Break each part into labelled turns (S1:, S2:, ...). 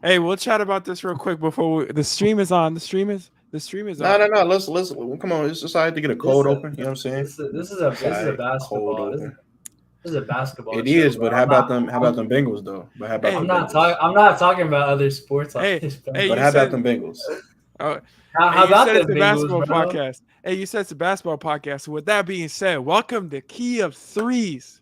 S1: Hey, we'll chat about this real quick before the stream is on. The stream is
S2: No,
S1: on.
S2: no, no. Let's come on. It's just I had to get a
S3: This
S2: cold
S3: is
S2: open. You know what I'm saying?
S3: this is a
S2: Side cold
S3: basketball.
S2: open.
S3: This is a basketball
S2: It
S3: show,
S2: is,
S3: bro.
S2: but how about them? How about them Bengals though? But how about
S1: Hey,
S2: them Bengals?
S3: I'm not talking about other sports on
S1: hey,
S3: this, bro.
S1: hey,
S2: But
S1: you
S2: how about
S1: said,
S2: them Bengals?
S1: oh, hey,
S3: How
S1: you
S3: about
S1: said
S3: the
S1: it's a
S3: Bengals,
S1: basketball
S3: bro?
S1: podcast. Hey, you said it's a basketball podcast. So with that being said, welcome to Key of Threes,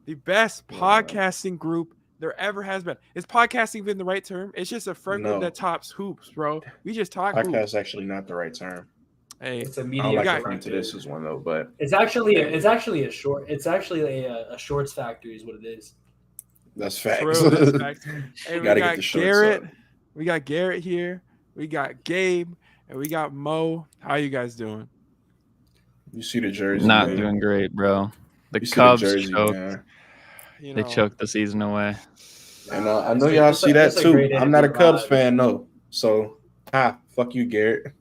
S1: the best
S2: Uh,
S1: podcasting group there ever has been. Is podcasting even the right term? It's just a friend group
S2: no,
S1: that tops hoops, bro. We just talk
S2: podcast
S1: hoops.
S2: is actually not the right term.
S1: Hey,
S3: It's a
S2: I don't
S3: media
S1: we
S2: like
S1: got
S2: referring to this
S3: collective.
S2: as one though, but
S3: It's actually a short. It's actually a shorts factory is what it is.
S2: that's facts.
S1: True. That's facts. Hey, we
S2: Got to get the
S1: got
S2: shorts
S1: Garrett.
S2: up.
S1: We got Garrett here. We got Gabe, and we got Mo. How you guys doing?
S2: You see the jersey,
S4: Not
S2: man.
S4: doing great, bro. The
S2: You see the
S4: Cubs
S2: jersey,
S4: choked.
S2: man.
S1: You
S4: They
S1: know,
S4: choked the season away.
S2: And I know y'all see that
S3: It's a
S2: too.
S3: great day
S2: I'm
S3: to
S2: not
S3: be
S2: a Cubs
S3: alive,
S2: fan,
S3: man.
S2: no. So, fuck you, Garrett.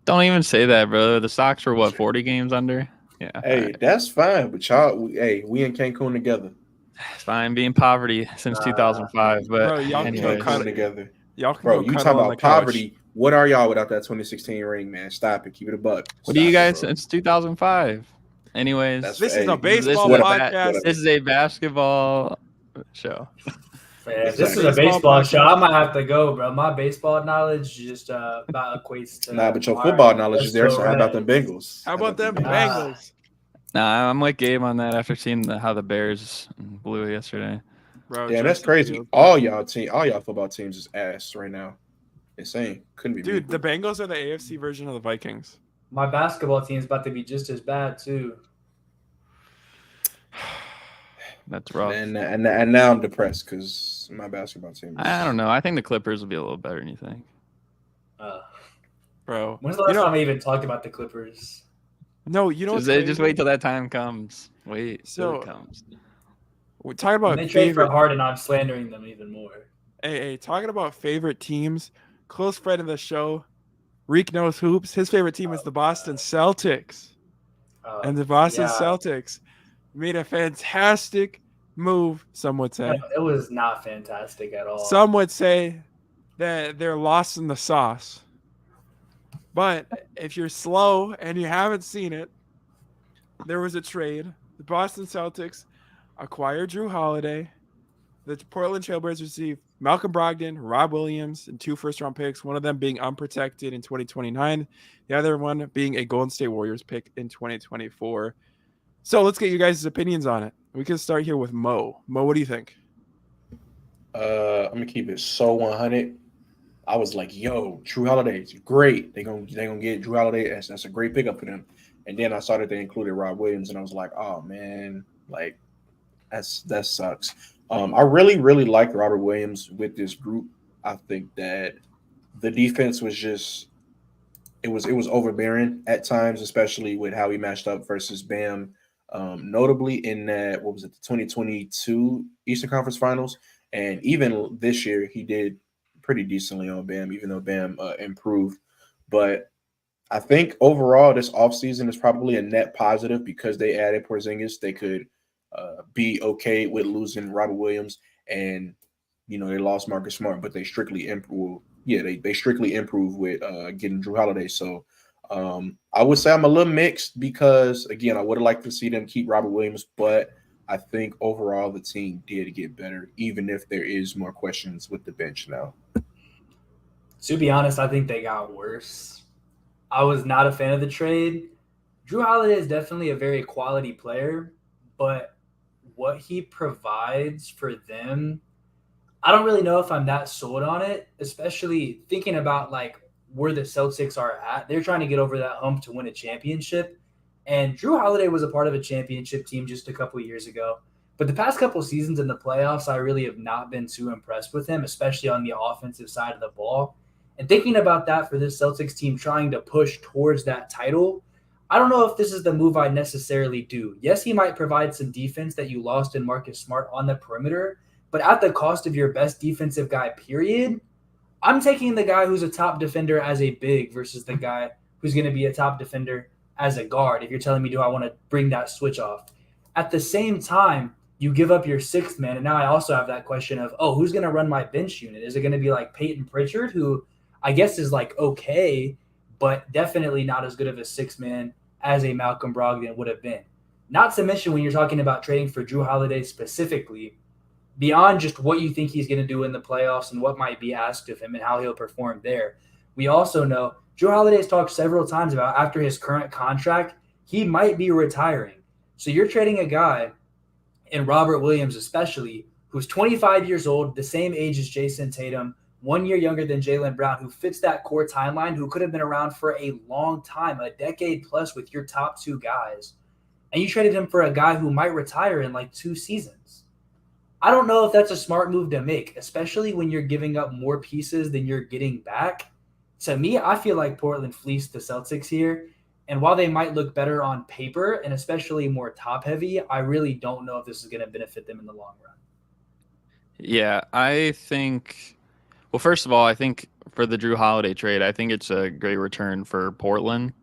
S4: Don't even say that, bro. The Sox were what, 40 games under? Yeah,
S2: Hey, that's fine, but y'all, we in Cancun together.
S4: it's fine being poverty since 2005. But
S1: bro, y'all
S2: We in
S1: can go
S4: anyways,
S1: cuddle.
S2: Cancun together.
S1: Y'all can
S2: Bro,
S1: go
S2: you
S1: cuddle
S2: talking
S1: on the
S2: about
S1: couch.
S2: poverty. What are y'all without that 2016 ring, man? Stop it. Keep it a buck.
S4: what do you
S2: Stop it,
S4: guys?
S2: bro.
S4: It's 2005. Anyways,
S2: That's
S1: This is
S2: hey,
S1: a baseball
S2: whatever,
S1: podcast.
S2: whatever.
S4: this is a basketball show.
S3: Man, this is
S2: Exactly.
S3: a baseball show.
S1: podcast.
S3: I might have to go, bro. My baseball knowledge just about equates to
S2: Nah, but your
S3: all
S2: football
S3: right,
S2: knowledge
S3: let's
S2: is there.
S3: go
S2: So how about them
S3: Reds.
S2: Bengals?
S1: How about them Bengals,
S4: Nah, I'm with Gabe on that after seeing how the Bears blew yesterday.
S1: bro?
S2: Yeah, that's
S1: Justin
S2: crazy.
S1: Fields.
S2: All y'all football teams is ass right now. Insane. Couldn't be me.
S1: Dude, the Bengals are the AFC version of the Vikings.
S3: My basketball team's about to be just as bad too.
S4: That's rough.
S2: And now I'm depressed because my basketball team.
S4: I don't know. I think the Clippers will be a little better than you think.
S1: Bro,
S3: When's the last time we even talked about the Clippers?
S1: No, you know
S4: Just wait till that time comes. Wait till it comes.
S1: We're talking
S3: When
S1: about
S3: they trade for
S1: favorite.
S3: Harden, I'm slandering them even more.
S1: Hey, talking about favorite teams. Close friend of the show, Reek knows hoops. His favorite team is the Boston Celtics, and the Boston Celtics made a fantastic move. Some would say
S3: it was not fantastic at all.
S1: Some would say that they're lost in the sauce. But if you're slow and you haven't seen it, there was a trade. The Boston Celtics acquired Drew Holiday. The Portland Trailblazers received Malcolm Brogdon, Rob Williams, and 2 first-round picks, one of them being unprotected in 2029, the other one being a Golden State Warriors pick in 2024. So let's get you guys' opinions on it. We can start here with Mo. Mo, what do you think?
S2: I'm gonna keep it so 100. I was like, "Yo, Drew Holiday is great. They gonna get Drew Holiday. That's a great pickup for them." And then I saw that they included Rob Williams, and I was like, "Oh man, like that sucks." I really like Robert Williams with this group. I think that the defense was just it was overbearing at times, especially with how he matched up versus Bam. Notably in that, what was it, the 2022 Eastern Conference Finals, and even this year he did pretty decently on Bam, even though Bam improved. But I think overall this offseason is probably a net positive because they added Porzingis. They could be okay with losing Robert Williams, and they lost Marcus Smart, but they strictly improved. Yeah, they strictly improved with getting Drew Holiday. So I would say I'm a little mixed because again I would have liked to see them keep Robert Williams, but I think overall the team did get better, even if there is more questions with the bench now.
S3: To be honest, I think they got worse. I was not a fan of the trade. Drew Holiday is definitely a very quality player, but what he provides for them, I don't really know if I'm that sold on it, especially thinking about like where the Celtics are at. They're trying to get over that hump to win a championship. And Drew Holiday was a part of a championship team just a couple of years ago. But the past couple of seasons in the playoffs, I really have not been too impressed with him, especially on the offensive side of the ball. And thinking about that for this Celtics team trying to push towards that title, I don't know if this is the move I necessarily do. Yes, he might provide some defense that you lost in Marcus Smart on the perimeter, but at the cost of your best defensive guy, period. I'm taking the guy who's a top defender as a big versus the guy who's going to be a top defender as a guard. If you're telling me, do I want to bring that switch off? At the same time, You give up your sixth man, and now I also have that question of, oh, who's going to run my bench unit? Is it going to be like Peyton Pritchard, who I guess is like okay, but definitely not as good of a sixth man as a Malcolm Brogdon would have been. Not to mention when you're talking about trading for Drew Holiday specifically, beyond just what you think he's going to do in the playoffs and what might be asked of him and how he'll perform there, we also know Drew Holiday has talked several times about after his current contract, he might be retiring. So you're trading a guy, and Robert Williams especially, who's 25 years old, the same age as Jason Tatum, 1 year younger than Jaylen Brown, who fits that core timeline, who could have been around for a long time, a decade plus with your top two guys. And you traded him for a guy who might retire in like 2 seasons. I don't know if that's a smart move to make, especially when you're giving up more pieces than you're getting back. To me, I feel like Portland fleeced the Celtics here. And while they might look better on paper and especially more top heavy, I really don't know if this is going to benefit them in the long run.
S4: Yeah, I think, well, first of all, I think for the Drew Holiday trade, I think it's a great return for Portland.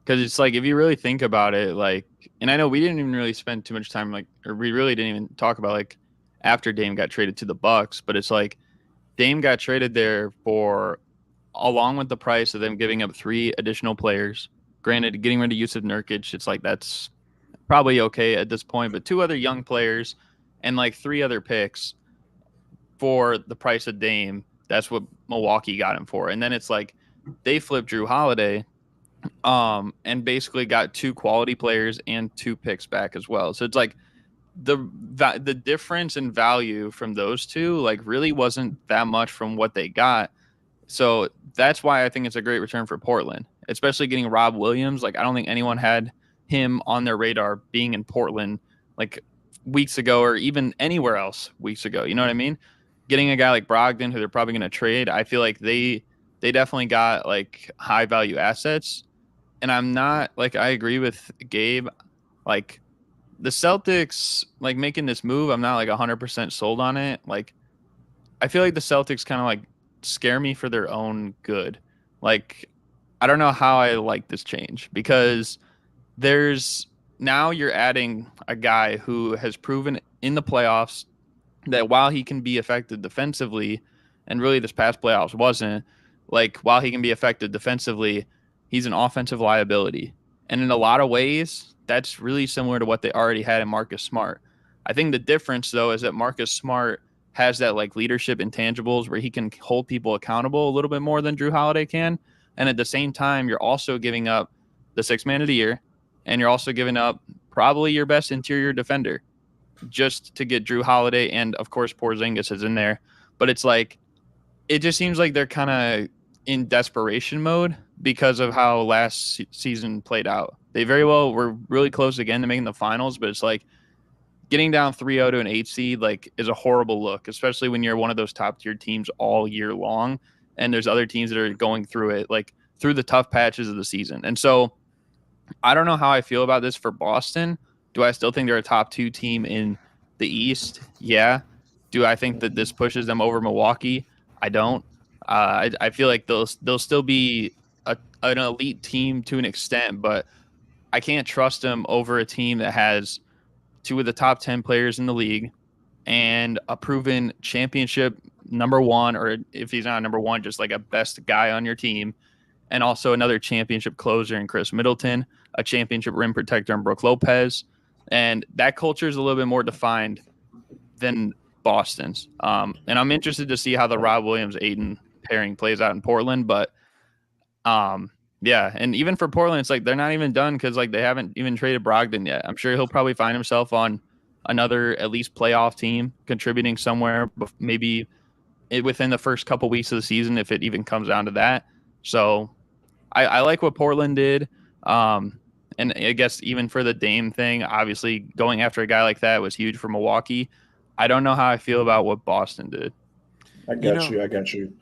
S4: Because it's like, if you really think about it, like, and I know we didn't even really spend too much time, like, or we really didn't even talk about, like, after Dame got traded to the Bucks, but it's like Dame got traded there for, along with the price of them giving up 3 additional players. Granted, getting rid of Yusuf Nurkic, it's like that's probably okay at this point, but 2 other young players and like 3 other picks for the price of Dame. That's what Milwaukee got him for. And then it's like they flipped Drew Holiday and basically got 2 quality players and 2 picks back as well. So it's like the difference in value from those 2 like really wasn't that much from what they got. So that's why I think it's a great return for Portland, especially getting Rob Williams. Like, I don't think anyone had him on their radar being in Portland like weeks ago or even anywhere else weeks ago. You know what I mean? Getting a guy like Brogdon, who they're probably going to trade, I feel like they definitely got like high value assets. And I'm not like, I agree with Gabe. Like, the Celtics, like, making this move, I'm not like 100% sold on it. Like, I feel like the Celtics kind of like scare me for their own good. Like, I don't know how I like this change, because now you're adding a guy who has proven in the playoffs that while he can be effective defensively, and really this past playoffs wasn't, like, while he can be effective defensively, he's an offensive liability. And in a lot of ways, that's really similar to what they already had in Marcus Smart. I think the difference, though, is that Marcus Smart has that like leadership intangibles where he can hold people accountable a little bit more than Drew Holiday can. And at the same time, you're also giving up the 6th man of the year, and you're also giving up probably your best interior defender just to get Drew Holiday. And of course, Porzingis is in there. But it's like, it just seems like they're kind of in desperation mode because of how last season played out. They very well were really close again to making the finals, but it's like getting down 3-0 to an 8 seed like is a horrible look, especially when you're one of those top tier teams all year long. And there's other teams that are going through it, like through the tough patches of the season. And so I don't know how I feel about this for Boston. Do I still think they're a top 2 team in the East? Yeah. Do I think that this pushes them over Milwaukee? I don't. I feel like they'll still be an elite team to an extent, but I can't trust them over a team that has 2 of the top 10 players in the league and a proven championship number 1, or if he's not number 1, just like a best guy on your team, and also another championship closer in Chris Middleton, a championship rim protector in Brook Lopez. And that culture is a little bit more defined than Boston's. And I'm interested to see how the Rob Williams-Ayton pairing plays out in Portland. But yeah, and even for Portland, it's like they're not even done because like they haven't even traded Brogdon yet. I'm sure he'll probably find himself on another at least playoff team contributing somewhere, maybe within the first couple weeks of the season, if it even comes down to that. So I like what Portland did. And I guess even for the Dame thing, obviously going after a guy like that was huge for Milwaukee. I don't know how I feel about what Boston did.
S2: I got you.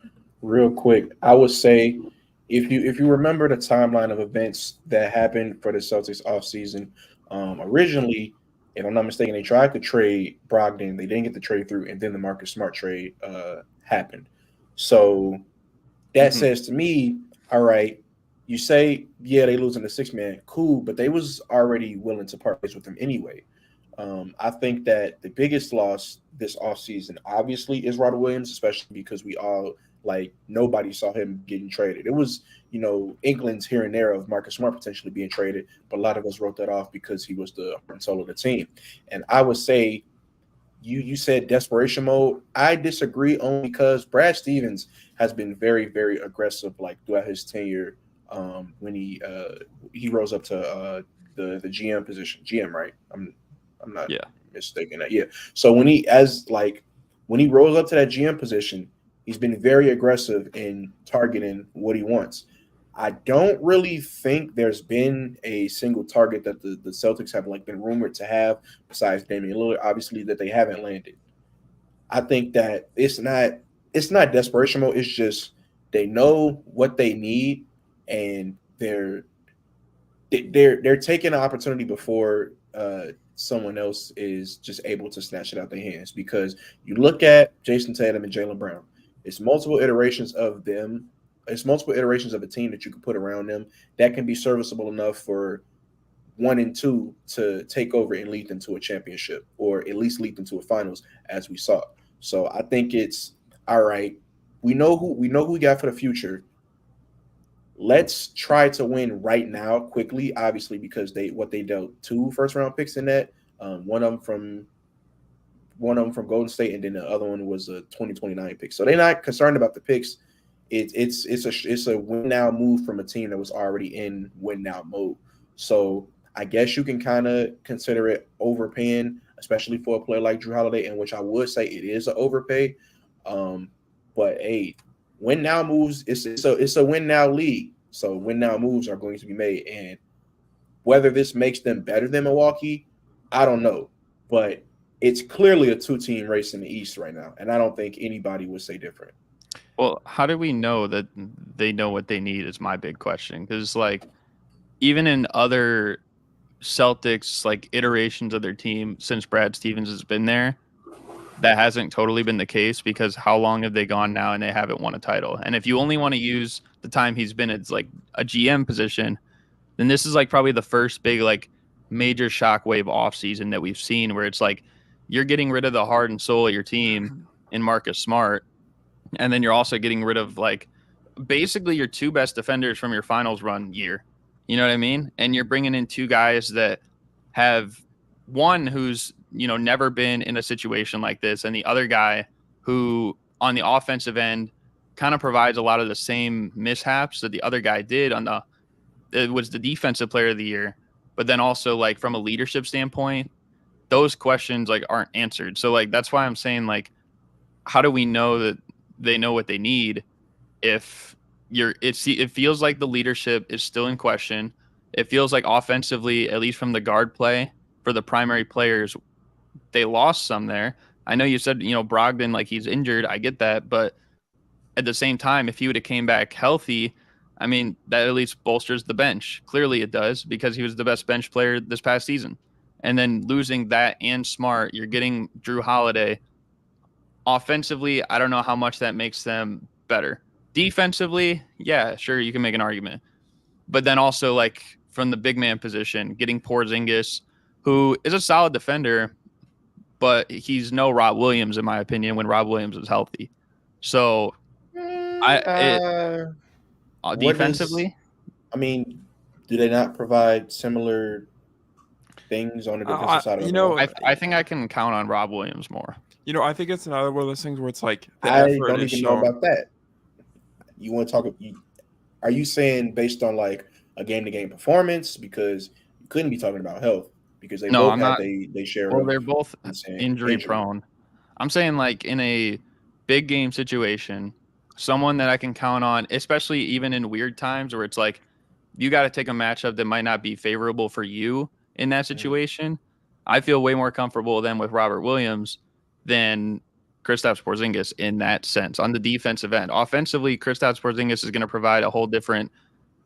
S2: Real quick, I would say if you remember the timeline of events that happened for the Celtics offseason, originally, if I'm not mistaken, they tried to trade Brogdon. They didn't get the trade through, and then the Marcus Smart trade happened. So that says to me, all right, you say, yeah, they losing the 6 man, cool, but they was already willing to part ways with him anyway. I think that the biggest loss this offseason obviously is Robert Williams, especially because we all nobody saw him getting traded. It was, England's here and there of Marcus Smart potentially being traded, but a lot of us wrote that off because he was the heart and soul of the team. And I would say you said desperation mode. I disagree only because Brad Stevens has been very, very aggressive throughout his tenure. When he rose up to the GM position, GM, right? I'm not mistaken that. Yeah. So when he rose up to that GM position, he's been very aggressive in targeting what he wants. I don't really think there's been a single target that the Celtics have been rumored to have besides Damian Lillard, obviously, that they haven't landed. I think that it's not desperation mode. It's just they know what they need and they're taking an opportunity before someone else is just able to snatch it out their hands. Because you look at Jason Tatum and Jaylen Brown, it's multiple iterations of them. It's multiple iterations of a team that you can put around them that can be serviceable enough for 1 and 2 to take over and lead them to a championship, or at least lead them to a finals, as we saw. So I think it's all right. We know who we got for the future. Let's try to win right now quickly, obviously, because they dealt 2 first-round picks in that. One of them from Golden State, and then the other one was a 2029 pick. So they're not concerned about the picks. It's a win now move from a team that was already in win now mode. So I guess you can kind of consider it overpaying, especially for a player like Drew Holiday, in which I would say it is an overpay. But hey, win now moves. It's a win now league. So win now moves are going to be made, and whether this makes them better than Milwaukee, I don't know. But it's clearly a 2-team race in the East right now, and I don't think anybody would say different.
S4: Well, how do we know that they know what they need is my big question. Because, even in other Celtics, iterations of their team since Brad Stevens has been there, that hasn't totally been the case, because how long have they gone now and they haven't won a title? And if you only want to use the time he's been at a GM position, then this is probably the first big major shockwave offseason that we've seen, where it's you're getting rid of the heart and soul of your team in Marcus Smart. And then you're also getting rid of basically your 2 best defenders from your finals run year. You know what I mean? And you're bringing in 2 guys that have one who's, never been in a situation like this. And the other guy who on the offensive end kind of provides a lot of the same mishaps that the other guy did it was the defensive player of the year. But then also from a leadership standpoint, those questions aren't answered. So that's why I'm saying how do we know that they know what they need if it feels like the leadership is still in question. It feels like offensively, at least from the guard play for the primary players, they lost some there. I know you said, Brogdon, he's injured. I get that. But at the same time, if he would have came back healthy, I mean, that at least bolsters the bench. Clearly it does, because he was the best bench player this past season. And then losing that and Smart, you're getting Drew Holiday. Offensively, I don't know how much that makes them better. Defensively, yeah, sure, you can make an argument. But then also, from the big man position, getting Porzingis, who is a solid defender, but he's no Rob Williams, in my opinion, when Rob Williams is healthy. So, defensively?
S2: Do they not provide similar things on the defensive side of the ball?
S4: I think I can count on Rob Williams more.
S1: I think it's another one of those things where it's the
S2: I
S1: effort
S2: don't
S1: is
S2: even
S1: shown.
S2: know about that. You want to talk? Are you saying based on a game-to-game performance? Because you couldn't be talking about health, because they both had they share.
S4: Well, they're both injury prone. I'm saying in a big game situation, someone that I can count on, especially even in weird times where it's you got to take a matchup that might not be favorable for you in that situation. I feel way more comfortable then with Robert Williams than Kristaps Porzingis in that sense on the defensive end. Offensively, Kristaps Porzingis is going to provide a whole different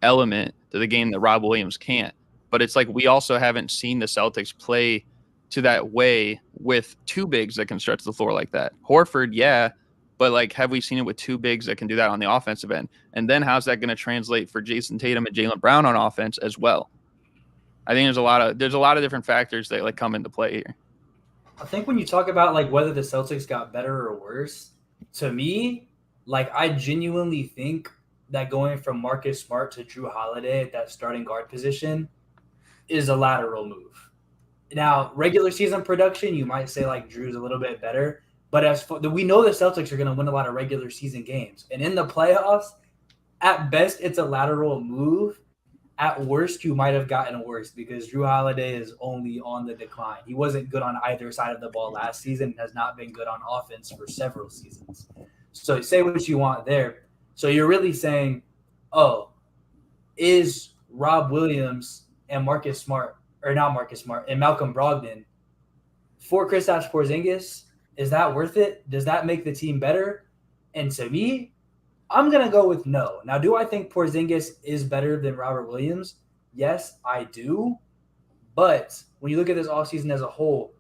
S4: element to the game that Rob Williams can't. But it's we also haven't seen the Celtics play to that way with 2 bigs that can stretch the floor like that. Horford, yeah, but have we seen it with 2 bigs that can do that on the offensive end? And then how's that going to translate for Jason Tatum and Jaylen Brown on offense as well? I think there's a lot of different factors that like come into play here.
S3: I think when you talk about like whether the Celtics got better or worse, to me, like I genuinely think that going from Marcus Smart to Drew Holiday at that starting guard position is a lateral move. Now, regular season production, you might say like Drew's a little bit better, but we know the Celtics are going to win a lot of regular season games, and in the playoffs, at best, it's a lateral move. At worst, you might have gotten worse because Drew Holiday is only on the decline. He wasn't good on either side of the ball last season and has not been good on offense for several seasons. So say what you want there. So you're really saying, oh, is Rob Williams and Marcus Smart, or not Marcus Smart, and Malcolm Brogdon for Kristaps Porzingis, is that worth it? Does that make the team better? And to me, I'm going to go with no. Now, do I think Porzingis is better than Robert Williams? Yes, I do. But when you look at this offseason as a whole,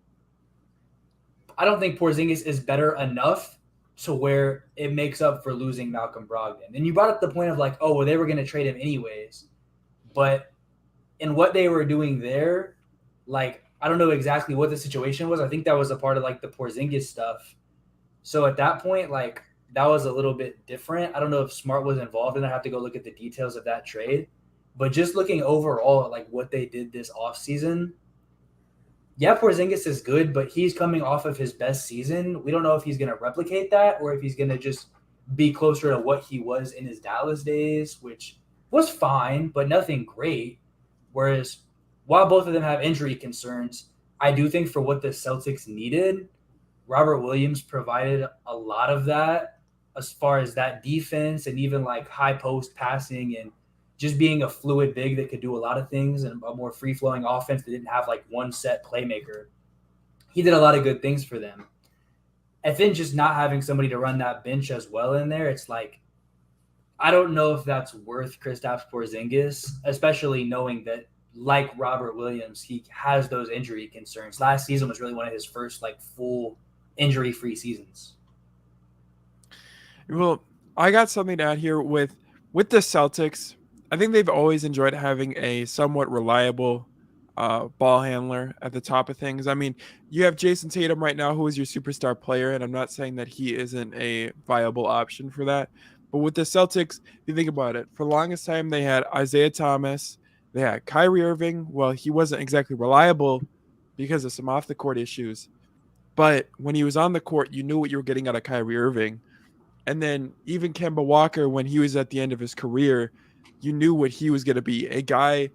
S3: I don't think Porzingis is better enough to where it makes up for losing Malcolm Brogdon. And you brought up the point of like, oh, well, they were going to trade him anyways. But in what they were doing there, like, I don't know exactly what the situation was. I think that was a part of like the Porzingis stuff. So at that point, like, that was a little bit different. I don't know if Smart was involved in it. I have to go look at the details of that trade. But just looking overall at like what they did this offseason, yeah, Porzingis is good, but he's coming off of his best season. We don't know if he's going to replicate that or if he's going to just be closer to what he was in his Dallas days, which was fine, but nothing great. Whereas while both of them have injury concerns, I do think for what the Celtics needed, Robert Williams provided a lot of that as far as that defense and even like high post passing and just being a fluid big that could do a lot of things and a more free-flowing offense that didn't have like one set playmaker. He did a lot of good things for them. And then just not having somebody to run that bench as well in there, it's like, I don't know if that's worth Kristaps Porzingis, especially knowing that like Robert Williams, he has those injury concerns. Last season was really one of his first like full injury-free seasons.
S1: Well, I got something to add here with the Celtics. I think they've always enjoyed having a somewhat reliable ball handler at the top of things. I mean, you have Jason Tatum right now, who is your superstar player, and I'm not saying that he isn't a viable option for that. But with the Celtics, if you think about it, for the longest time they had Isaiah Thomas, they had Kyrie Irving. Well, he wasn't exactly reliable because of some off-the-court issues. But when he was on the court, you knew what you were getting out of Kyrie Irving. And then even Kemba Walker, when he was at the end of his career, you knew what he was going to be, a guy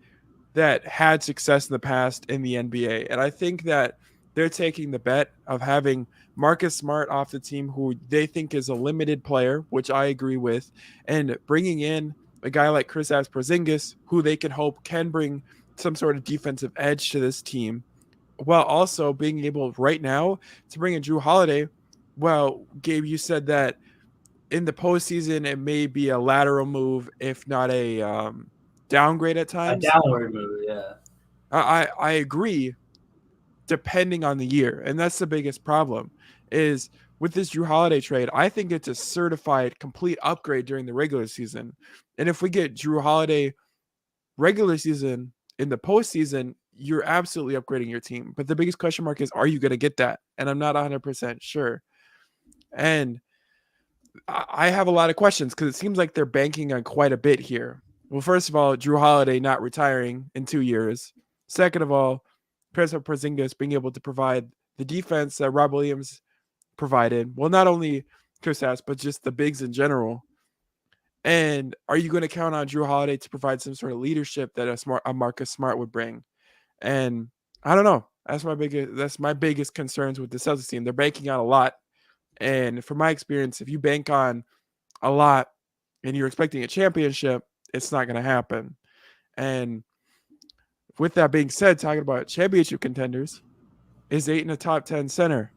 S1: that had success in the past in the NBA. And I think that they're taking the bet of having Marcus Smart off the team, who they think is a limited player, which I agree with, and bringing in a guy like Kristaps Porzingis, who they can hope can bring some sort of defensive edge to this team, while also being able right now to bring in Drew Holiday. Well, Gabe, you said that in the postseason, it may be a lateral move, if not a downgrade at times.
S3: A downward move, yeah.
S1: I agree, depending on the year. And that's the biggest problem is with this Drew Holiday trade. I think it's a certified complete upgrade during the regular season. And if we get Drew Holiday regular season in the postseason, you're absolutely upgrading your team. But the biggest question mark is, are you going to get that? And I'm not 100% sure. And I have a lot of questions because it seems like they're banking on quite a bit here. Well, first of all, Drew Holiday not retiring in 2 years. Second of all, Kristaps Porzingis being able to provide the defense that Rob Williams provided. Well, not only Kristaps, but just the bigs in general. And are you going to count on Drew Holiday to provide some sort of leadership that a Marcus Smart would bring? And I don't know. That's my biggest concerns with the Celtics team. They're banking on a lot. And from my experience, if you bank on a lot and you're expecting a championship, it's not going to happen. And with that being said, talking about championship contenders, is Ayton a top 10 center?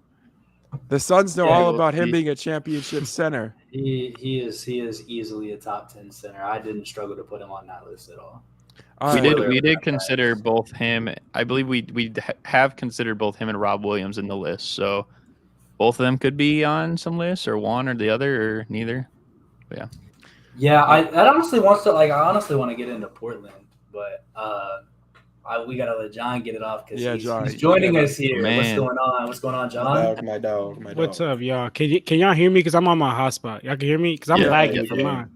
S1: The Suns know all about him being a championship center.
S3: He is easily a top 10 center. I didn't struggle to put him on that list at all.
S4: We did consider both him. I believe we have considered both him and Rob Williams in the list. So both of them could be on some lists, or one or the other, or neither. But yeah.
S3: Yeah, I honestly want to get into Portland, but We gotta let John get it off because
S1: Yeah, John,
S3: he's
S1: you
S3: joining
S1: gotta-
S3: us here. What's
S4: Man.
S3: going on? What's going on,
S2: My
S3: John?
S2: dog.
S5: What's up, y'all? Can y'all hear me? Because I'm on my hotspot. Y'all can hear me? Because I'm
S4: Yeah,
S5: lagging
S3: we
S5: from
S3: can.
S5: mine.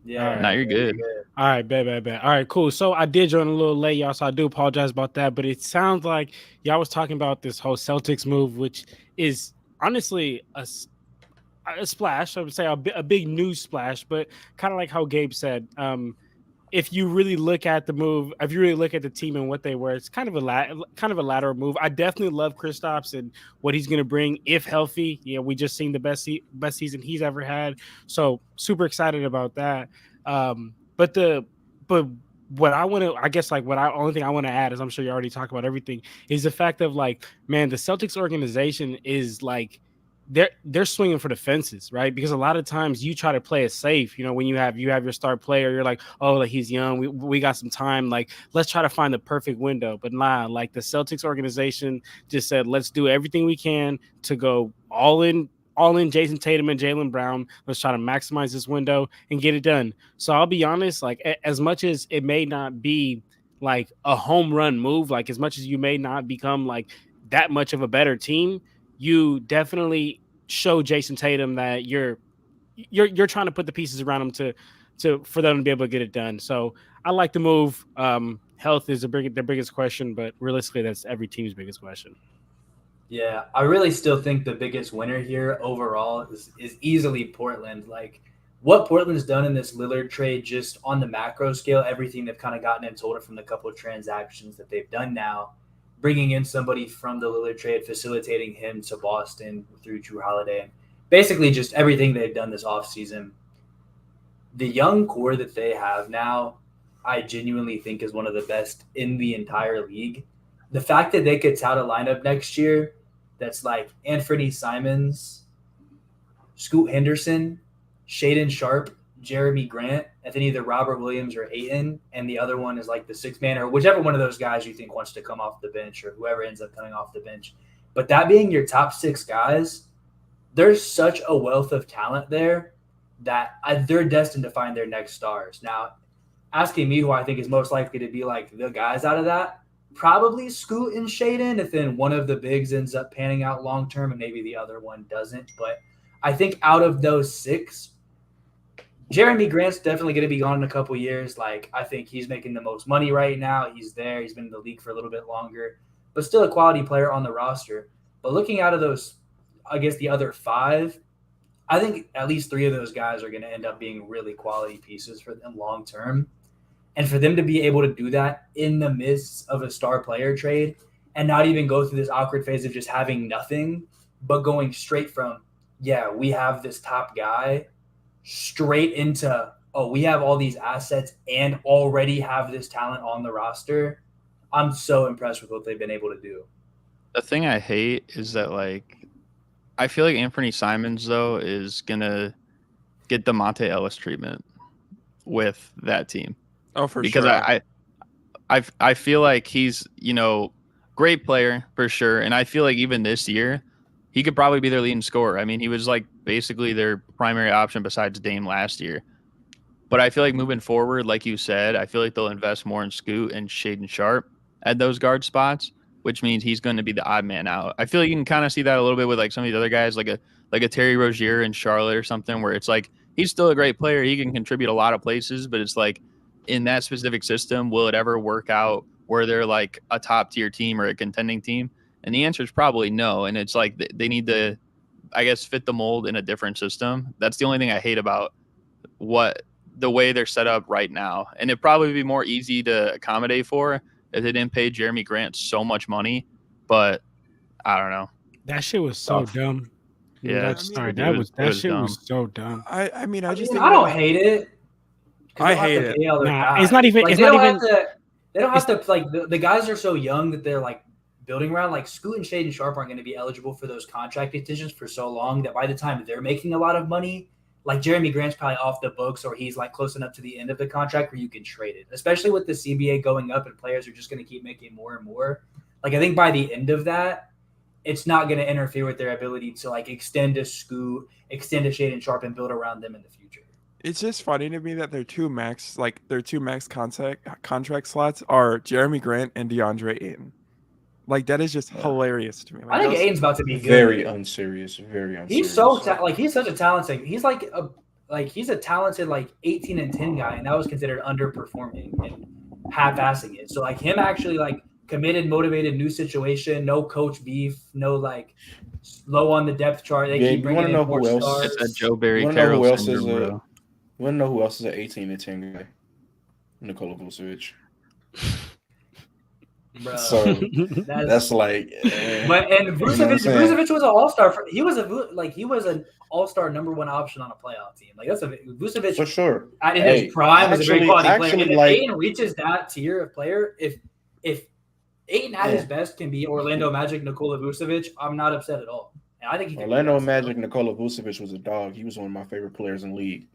S3: Yeah,
S5: All right.
S4: Now you're good.
S5: All right, bet. All right, cool. So I did join a little late, y'all, so I do apologize about that. But it sounds like y'all was talking about this whole Celtics move, which is honestly a splash. I would say a big news splash, but kind of like how Gabe said. If you really look at the move, if you really look at the team and what they were, it's kind of a lateral move. I definitely love Kristaps and what he's going to bring if healthy. Yeah, we just seen the best season he's ever had, so super excited about that. But what I want to, I guess, like only thing I want to add is I'm sure you already talked about everything is the fact of like, man, the Celtics organization is like they're swinging for the fences, right? Because a lot of times you try to play it safe. You know, when you have your star player, you're like, oh, like he's young, we got some time. Like, let's try to find the perfect window. But nah, like the Celtics organization just said, let's do everything we can to go all in Jason Tatum and Jaylen Brown. Let's try to maximize this window and get it done. So I'll be honest, like as much as it may not be like a home run move, like as much as you may not become like that much of a better team, you definitely show Jason Tatum that you're trying to put the pieces around him to for them to be able to get it done. So I like the move. Health is their biggest question, but realistically, that's every team's biggest question.
S3: Yeah, I really still think the biggest winner here overall is easily Portland. Like what Portland's done in this Lillard trade, just on the macro scale, everything they've kind of gotten in total from the couple of transactions that they've done now, bringing in somebody from the Lillard trade, facilitating him to Boston through Drew Holiday, and basically just everything they've done this offseason. The young core that they have now, I genuinely think is one of the best in the entire league. The fact that they could tout a lineup next year that's like Anthony Simons, Scoot Henderson, Shaedon Sharpe, Jeremy Grant, and then either Robert Williams or Ayton, and the other one is like the sixth man or whichever one of those guys you think wants to come off the bench or whoever ends up coming off the bench. But that being your top six guys, there's such a wealth of talent there that they're destined to find their next stars. Now, asking me who I think is most likely to be like the guys out of that, probably Scoot and Shaedon, if then one of the bigs ends up panning out long term and maybe the other one doesn't. But I think out of those six, Jeremy Grant's definitely going to be gone in a couple years. Like, I think he's making the most money right now. He's there. He's been in the league for a little bit longer, but still a quality player on the roster. But looking out of those, I guess the other five, I think at least three of those guys are going to end up being really quality pieces for them long term. And for them to be able to do that in the midst of a star player trade and not even go through this awkward phase of just having nothing, but going straight from, yeah, we have this top guy, straight into, oh, we have all these assets and already have this talent on the roster. I'm so impressed with what they've been able to do.
S4: The thing I hate is that, like, I feel like Anthony Simons, though, is going to get the Monte Ellis treatment with that team.
S1: Oh, for
S4: because
S1: sure.
S4: I feel like he's, great player for sure. And I feel like even this year, he could probably be their leading scorer. I mean, he was like basically their primary option besides Dame last year. But I feel like moving forward, like you said, I feel like they'll invest more in Scoot and Shaedon Sharpe at those guard spots, which means he's going to be the odd man out. I feel like you can kind of see that a little bit with like some of these other guys, like a Terry Rozier in Charlotte or something, where it's like he's still a great player. He can contribute a lot of places, but it's like in that specific system, will it ever work out where they're like a top tier team or a contending team? And the answer is probably no. And it's like they need to, I guess, fit the mold in a different system. That's the only thing I hate about the way they're set up right now. And it'd probably be more easy to accommodate for if they didn't pay Jeremy Grant so much money. But I don't know.
S5: That shit was so dumb.
S4: Yeah,
S5: that shit
S4: dumb.
S5: was so dumb.
S1: I mean, I just think
S3: I don't hate it.
S1: I hate it.
S5: Nah, it's not even.
S3: Like,
S5: it's
S3: they
S5: not
S3: don't
S5: even.
S3: have to like the guys are so young that they're like building around. Like Scoot and Shaedon Sharpe aren't going to be eligible for those contract extensions for so long that by the time they're making a lot of money, like Jeremy Grant's probably off the books or he's like close enough to the end of the contract where you can trade it. Especially with the CBA going up and players are just going to keep making more and more. Like I think by the end of that, it's not going to interfere with their ability to like extend a Scoot, extend a Shaedon Sharpe, and build around them in the future.
S1: It's just funny to me that their two max contract slots are Jeremy Grant and DeAndre Ayton. Like that is just hilarious to me. Like
S3: I think
S1: those-
S3: Aiden's about to be good.
S2: Very unserious. Very unserious.
S3: He's he's such a talented. He's he's a talented 18 and 10 guy, and that was considered underperforming and half-assing it. So him actually committed, motivated, new situation, no coach beef, no low on the depth chart. They keep bringing in more stars.
S4: It's a Joe Barry
S2: You wanna know
S4: Carroll
S2: who else
S4: syndrome,
S2: is
S4: bro.
S2: You want to know who else is an 18 and 10 guy? Nikola Vucevic.
S3: Bro,
S2: So that's like.
S3: But and
S2: what I'm saying?
S3: Vucevic was an all-star. He was an all-star #1 option on a playoff team. That's a Vucevic
S2: For sure.
S3: in his prime was a very quality player. And if
S2: like-
S3: Ayton reaches that tier of player, if Ayton at his best can be Orlando Magic, Nikola Vucevic, I'm not upset at all. And I think he can
S2: Orlando
S3: be
S2: Magic, Nikola Vucevic was a dog. He was one of my favorite players in the league.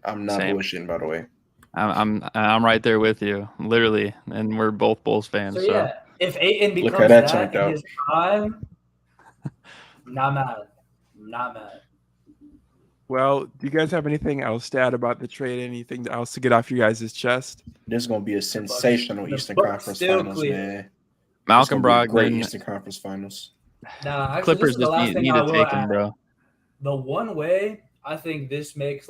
S2: I'm not
S4: Same.
S2: bullshitting, by the way.
S4: I'm right there with you, literally, and we're both Bulls fans.
S3: So
S4: So,
S3: yeah, if Ayton
S2: Look
S3: becomes
S2: how that
S3: that
S2: turned
S3: in
S2: out.
S3: his prime, not mad.
S1: Well, do you guys have anything else to add about the trade? Anything else to get off your guys' chest?
S2: This is gonna be a sensational
S3: the
S2: Eastern
S3: Bucks
S2: Conference
S3: still
S2: Finals,
S3: clear.
S2: man.
S4: Malcolm
S2: It's gonna be a great
S4: Brogdon,
S2: Eastern Conference Finals.
S3: Nah, actually,
S4: Clippers
S3: this is the
S4: just
S3: last thing
S4: need
S3: I
S4: to
S3: will
S4: take him,
S3: add.
S4: bro.
S3: The one way I think this makes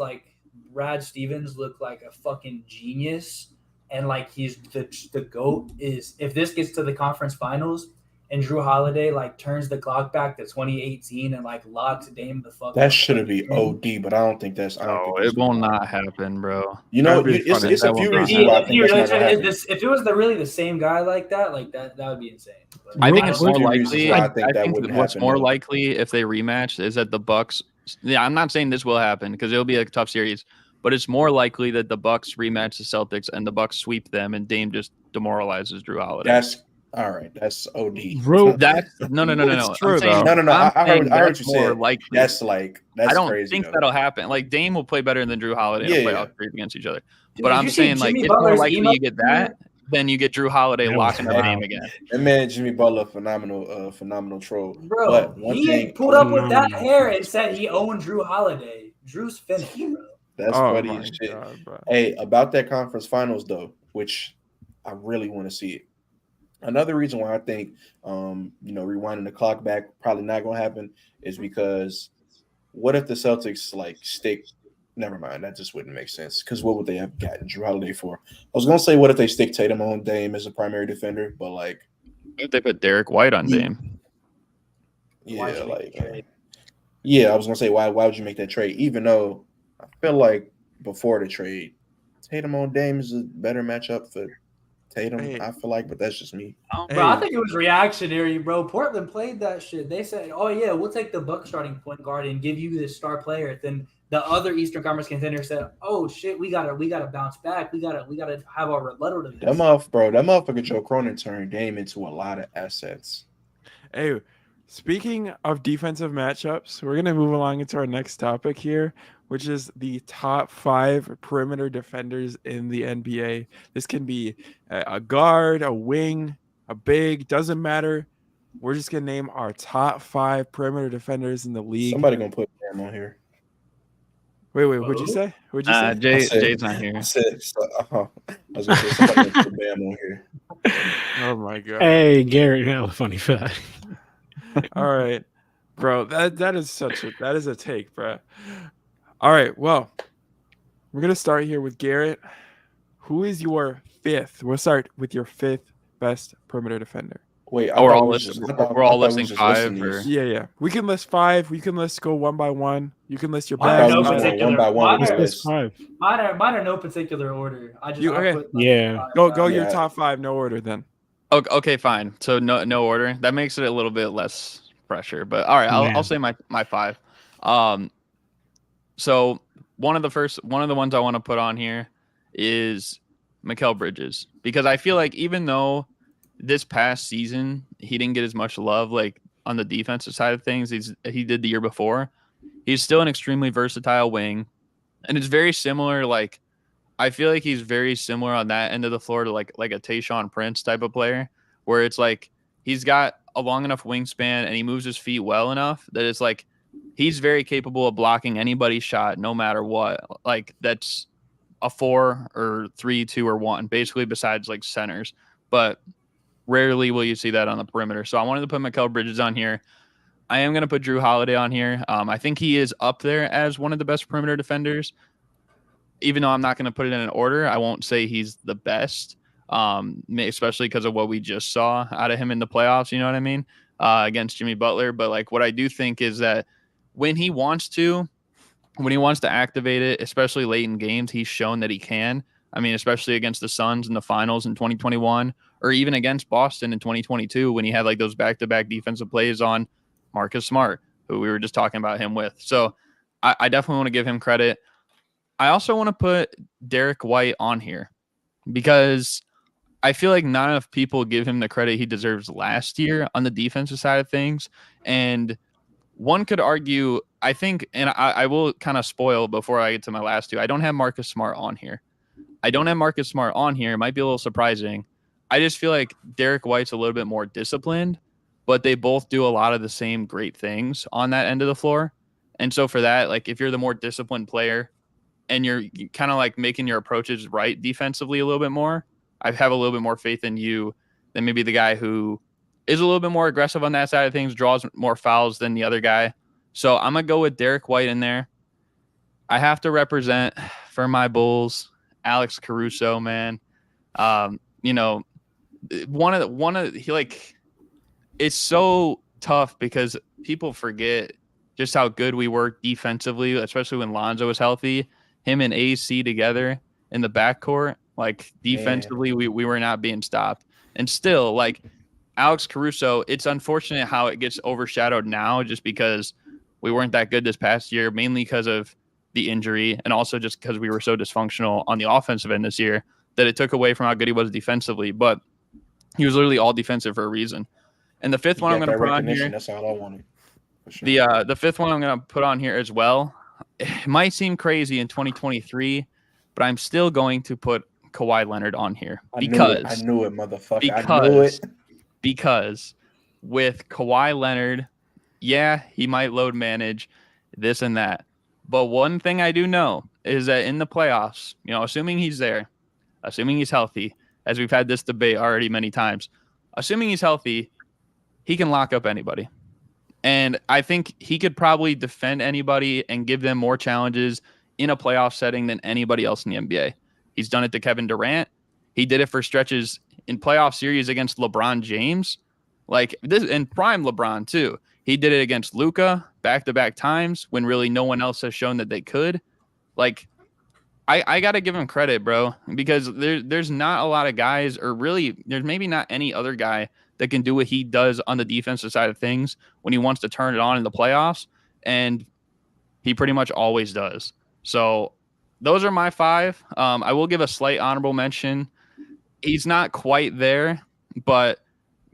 S3: Brad Stevens look like a fucking genius and he's the GOAT is if this gets to the conference finals and Drew Holiday turns the clock back to 2018 and locks Dame the fuck
S2: That
S3: up.
S2: should be OD, but I don't think that's. I don't
S4: No,
S2: think
S4: it
S2: that's
S4: will
S2: gonna
S4: not
S2: happen.
S4: happen, bro.
S2: You know,
S1: That'd be
S2: it's
S1: funny.
S2: a
S4: That
S2: few
S4: will not
S2: reasons why I
S3: If
S2: think that's not gonna happen.
S3: if it was really the same guy like that would be insane. But
S4: I think
S5: Right.
S4: it's
S5: What
S4: more
S2: are the reasons
S4: likely.
S2: why I
S4: I
S2: think that
S4: think
S2: wouldn't
S4: what's
S2: happen,
S4: more
S2: though?
S4: likely if they rematch is that the Bucks. Yeah, I'm not saying this will happen because it'll be a tough series, but it's more likely that the Bucks rematch the Celtics and the Bucks sweep them and Dame just demoralizes Drew Holiday.
S2: That's all right. That's OD.
S5: Bro,
S4: That's no.
S1: It's true,
S4: I'm saying,
S1: though.
S2: No.
S4: I'm
S2: I
S4: saying
S2: heard
S4: that's
S2: what you
S4: more
S2: said.
S4: likely.
S2: That's
S4: I don't
S2: crazy.
S4: think
S2: though.
S4: that'll happen. Dame will play better than Drew Holiday in
S2: Yeah,
S4: a playoff
S2: yeah.
S4: series against each other.
S3: Dude,
S4: But
S3: did
S4: I'm
S3: you see
S4: saying
S3: Jimmy
S4: it's more
S3: Butler's
S4: likely
S3: email
S4: you get that than you get Drew Holiday
S5: That
S4: locking
S5: was
S4: up
S5: wild.
S4: Dame again.
S2: That man Jimmy Butler, phenomenal troll.
S3: Bro,
S2: But one
S3: he
S2: thing,
S3: pulled up with that
S5: Phenomenal.
S3: hair and said he owned Drew Holiday. Drew's finished, bro.
S2: that's
S1: Oh
S2: funny
S1: my
S2: as shit.
S1: god, bro.
S2: Hey, about that conference finals though, which I really want to see it. Another reason why I think, rewinding the clock back probably not going to happen is because what if the Celtics stick? Never mind, that just wouldn't make sense. Because what would they have gotten Drew Holiday for? I was going to say, what if they stick Tatum on Dame as a primary defender? But
S4: If they put Derek White on
S2: Yeah.
S4: Dame.
S3: Why'd
S2: yeah,
S3: you make the trade?
S2: yeah, I was going to say, why would you make that trade? Even though I feel like before the trade, Tatum on Dame is a better matchup for Tatum.
S1: Hey.
S2: I feel like, but that's just me.
S3: Bro, I think it was reactionary, bro. Portland played that shit. They said, "Oh yeah, we'll take the Bucks starting point guard and give you this star player." Then the other Eastern Conference contender said, "Oh shit, we gotta bounce back. We gotta have our rebuttal to this."
S2: That motherfucker Joe Cronin turned Dame into a lot of assets.
S1: Hey, speaking of defensive matchups, we're gonna move along into our next topic here, which is the top 5 perimeter defenders in the NBA. This can be a guard, a wing, a big, doesn't matter. We're just gonna name our top 5 perimeter defenders in the league.
S2: Somebody gonna put Bam on here.
S1: Wait, what'd you say? What'd you say?
S4: Jay's not here.
S2: I was gonna say somebody gonna put Bam on here.
S1: Oh my god.
S5: Hey, Garrett, that was funny for that.
S1: All right, bro. That is a take, bro. All right, well, we're gonna start here with Garrett. Who is your 5th? We'll start with your 5th best perimeter defender.
S2: Wait,
S4: Oh, we're
S2: thought
S4: all
S2: we was
S4: listing.
S2: just- I thought-
S4: We're
S2: I
S4: all
S2: thought we
S4: listing
S2: was just
S4: 5.
S2: listing
S4: Or...
S2: these.
S1: Yeah. We can list 5. We can go one by one. You can list your
S3: I
S2: I
S1: best.
S3: don't
S2: thought
S3: know
S2: we was going one by one.
S3: Mine
S2: with
S3: are-
S2: this.
S5: 5.
S3: Mine are no particular order. I just
S1: You-
S3: I
S1: okay.
S3: put,
S5: Yeah.
S3: 5
S1: Go
S3: down.
S1: your
S2: Yeah.
S1: top 5, no order then.
S4: Okay, fine. So no order. That makes it a little bit less pressure. But all right,
S5: Yeah.
S4: I'll say my 5. So one of the ones I want to put on here is Mikal Bridges, because I feel like even though this past season he didn't get as much love on the defensive side of things he did the year before, he's still an extremely versatile wing, and it's very similar. I feel like he's very similar on that end of the floor to like a Tayshaun Prince type of player, where it's he's got a long enough wingspan and he moves his feet well enough that it's he's very capable of blocking anybody's shot, no matter what. Like that's a 4 or 3, 2 or 1, basically besides like centers. But rarely will you see that on the perimeter. So I wanted to put Mikal Bridges on here. I am going to put Drew Holiday on here. I think he is up there as one of the best perimeter defenders. Even though I'm not going to put it in an order, I won't say he's the best, especially because of what we just saw out of him in the playoffs. You know what I mean? Against Jimmy Butler. But like what I do think is that when he wants to activate it, especially late in games, he's shown that he can. I mean, especially against the Suns in the finals in 2021, or even against Boston in 2022 when he had like those back-to-back defensive plays on Marcus Smart, who we were just talking about him with. So I definitely want to give him credit. I also want to put Derek White on here because I feel like not enough people give him the credit he deserves last year on the defensive side of things. And one could argue, I think, and I will kind of spoil before I get to my last two, I don't have Marcus Smart on here. It might be a little surprising. I just feel like Derek White's a little bit more disciplined, but they both do a lot of the same great things on that end of the floor. And so for that, like if you're the more disciplined player and you're kind of like making your approaches right defensively a little bit more, I have a little bit more faith in you than maybe the guy who is a little bit more aggressive on that side of things, draws more fouls than the other guy. So I'm going to go with Derek White in there. I have to represent for my Bulls, Alex Caruso, man. You know, it's so tough because people forget just how good we were defensively, especially when Lonzo was healthy. Him and AC together in the backcourt, like defensively, we were not being stopped. And still, like Alex Caruso, it's unfortunate how it gets overshadowed now just because we weren't that good this past year, mainly because of the injury and also just because we were so dysfunctional on the offensive end this year that it took away from how good he was defensively. But he was literally all defensive for a reason. And the fifth one I'm going to put on here.
S2: That's all I wanted. For sure.
S4: The fifth one I'm going to put on here as well. It might seem crazy in 2023, but I'm still going to put Kawhi Leonard on here because
S2: I knew it, motherfucker. I knew it.
S4: Because with Kawhi Leonard, yeah, he might load manage this and that. But one thing I do know is that in the playoffs, you know, assuming he's there, assuming he's healthy, as we've had this debate already many times, assuming he's healthy, he can lock up anybody. And I think he could probably defend anybody and give them more challenges in a playoff setting than anybody else in the NBA. He's done it to Kevin Durant. He did it for stretches in playoff series against LeBron James. Like this, and prime LeBron too. He did it against Luka back-to-back times when really no one else has shown that they could. Like, I got to give him credit, bro, because there's not a lot of guys, or really there's maybe not any other guy that can do what he does on the defensive side of things when he wants to turn it on in the playoffs, and he pretty much always does. So those are my 5. I will give a slight honorable mention. He's not quite there, but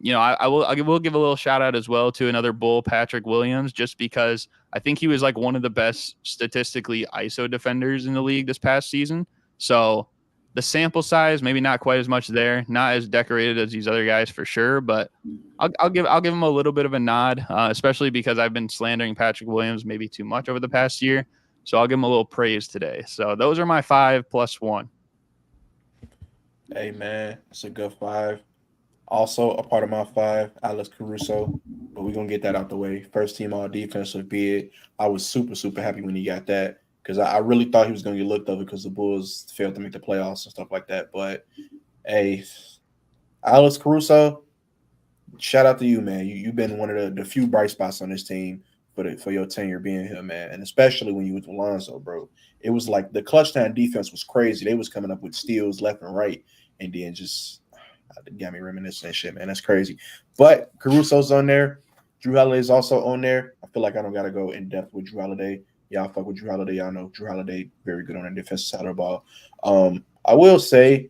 S4: you know, I will give a little shout out as well to another Bull, Patrick Williams, just because I think he was like one of the best statistically ISO defenders in the league this past season. So the sample size, maybe not quite as much there, not as decorated as these other guys for sure, but I'll give him a little bit of a nod, especially because I've been slandering Patrick Williams maybe too much over the past year. So I'll give him a little praise today. So those are my 5 plus 1.
S2: Hey man, it's a good 5. Also, a part of my 5, Alex Caruso, but we're going to get that out the way. First team all defensive bid. I was super, super happy when he got that because I really thought he was going to get looked over because the Bulls failed to make the playoffs and stuff like that. But, hey, Alex Caruso, shout out to you, man. You've been one of the few bright spots on this team for your tenure being here, man, and especially when you with Lonzo, bro. It was like the clutch time defense was crazy. They was coming up with steals left and right, and then just – got me reminiscing and shit, man. That's crazy. But Caruso's on there. Drew Holiday's also on there. I feel like I don't got to go in depth with Drew Holiday. Y'all fuck with Drew Holiday. Y'all know Drew Holiday very good on the defensive side of the ball. I will say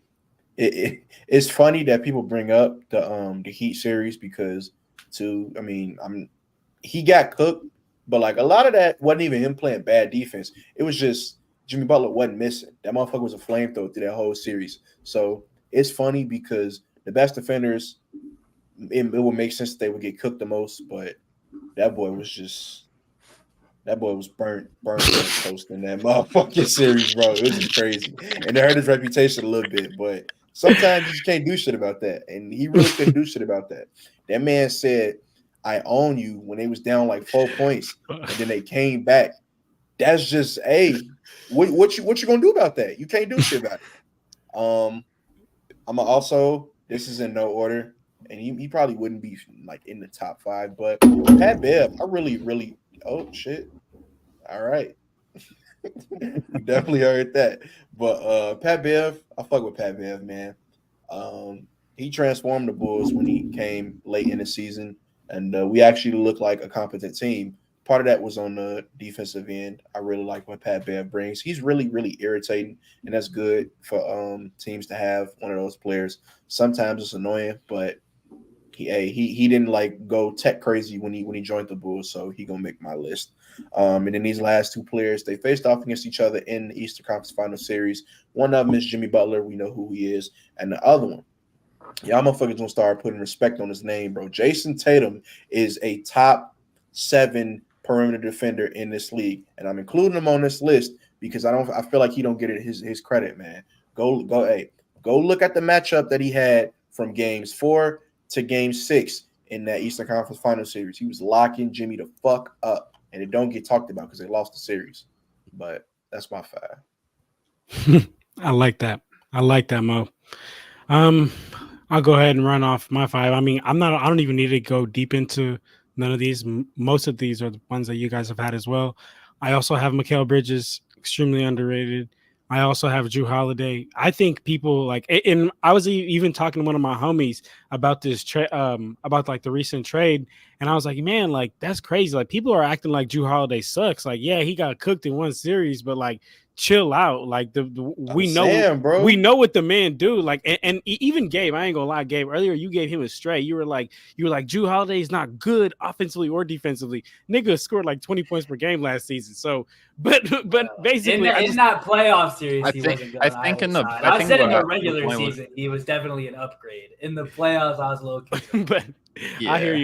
S2: it's funny that people bring up the Heat series because he got cooked, but like a lot of that wasn't even him playing bad defense. It was just Jimmy Butler wasn't missing. That motherfucker was a flamethrower through that whole series. So it's funny because the best defenders, it would make sense that they would get cooked the most, but that boy was just That boy was burnt toast in that motherfucking series, bro. It was crazy. And it hurt his reputation a little bit, but sometimes you just can't do shit about that. And he really couldn't do shit about that. That man said, I own you when they was down like 4 points, and then they came back. That's just, hey, what you gonna do about that? You can't do shit about it. I'm also, this is in no order, and he probably wouldn't be like in the top 5, but Pat Bev, I really, oh shit. All right. You definitely heard that. But Pat Bev, I fuck with Pat Bev, man. He transformed the Bulls when he came late in the season, and we actually looked like a competent team. Part of that was on the defensive end. I really like what Pat Bev brings. He's really irritating, and that's good for teams to have one of those players. Sometimes it's annoying, but he didn't like go tech crazy when he joined the Bulls, so he gonna make my list. And then these last two players, they faced off against each other in the Eastern Conference Final Series. One of them is Jimmy Butler. We know who he is, and the other one, y'all motherfuckers gonna start putting respect on his name, bro. Jason Tatum is a top 7 perimeter defender in this league, and I'm including him on this list because I feel like he don't get it his credit, man. Go look at the matchup that he had from games 4 to game 6 in that Eastern Conference Final Series. He was locking Jimmy the fuck up, and it don't get talked about because they lost the series. But that's my 5.
S5: I like that, Mo. I'll go ahead and run off my 5. I mean, I don't even need to go deep into none of these. Most of these are the ones that you guys have had as well. I also have Mikal Bridges, extremely underrated. I also have Jrue Holiday. I think people like, and I was even talking to one of my homies about this about like the recent trade, and I was like, man, like that's crazy. Like people are acting like Jrue Holiday sucks. Like, yeah, he got cooked in one series, but like, chill out. Like we know what the man do. Like, and even Gabe, I ain't gonna lie, Gabe. Earlier you gave him a stray. You were like Jrue Holiday is not good offensively or defensively. Nigga scored like 20 points per game last season. So, but basically,
S3: in that playoff series, he wasn't good.
S4: I think in
S3: the regular season, he was definitely an upgrade. In the playoffs, I was a little concerned.
S5: But yeah. I hear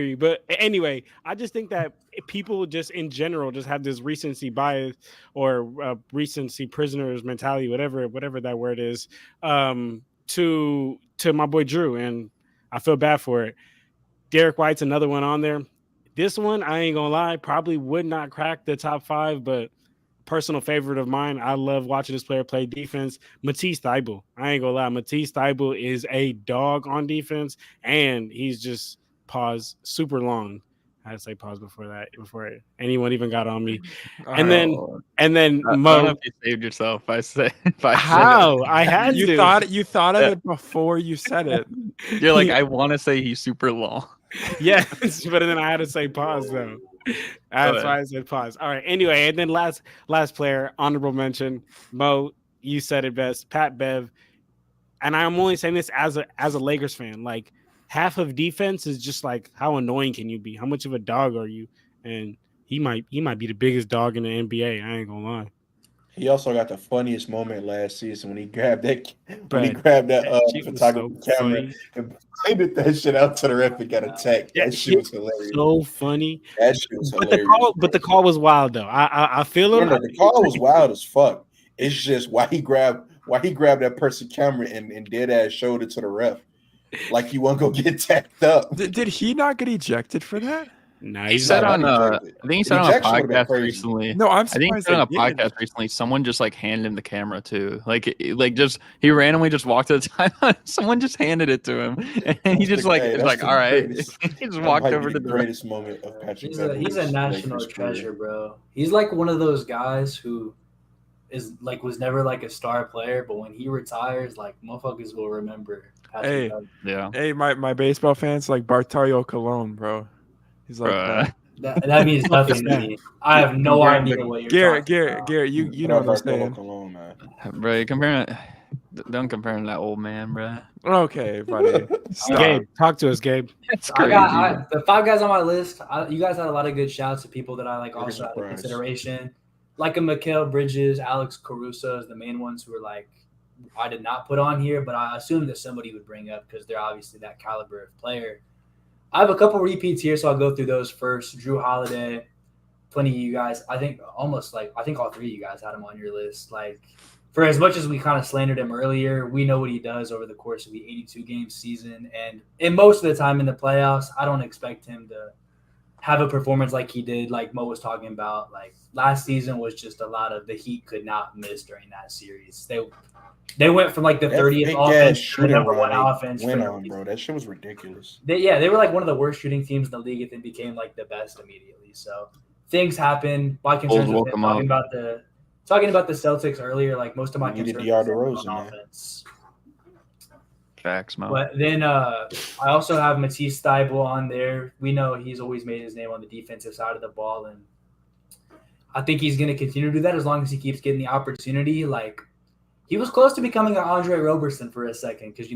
S5: you. But anyway, I just think that people just in general just have this recency bias or recency prisoners mentality, whatever that word is, to my boy Jrue, and I feel bad for it. Derek White's another one on there. This one, I ain't gonna lie, probably would not crack the top 5, but personal favorite of mine. I love watching this player play defense. Matisse Thybulle. I ain't gonna lie. Matisse Thybulle is a dog on defense, and he's just super long. I had to say pause before anyone even got on me. And then Mo.
S4: I don't know if you saved yourself by saying
S5: how I had
S1: you
S5: to.
S1: You thought of it before you said it.
S4: You're like, I want to say he's super long.
S5: Yes, but then I had to say pause though. That's why I said pause. All right. Anyway, and then last player, honorable mention, Mo. You said it best, Pat Bev. And I'm only saying this as a Lakers fan. Like half of defense is just like how annoying can you be? How much of a dog are you? And he might be the biggest dog in the NBA. I ain't gonna lie.
S2: He also got the funniest moment last season when he grabbed that photography camera and pointed that shit out to the ref and got attacked. That shit was hilarious.
S5: So funny.
S2: That shit was hilarious.
S5: But the call was wild though. I feel him.
S2: Yeah, the call was wild as fuck. It's just why he grabbed that person camera and dead ass showed it to the ref like he wasn't gonna get tacked up.
S1: Did he not get ejected for that?
S5: No,
S4: he said on I think he said on a podcast recently.
S1: No, I'm
S4: surprised. I think he said on a podcast recently. Someone just like handed him the camera too. Like just he randomly just walked to the timeline. Someone just handed it to him, and he just like it's like all right. He just walked over to the
S2: greatest moment of Patrick.
S3: He's a national treasure, bro. He's like one of those guys who was never like a star player, but when he retires, like motherfuckers will remember.
S1: Hey, my baseball fans like Bartolo Colon, bro. He's like
S3: that means nothing to me. I have no idea what you're talking about.
S1: Garrett, you know what I'm saying.
S4: Bro, don't compare him to that old man, bro.
S1: Okay, buddy.
S5: Gabe, talk to us, Gabe.
S3: The 5 guys on my list. You guys had a lot of good shouts to people that I like also had in consideration. Like a Mikal Bridges, Alex Caruso is the main ones who are like I did not put on here, but I assumed that somebody would bring up because they're obviously that caliber of player. I have a couple repeats here, so I'll go through those first. Jrue Holiday. plenty of you guys, I think all three of you guys had him on your list. Like, for as much as we kind of slandered him earlier, we know what he does over the course of the 82-game season. And most of the time in the playoffs, I don't expect him to have a performance like he did, like Mo was talking about. Like, last season was just a lot of the Heat could not miss during that series. They went from like the 30th offense to the number one offense.
S2: Went on, bro. That shit was ridiculous.
S3: They were like one of the worst shooting teams in the league, and then became like the best immediately. So things happen. My concerns with him, talking about the Celtics earlier, like most of my concerns on offense.
S4: Facts, Mo.
S3: But then I also have Matisse Thybulle on there. We know he's always made his name on the defensive side of the ball, and I think he's going to continue to do that as long as he keeps getting the opportunity. Like, he was close to becoming an Andre Roberson for a second because,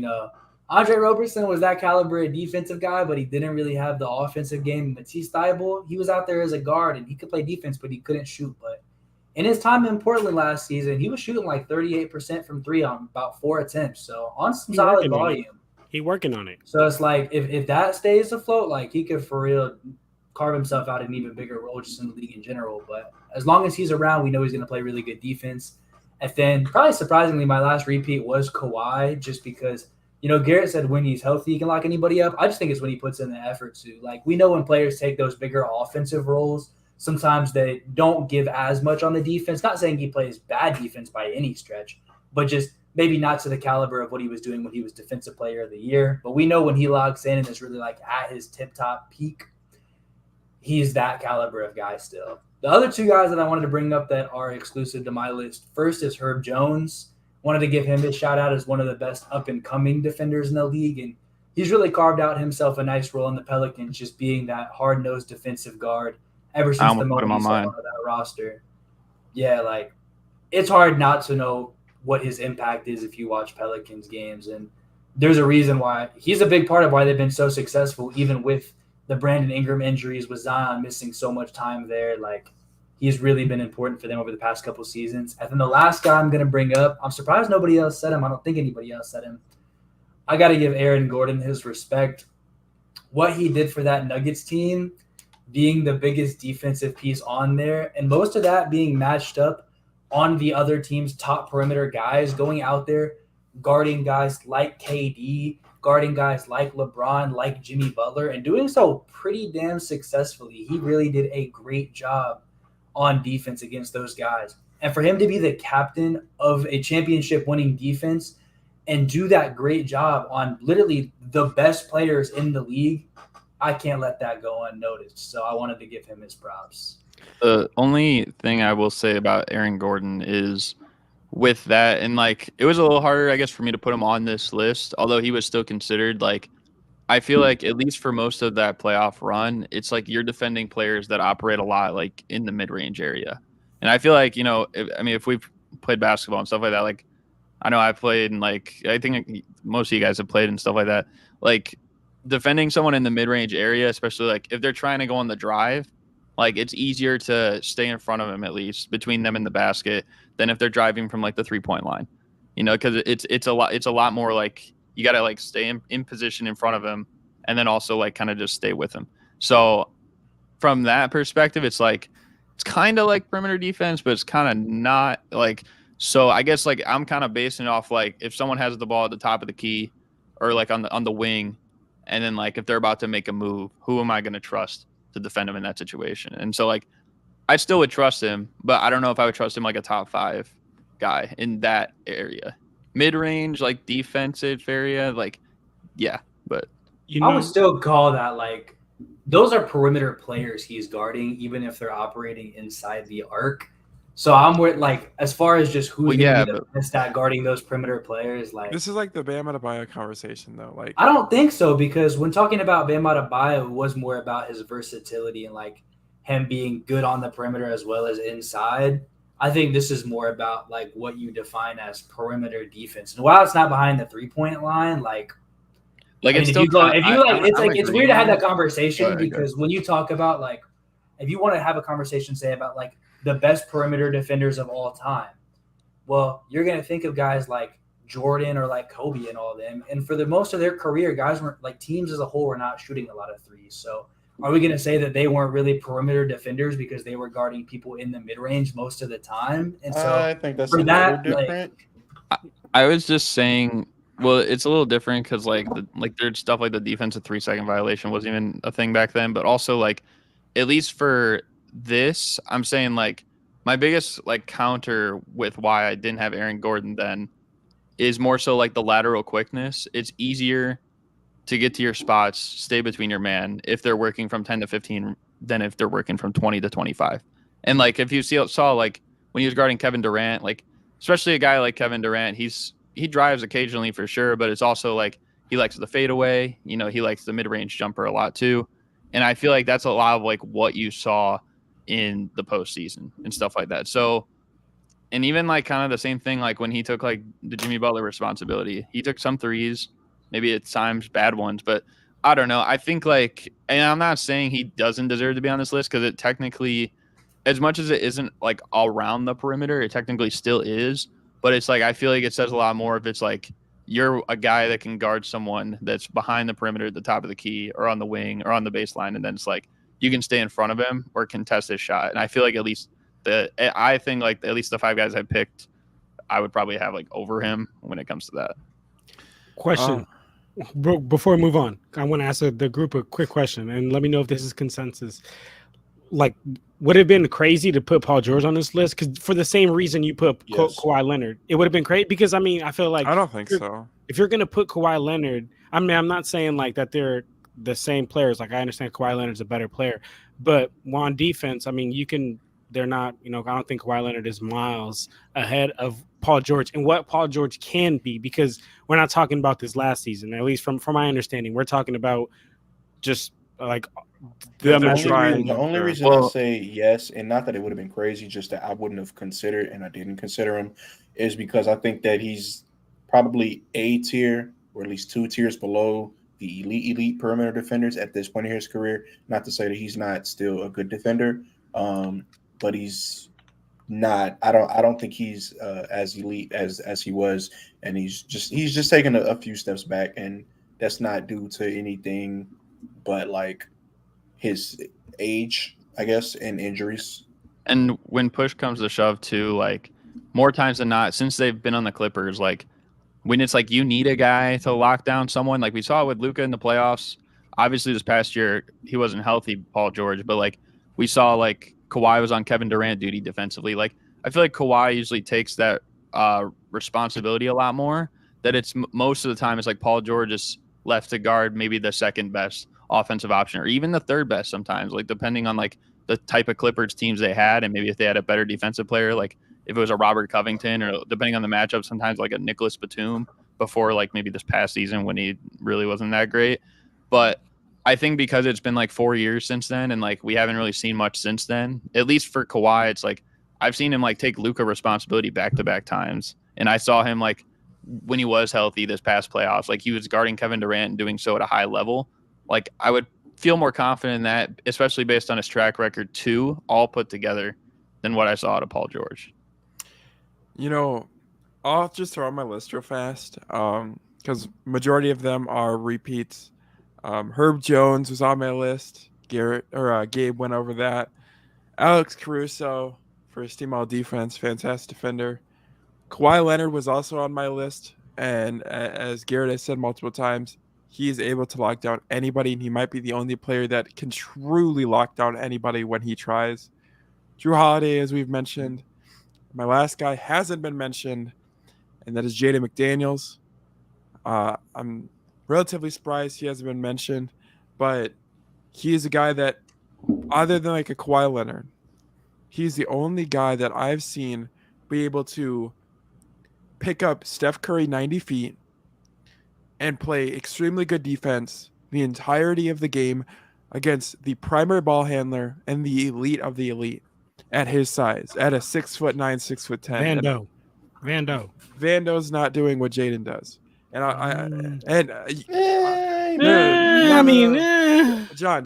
S3: Andre Roberson was that caliber of defensive guy, but he didn't really have the offensive game. Matisse Thybulle, he was out there as a guard, and he could play defense, but he couldn't shoot. But in his time in Portland last season, he was shooting like 38% from three on about 4 attempts. So on some solid volume.
S5: He working on it.
S3: So it's like if that stays afloat, like he could for real carve himself out an even bigger role just in the league in general. But as long as he's around, we know he's going to play really good defense. And then probably surprisingly, my last repeat was Kawhi, just because, Garrett said when he's healthy, he can lock anybody up. I just think it's when he puts in the effort to. Like, we know when players take those bigger offensive roles, sometimes they don't give as much on the defense. Not saying he plays bad defense by any stretch, but just maybe not to the caliber of what he was doing when he was Defensive Player of the Year. But we know when he logs in and is really like at his tip-top peak, he's that caliber of guy still. The other two guys that I wanted to bring up that are exclusive to my list, first is Herb Jones. Wanted to give him his shout out as one of the best up-and-coming defenders in the league, and he's really carved out himself a nice role in the Pelicans, just being that hard-nosed defensive guard ever since the moment he stepped onto that roster. Yeah, like, it's hard not to know what his impact is if you watch Pelicans games, and there's a reason why he's a big part of why they've been so successful, even with the Brandon Ingram injuries, with Zion missing so much time there. Like, he's really been important for them over the past couple seasons. And then the last guy I'm going to bring up, I'm surprised nobody else said him. I don't think anybody else said him. I got to give Aaron Gordon his respect. What he did for that Nuggets team, being the biggest defensive piece on there, and most of that being matched up on the other team's top perimeter guys, going out there, guarding guys like KD, guarding guys like LeBron, like Jimmy Butler, and doing so pretty damn successfully. He really did a great job on defense against those guys. And for him to be the captain of a championship-winning defense and do that great job on literally the best players in the league, I can't let that go unnoticed. So I wanted to give him his props.
S4: The only thing I will say about Aaron Gordon is with that, and like it was a little harder, I guess, for me to put him on this list, although he was still considered. Like, I feel like at least for most of that playoff run, it's like you're defending players that operate a lot like in the mid-range area. And I feel like, if we've played basketball and stuff like that, like I know I played and like I think most of you guys have played and stuff like that. Like defending someone in the mid-range area, especially like if they're trying to go on the drive, like it's easier to stay in front of them, at least between them and the basket, than if they're driving from like the 3-point line, because it's a lot more like you got to like stay in position in front of him and then also like kind of just stay with him. So from that perspective, it's like, it's kind of like perimeter defense, but it's kind of not like, so I guess like I'm kind of basing it off like if someone has the ball at the top of the key or like on the wing, and then like if they're about to make a move, who am I going to trust to defend him in that situation? And so like I still would trust him, but I don't know if I would trust him like a top 5 guy in that area. Mid-range, like defensive area, like, yeah, but
S3: I would still call that like those are perimeter players he's guarding, even if they're operating inside the arc. So I'm with like as far as just who's going to be the best at guarding those perimeter players. Like
S1: this is like the Bam Adebayo conversation, though. Like
S3: I don't think so, because when talking about Bam Adebayo, it was more about his versatility and like him being good on the perimeter as well as inside. I think this is more about like what you define as perimeter defense. And while it's not behind the 3-point line, it's weird to have that conversation because when you talk about like, if you want to have a conversation, say about like the best perimeter defenders of all time, well, you're going to think of guys like Jordan or like Kobe and all of them. And for the most of their career, guys weren't like teams as a whole were not shooting a lot of threes. So are we going to say that they weren't really perimeter defenders because they were guarding people in the mid range most of the time? And so
S2: I think that's
S3: for
S2: a little
S3: that, like,
S2: different.
S4: I was just saying, well, it's a little different because like there's stuff like the defensive 3-second violation wasn't even a thing back then, but also like at least for this, I'm saying like my biggest like counter with why I didn't have Aaron Gordon then is more so like the lateral quickness. It's easier to get to your spots, stay between your man if they're working from 10 to 15 than if they're working from 20 to 25. And like if you saw like when he was guarding Kevin Durant, like especially a guy like Kevin Durant, he drives occasionally for sure, but it's also like he likes the fadeaway, you know, he likes the mid-range jumper a lot too. And I feel like that's a lot of like what you saw in the postseason and stuff like that. So, and even like kind of the same thing, like when he took like the Jimmy Butler responsibility, he took some threes, maybe at times bad ones, but I don't know. I think like, and I'm not saying he doesn't deserve to be on this list because it technically, as much as it isn't like all around the perimeter, it technically still is. But it's like I feel like it says a lot more if it's like you're a guy that can guard someone that's behind the perimeter at the top of the key or on the wing or on the baseline, and then it's like you can stay in front of him or contest his shot. And I feel like at least I think like at least the 5 guys I picked, I would probably have like over him when it comes to that.
S5: Question. Before we move on, I want to ask the group a quick question and let me know if this is consensus. Like, would it have been crazy to put Paul George on this list? Because for the same reason you put
S2: Yes.
S5: Kawhi Leonard, it would have been great. Because I mean, I feel like
S1: I don't think so.
S5: If you're gonna put Kawhi Leonard, I mean, I'm not saying like that they're the same players. Like I understand Kawhi Leonard's a better player, but on defense, I mean, they're not. You know, I don't think Kawhi Leonard is miles ahead of Paul George and what Paul George can be. Because we're not talking about this last season, at least from my understanding. We're talking about just like
S2: The
S1: trying.
S2: only reason I say yes, and not that it would have been crazy, just that I wouldn't have considered and I didn't consider him, is because I think that he's probably A tier or at least 2 tiers below the elite perimeter defenders at this point in his career. Not to say that he's not still a good defender, but he's not. I don't think he's as elite as he was, and he's just taking a few steps back, and that's not due to anything but like his age, I guess, and injuries.
S4: And when push comes to shove too, like more times than not, since they've been on the Clippers, like when it's like you need a guy to lock down someone, like we saw with Luka in the playoffs. Obviously, this past year he wasn't healthy, Paul George, but like we saw like Kawhi was on Kevin Durant duty defensively. Like I feel like Kawhi usually takes that responsibility a lot more. That it's most of the time it's like Paul George is left to guard maybe the second best offensive option or even the third best sometimes, like depending on like the type of Clippers teams they had and maybe if they had a better defensive player, like if it was a Robert Covington or depending on the matchup, sometimes like a Nicholas Batum before like maybe this past season when he really wasn't that great. But I think because it's been like 4 years since then and like we haven't really seen much since then, at least for Kawhi, it's like I've seen him like take Luka responsibility back-to-back times. And I saw him like when he was healthy this past playoffs, like he was guarding Kevin Durant and doing so at a high level. Like I would feel more confident in that, especially based on his track record too, all put together, than what I saw out of Paul George.
S1: You know, I'll just throw out my list real fast because majority of them are repeats. Herb Jones was on my list. Gabe went over that. Alex Caruso, first team all defense, fantastic defender. Kawhi Leonard was also on my list, and as Garrett has said multiple times, he is able to lock down anybody, and he might be the only player that can truly lock down anybody when he tries. Drew Holiday, as we've mentioned. My last guy hasn't been mentioned, and that is Jaden McDaniels. I'm relatively surprised he hasn't been mentioned, but he is a guy that, other than like a Kawhi Leonard, he's the only guy that I've seen be able to pick up Steph Curry 90 feet and play extremely good defense the entirety of the game against the primary ball handler and the elite of the elite at his size, at a 6'9", 6'10". Vando's not doing what Jaden does. And John.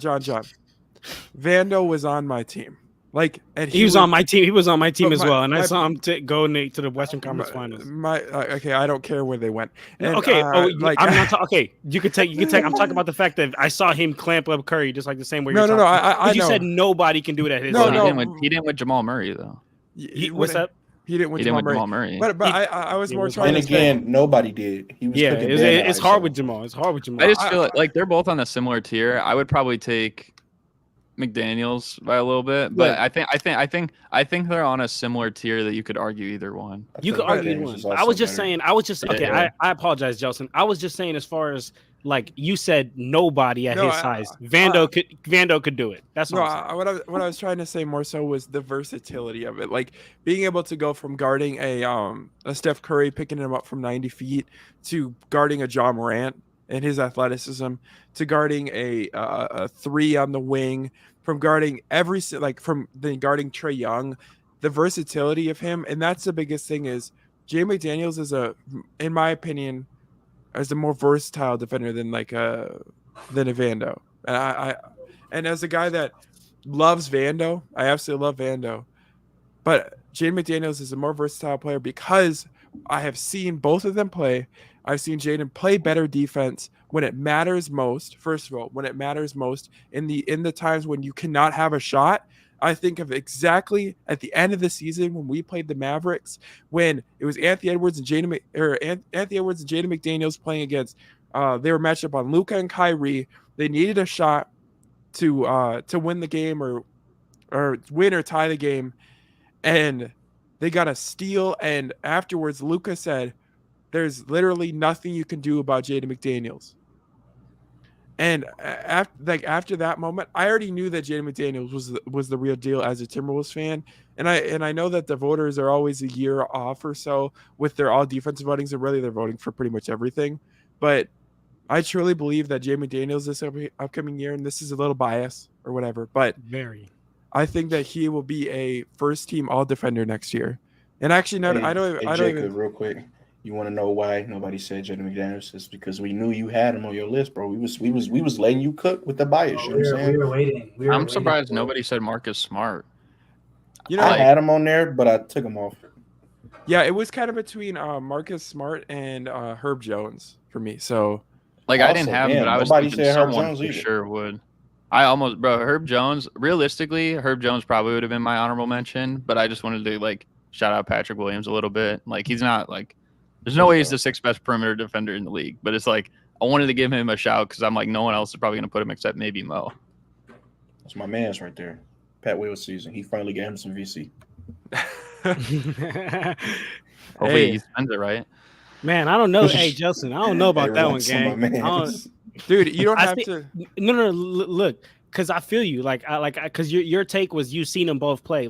S1: Vando was on my team. Like, and
S5: He was on my team. He was on my team
S1: but
S5: as
S1: my-
S5: well, and I
S1: my-
S5: saw him go to the Western Conference Finals.
S1: Okay, I don't care where they went. And,
S5: Okay.
S1: like,
S5: I'm not okay. You could take. I'm talking about the fact that I saw him clamp up Curry just like the same way.
S1: No,
S5: you're
S1: no,
S5: talking.
S1: I
S5: You
S1: know.
S5: said nobody can do it at his
S1: No,
S5: size.
S1: no.
S4: He didn't with Jamal Murray though.
S5: What's up?
S1: He didn't win
S4: He didn't with Jamal Murray.
S1: But I was more
S5: was
S1: trying
S2: And
S1: to say.
S2: again, nobody did. He was
S5: Yeah,
S2: cooking
S5: it's
S2: bad
S5: hard
S2: ISO.
S5: with Jamal. It's hard with Jamal.
S4: I just feel like they're both on a similar tier. I would probably take McDaniels by a little bit, but I think they're on a similar tier that you could argue either one.
S5: You could argue one.
S2: is
S5: I
S2: also
S5: was just
S2: better.
S5: saying. I was just okay.
S2: Yeah.
S5: I apologize, Jelson. I was just saying as far as like you said, nobody at his size. Vando could do it. That's
S1: No,
S5: all.
S1: what I was trying to say more so was the versatility of it, like being able to go from guarding a Steph Curry, picking him up from 90 feet, to guarding a John Morant and his athleticism, to guarding a three on the wing, from guarding from guarding Trae Young, the versatility of him, and that's the biggest thing is Jay McDaniels is in my opinion, as a more versatile defender than a Vando. And and as a guy that loves Vando, I absolutely love Vando. But Jaden McDaniels is a more versatile player because I have seen both of them play. I've seen Jaden play better defense when it matters most. First of all, when it matters most in the times when you cannot have a shot. I think of exactly at the end of the season when we played the Mavericks, when it was Anthony Edwards and Jaden McDaniels playing against. They were matched up on Luka and Kyrie. They needed a shot to win the game or win or tie the game, and they got a steal. And afterwards, Luka said, "There's literally nothing you can do about Jaden McDaniels." And after that moment, I already knew that Jaden McDaniels was the real deal as a Timberwolves fan, and I know that the voters are always a year off or so with their all defensive votings, and really they're voting for pretty much everything. But I truly believe that Jaden McDaniels this upcoming year, and this is a little bias or whatever, but
S5: Very.
S1: I think that he will be a first team all defender next year. And actually, no, I don't
S2: Jacob,
S1: even.
S2: real quick. You want to know why nobody said Jaden McDaniels? It's because we knew you had him on your list, bro. We was letting you cook with the bias. You know what I'm saying?
S3: We were waiting.
S4: I'm surprised nobody said Marcus Smart.
S1: You know,
S2: I had him on there, but I took him off.
S1: yeah, it was kind of between Marcus Smart and Herb Jones for me. So,
S4: Like I didn't have him,
S2: damn,
S4: but I was
S2: nobody
S4: thinking
S2: said Herb
S4: someone
S2: Jones
S4: for
S2: either.
S4: sure would. Herb Jones. Realistically, Herb Jones probably would have been my honorable mention, but I just wanted to shout out Patrick Williams a little bit. Like he's not there's no way he's the sixth best perimeter defender in the league, but it's I wanted to give him a shout because I'm no one else is probably going to put him except maybe Mo.
S2: That's my man's right there. Pat Wills season. He finally got him some VC.
S4: Hopefully he spends it right.
S5: Man, I don't know. Hey, Jelson, I don't know about that one,
S2: relax on my
S5: gang.
S2: mans.
S1: dude, you don't
S5: I
S1: have
S5: think-
S1: to.
S5: No. Look, because I feel you. Because your take was you seen them both play.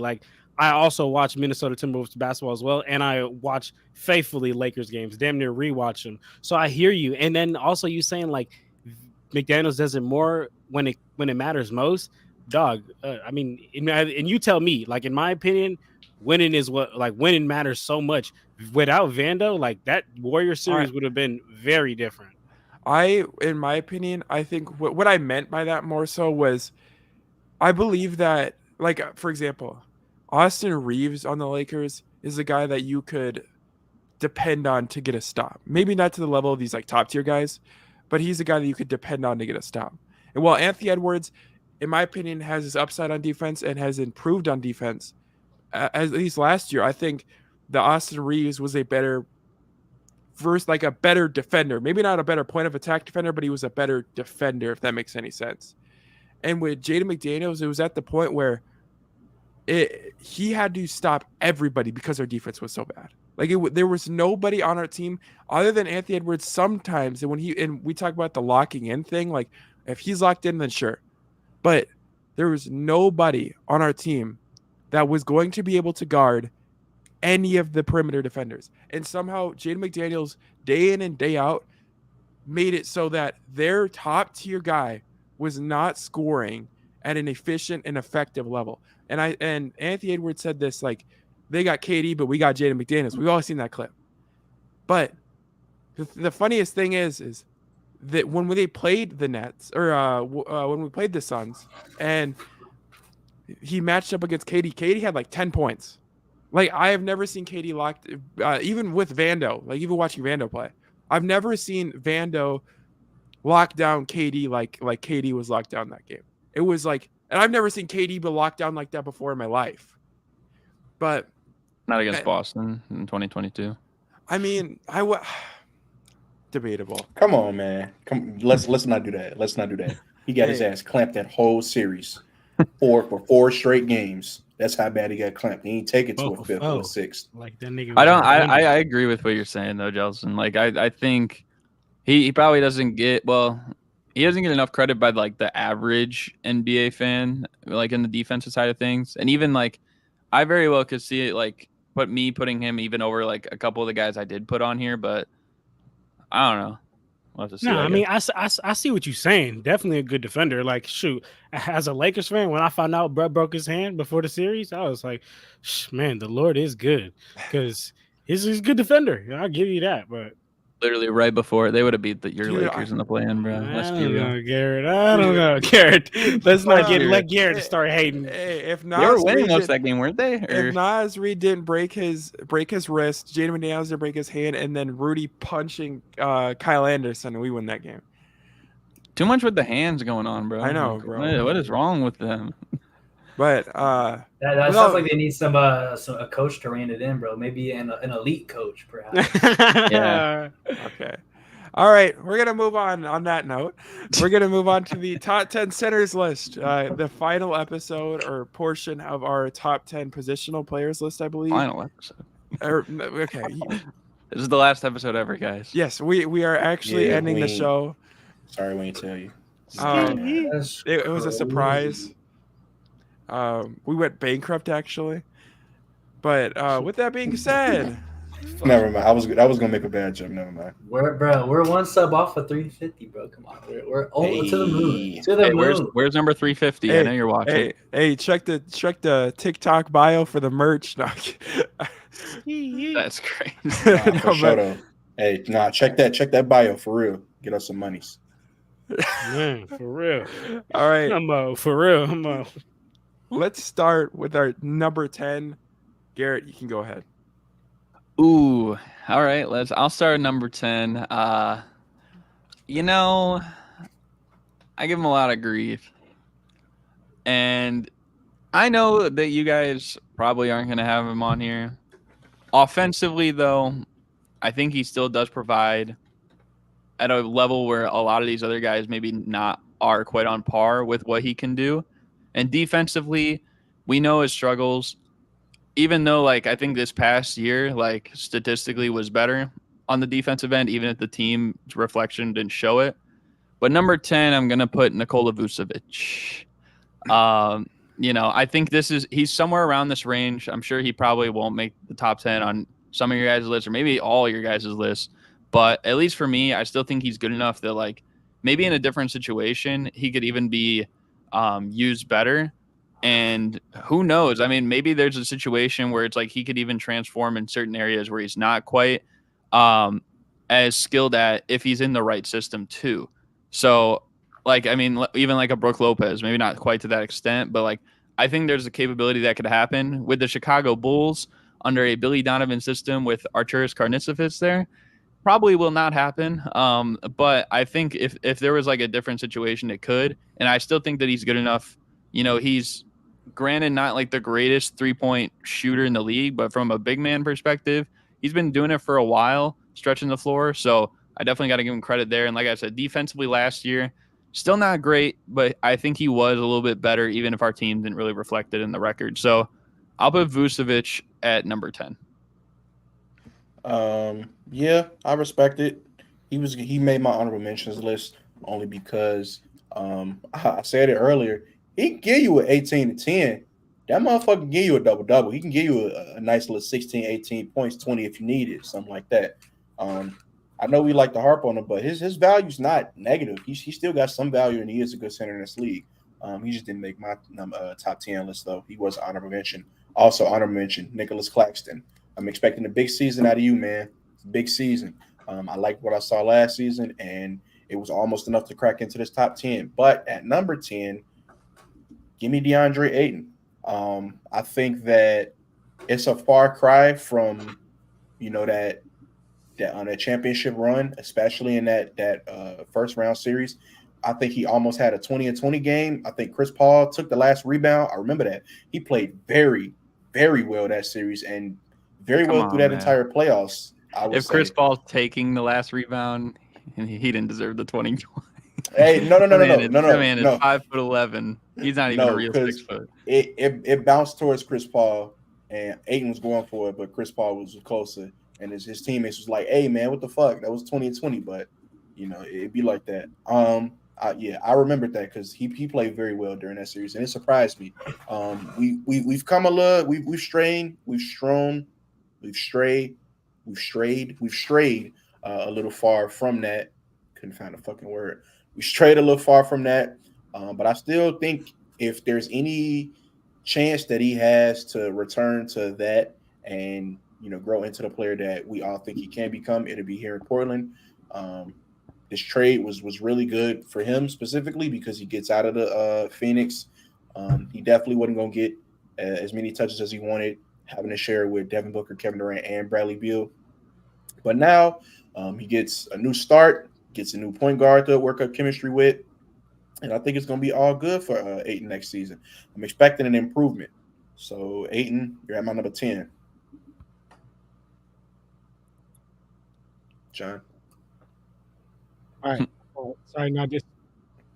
S5: I also watch Minnesota Timberwolves basketball as well, and I watch faithfully Lakers games. Damn near rewatch them. So I hear you. And then also you saying McDaniels does it more when it matters most. Dog. I mean, and you tell me. In my opinion, winning is winning matters so much. Without Vando, that Warrior series would have been very different.
S1: In my opinion, I think what I meant by that more so was, I believe that, for example, Austin Reeves on the Lakers is a guy that you could depend on to get a stop. Maybe not to the level of these top tier guys, but he's a guy that you could depend on to get a stop. And while Anthony Edwards, in my opinion, has his upside on defense and has improved on defense, at least last year, I think the Austin Reeves was a better defender. Maybe not a better point of attack defender, but he was a better defender, if that makes any sense. And with Jaden McDaniels, it was at the point where he had to stop everybody because our defense was so bad. There was nobody on our team other than Anthony Edwards sometimes. And we talk about the locking in thing, if he's locked in, then sure. But there was nobody on our team that was going to be able to guard any of the perimeter defenders. And somehow Jaden McDaniels, day in and day out, made it so that their top tier guy was not scoring at an efficient and effective level. And Anthony Edwards said this, they got KD, but we got Jaden McDaniels. We've all seen that clip. But the funniest thing is that when they played the Nets, or when we played the Suns, and he matched up against KD. KD had like 10 points. Like, I have never seen KD locked, even with Vando, like even watching Vando play. I've never seen Vando lock down KD like KD was locked down that game. It was like, and I've never seen KD be locked down like that before in my life. But
S4: not against Boston in 2022.
S1: I mean, debatable.
S2: Come on, man. Let's not do that. Let's not do that. He got his ass clamped that whole series for 4 straight games. That's how bad he got clamped. He didn't take it to a 5th or a 6th.
S5: Like that nigga.
S4: I agree with what you're saying though, Jelson. Like I think he probably doesn't get he doesn't get enough credit by like the average NBA fan, like in the defensive side of things. And even like I very well could see it like putting him even over like a couple of the guys I did put on here, but I don't know. We'll have to see,
S5: no, I mean, I see what you're saying. Definitely a good defender. Like, shoot, as a Lakers fan, when I found out Brett broke his hand before the series, I was like, man, the Lord is good because he's a good defender. I'll give you that. But
S4: literally right before they would have beat your Lakers in the play-in, bro.
S5: Let's be real, Garrett. I don't know, Garrett. Let's not let Garrett start hating.
S1: Hey, if
S4: they were winning most of that game, weren't they?
S1: If Nas Reed didn't break his wrist, Jaden McDaniels didn't break his hand, and then Rudy punching Kyle Anderson, we win that game.
S4: Too much with the hands going on, bro.
S1: I know,
S4: like,
S1: bro.
S4: What is wrong with them?
S1: But
S3: that sounds like they need a coach to rein it in, bro. Maybe an elite coach, perhaps.
S4: Yeah.
S1: Okay. All right, we're gonna move on that note. We're gonna move on to the top 10 centers list, the final episode or portion of our top 10 positional players list, I believe.
S4: Final episode.
S1: Okay.
S4: This is the last episode ever, guys.
S1: Yes, we are actually ending the show.
S2: Sorry, we ain't tell you.
S1: It was a surprise. We went bankrupt actually, but with that being said,
S2: never mind. I was gonna make a bad joke. Never mind.
S3: We're 1 sub off of 350, bro. Come on, we're to the moon. To the moon.
S4: Where's number 350?
S1: Hey,
S4: I know you're watching.
S1: Hey, check the TikTok bio for the merch. No.
S4: That's crazy.
S2: For sure, though. Hey, check that bio for real. Get us some monies.
S5: Man, for real.
S1: All right.
S5: For real.
S1: Let's start with our number 10. Garrett, you can go ahead.
S4: Ooh, all right. I'll start at number 10. I give him a lot of grief. And I know that you guys probably aren't going to have him on here. Offensively, though, I think he still does provide at a level where a lot of these other guys maybe not are quite on par with what he can do. And defensively, we know his struggles. Even though, I think this past year, statistically was better on the defensive end, even if the team's reflection didn't show it. But number 10, I'm going to put Nikola Vucevic. I think he's somewhere around this range. I'm sure he probably won't make the top 10 on some of your guys' lists or maybe all your guys' lists. But at least for me, I still think he's good enough that, maybe in a different situation, he could even be used better. And who knows? I mean, maybe there's a situation where it's he could even transform in certain areas where he's not quite as skilled at if he's in the right system too. So, even a Brook Lopez, maybe not quite to that extent, but I think there's a capability that could happen with the Chicago Bulls under a Billy Donovan system with Arturas Karnisovas there. Probably will not happen. But I think if there was a different situation, it could. And I still think that he's good enough. He's granted not the greatest 3-point shooter in the league, but from a big man perspective, he's been doing it for a while, stretching the floor. So I definitely got to give him credit there. And like I said, defensively last year, still not great, but I think he was a little bit better, even if our team didn't really reflect it in the record. So I'll put Vucevic at number 10.
S2: Yeah, I respect it. He made my honorable mentions list only because I said it earlier. He can give you an 18-10. That motherfucker can give you a double-double. He can give you a nice little 16, 18 points, 20 if you need it, something like that. I know we like to harp on him, but his value's not negative. He still got some value, and he is a good center in this league. He just didn't make my top 10 list, though. He was honorable mention. Also honorable mention, Nicholas Claxton. I'm expecting a big season out of you, man. Big season. I liked what I saw last season, and it was almost enough to crack into this top 10. But at number 10, give me DeAndre Ayton. I think that it's a far cry from that on a championship run, especially in that first round series. I think he almost had a 20-20 game. I think Chris Paul took the last rebound. I remember that. He played very, very well that series and very
S4: Come
S2: well through
S4: on,
S2: that
S4: man.
S2: entire playoffs. I would
S4: If
S2: say.
S4: Chris Paul's taking the last rebound, he didn't deserve the 20.
S2: Hey, no,
S4: That man is
S2: no,
S4: 5'11". He's not even a
S2: no,
S4: real 6
S2: because
S4: foot.
S2: it bounced towards Chris Paul, and Ayton was going for it, but Chris Paul was closer, and his teammates was like, "Hey, man, what the fuck? That was 20-20." But it'd be like that. I remembered that because he played very well during that series, and it surprised me. We've come a little, we've strayed a little far from that. Couldn't find a fucking word. We strayed a little far from that, but I still think if there's any chance that he has to return to that and grow into the player that we all think he can become, it'll be here in Portland. This trade was really good for him specifically because he gets out of the Phoenix. He definitely wasn't going to get as many touches as he wanted, having to share with Devin Booker, Kevin Durant, and Bradley Beal. But now he gets a new start, gets a new point guard to work up chemistry with, and I think it's going to be all good for Ayton next season. I'm expecting an improvement. So, Ayton, you're at my number 10. John?
S5: All right. Oh, sorry, not just.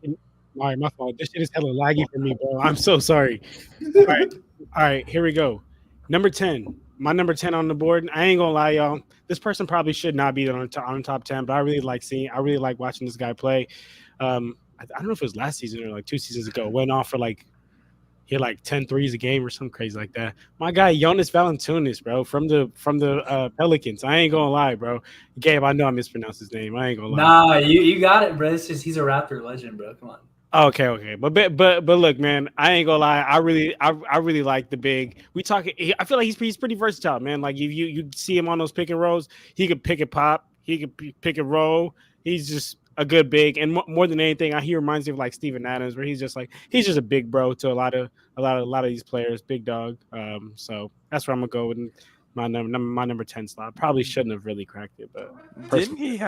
S5: All right, my fault. This shit is hella laggy for me, bro. I'm so sorry. All right, here we go. Number 10. My number 10 on the board. I ain't gonna lie, y'all. This person probably should not be on top 10, but I really like watching this guy play. I don't know if it was last season or like 2 seasons ago. Went off for he had like 10 threes a game or something crazy like that. My guy Jonas Valanciunas, bro, from the Pelicans. I ain't gonna lie, bro. Gabe, I know I mispronounced his name. I ain't gonna lie.
S3: Nah, you got it, bro. It's just he's a Raptor legend, bro. Come on.
S5: Okay. But look, man, I ain't gonna lie. I really like the big. I feel like he's pretty versatile, man. Like you see him on those pick and rolls, he could pick and pop, he could pick and roll. He's just a good big, and more than anything, he reminds me of like Steven Adams, where he's just a big bro to a lot of these players, big dog. So that's where I'm gonna go with my number 10 slot. Probably shouldn't have really cracked it, but
S1: wasn't he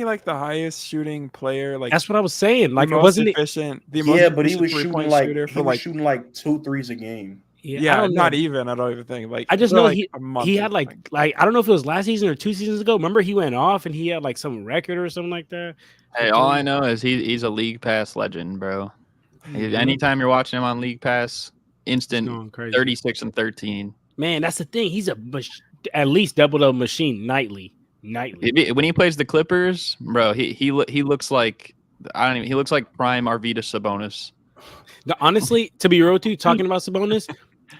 S1: like the highest shooting player? Like
S5: that's what I was saying. Like,
S1: the most efficient.
S2: But he was shooting
S1: shooter
S2: shooting like 2 threes a game.
S1: Yeah, not even. I don't even think. Like,
S5: I just know
S1: like
S5: he had like I don't know if it was last season or 2 seasons ago. Remember he went off and he had like some record or something like that.
S4: Hey, all I know is he's a League Pass legend, bro. Anytime you're watching him on League Pass, instant 36 and 13.
S5: Man, that's the thing. He's at least double-double machine nightly.
S4: When he plays the Clippers, bro, he looks like he looks like prime Arvydas Sabonis.
S5: Honestly, to be real with you, talking about Sabonis,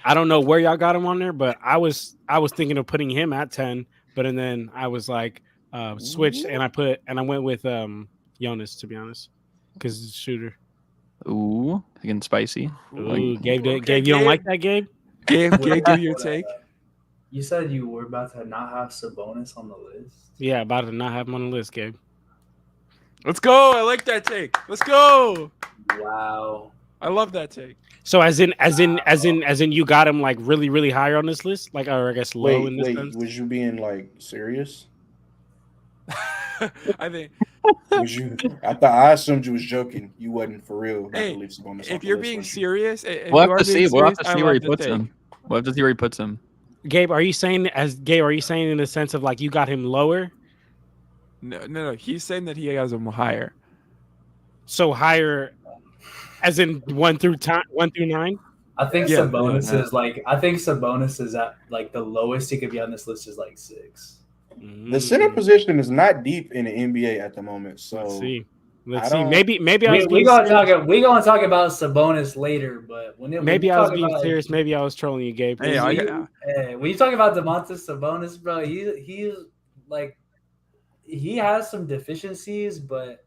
S5: I don't know where y'all got him on there, but I was thinking of putting him at 10, but then I was like switched and I went with Jonas, to be honest, because it's a shooter.
S4: Ooh, getting spicy.
S5: Ooh, Gabe, you don't like that, Gabe?
S1: Gabe, give your take.
S3: You said you were about to not have Sabonis on the list.
S5: Yeah, about to not have him on the list, Gabe.
S1: Let's go. I like that take. Let's go.
S3: Wow.
S1: I love that take.
S5: So as in you got him like really, really high on this list? Like, or I guess low in this sense?
S2: Was you being like serious?
S1: I think
S2: I assumed you was joking. You wasn't for real.
S1: Hey, if you're being serious,
S4: we'll have to see where he puts him. We'll have to see where he puts him.
S5: Gabe, are you saying in the sense of like you got him lower?
S1: No. He's saying that he has him higher.
S5: So higher, as in 1 through 9.
S3: I think Sabonis is at like the lowest he could be on this list is like 6.
S2: The center position is not deep in the NBA at the moment. So
S5: let's see. Maybe we
S3: gonna talk about Sabonis later, but
S5: maybe I was being serious. Maybe I was trolling you, Gabe.
S3: When you talk about Domantas Sabonis, bro, he's like he has some deficiencies, but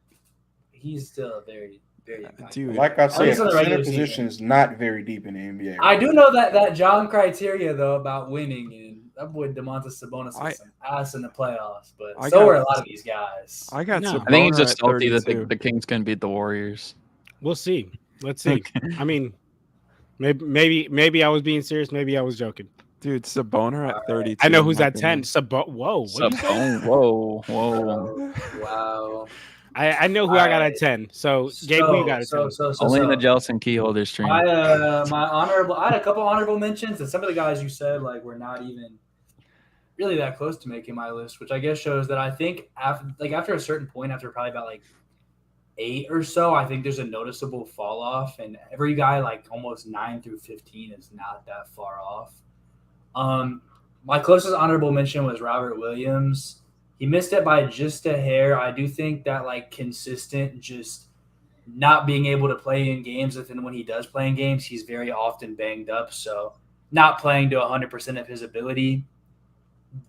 S3: he's still very, very
S1: dude.
S2: Like I said, the center position is not very deep in the NBA.
S3: I do know that John criteria though about winning, and that boy Domantas Sabonis was some ass in the playoffs, but so are a lot of these guys.
S4: I think he's just salty that the Kings can beat the Warriors.
S5: We'll see. Let's see. I mean, Maybe I was being serious. Maybe I was joking.
S1: Dude, Saboner at 32.
S5: I know who's
S1: my
S5: at 10. Whoa, what did you say?
S4: Whoa, whoa.
S3: Wow.
S5: I know who I got at 10. So, Gabe, who you got at 10?
S4: Only in the Jelson keyholder stream.
S3: My honorable. I had a couple honorable mentions, and some of the guys you said like were not even really that close to making my list, which I guess shows that I think after a certain point, after probably about like 8 or so, I think there's a noticeable fall off, and every guy like almost 9 through 15 is not that far off. My closest honorable mention was Robert Williams. He missed it by just a hair. I do think that like consistent just not being able to play in games, and then when he does play in games, he's very often banged up. So not playing to 100% of his ability,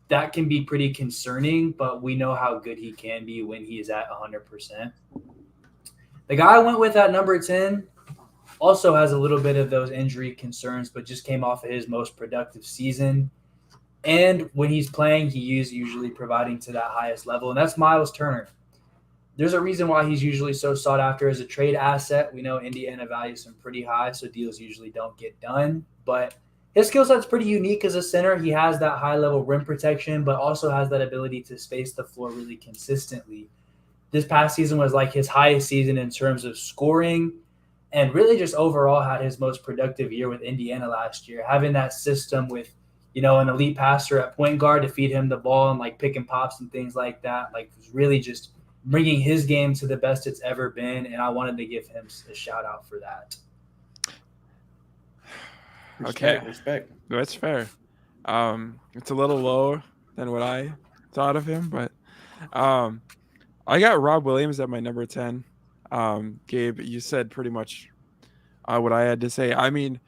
S3: that can be pretty concerning, but we know how good he can be when he is at 100%. The guy I went with at number 10 also has a little bit of those injury concerns, but just came off of his most productive season. And when he's playing, he is usually providing to that highest level, and that's Miles Turner. There's a reason why he's usually so sought after as a trade asset. We know Indiana values him pretty high, so deals usually don't get done. But his skill set's pretty unique as a center. He has that high-level rim protection, but also has that ability to space the floor really consistently. This past season was like his highest season in terms of scoring, and really just overall had his most productive year with Indiana last year. Having that system with, an elite passer at point guard to feed him the ball and like pick and pops and things like that, like was really just bringing his game to the best it's ever been. And I wanted to give him a shout out for that.
S2: Respect.
S1: That's fair. It's a little lower than what I thought of him, but I got Rob Williams at my number 10. Gabe, you said pretty much what I had to say. I mean,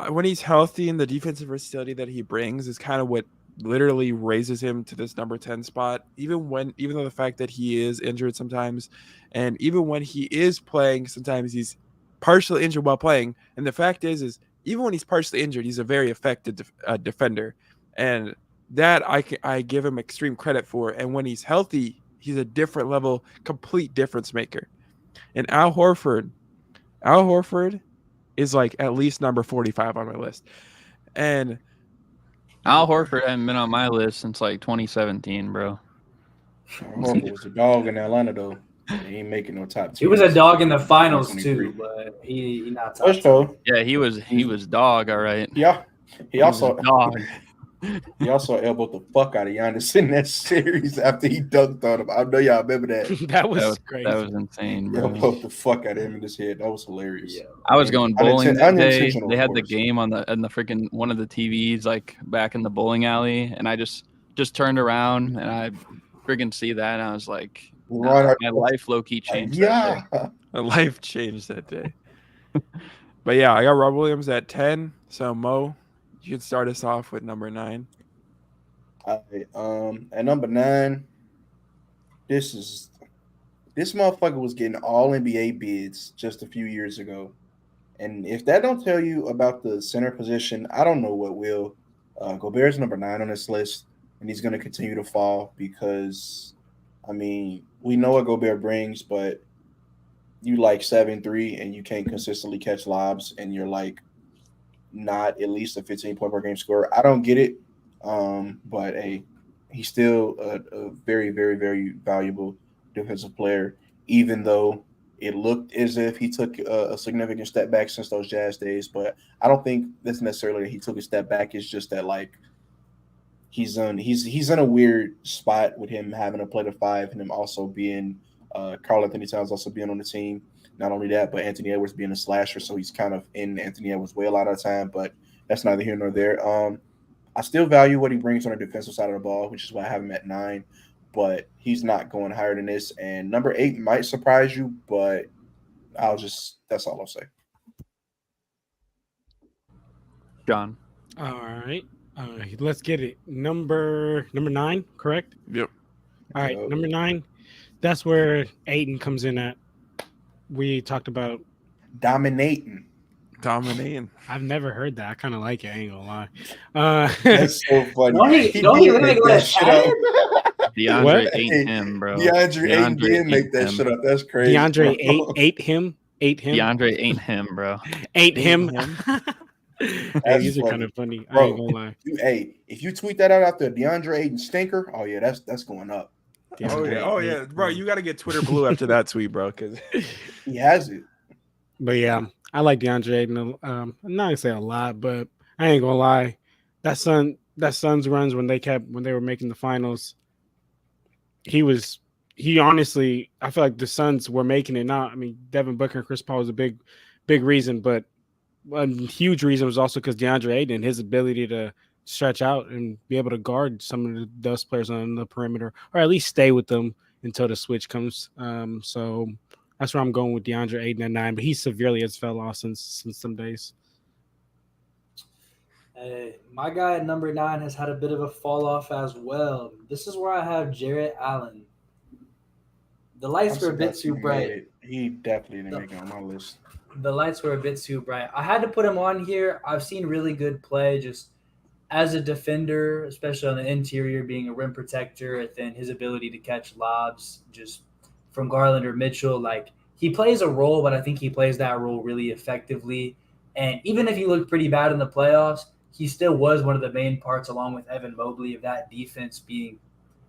S1: when he's healthy and the defensive versatility that he brings is kind of what literally raises him to this number 10 spot, even though the fact that he is injured sometimes, and even when he is playing, sometimes he's partially injured while playing. And the fact is even when he's partially injured, he's a very effective defender, and that I give him extreme credit for. And when he's healthy, he's a different level, complete difference maker. And Al Horford is like at least number 45 on my list. And
S4: Al Horford hadn't been on my list since like 2017, bro.
S2: Horford was a dog in Atlanta, though. He ain't making no top 10.
S3: He was a dog in the finals too, but he not top 10.
S4: Yeah, he was dog, all right.
S2: Yeah, he also
S4: dog.
S2: He also elbowed the fuck out of Giannis in that series after he dunked on him. I know y'all remember that.
S5: that was crazy.
S4: That was insane,
S2: He
S4: bro.
S2: elbowed the fuck out of him in his head. That was hilarious.
S3: Yeah.
S4: I was going bowling that day.
S2: Unintentional,
S4: They
S2: of
S4: had the
S2: course.
S4: game on the freaking one of the TVs like back in the bowling alley, and I just turned around and I freaking see that, and I was like,
S2: Right.
S4: my life low key changed. That day.
S2: Yeah.
S1: my life changed that day. But yeah, I got Rob Williams at 10. So Mo, you can start us off with number 9.
S2: At number 9, this motherfucker was getting all NBA bids just a few years ago. And if that don't tell you about the center position, I don't know what will. Gobert's number 9 on this list, and he's going to continue to fall because, I mean, we know what Gobert brings, but you like 7'3" and you can't consistently catch lobs, and you're like not at least a 15-point per game scorer. I don't get it. But he's still a very, very, very valuable defensive player, even though it looked as if he took a significant step back since those Jazz days. But I don't think that's necessarily that he took a step back. It's just that like he's in a weird spot with him having to play the 5 and him also being Karl Anthony Towns also being on the team. Not only that, but Anthony Edwards being a slasher, so he's kind of in Anthony Edwards' way a lot of the time. But that's neither here nor there. I still value what he brings on the defensive side of the ball, which is why I have him at 9, but he's not going higher than this. And number 8 might surprise you, but that's all I'll say.
S4: John.
S5: All right. Let's get it. Number 9, correct?
S1: Yep.
S5: All right, number 9. That's where Aiden comes in at. We talked about
S2: Dominating.
S5: I've never heard that. I kind of like it. I ain't gonna lie.
S2: That's so funny.
S3: Don't he literally go
S2: that
S3: to
S2: shit up.
S4: DeAndre ate him, bro.
S2: DeAndre Ayton did make that
S4: him.
S2: shit up. That's crazy.
S5: DeAndre ate him. Ate him.
S4: DeAndre ain't him, bro.
S5: Ate him.
S1: him.
S5: Hey,
S2: That's
S5: these are kind
S2: funny.
S5: of funny. I
S2: Bro,
S5: ain't gonna lie.
S2: if you tweet that out after DeAndre Ayton stinker, oh yeah, that's going up.
S1: Oh yeah, bro. You got to get Twitter blue after that tweet, bro, because
S2: He has it.
S5: But yeah, I like DeAndre Ayton. I'm not gonna say a lot, but I ain't gonna lie. That Suns runs when they were making the finals. He honestly, I feel like the Suns were making it. Not, I mean, Devin Booker and Chris Paul was a big reason, but a huge reason was also because DeAndre Ayton, his ability to stretch out and be able to guard some of those players on the perimeter, or at least stay with them until the switch comes. So that's where I'm going with DeAndre Ayton at 9, but he severely has fell off since some days.
S3: Hey, my guy at number 9 has had a bit of a fall off as well. This is where I have Jarrett Allen. The lights were a bit too bright.
S2: He definitely didn't make it on my list.
S3: The lights were a bit too bright. I had to put him on here. I've seen really good play just as a defender, especially on the interior, being a rim protector, and then his ability to catch lobs just from Garland or Mitchell. Like, he plays a role, but I think he plays that role really effectively. And even if he looked pretty bad in the playoffs, he still was one of the main parts, along with Evan Mobley, of that defense being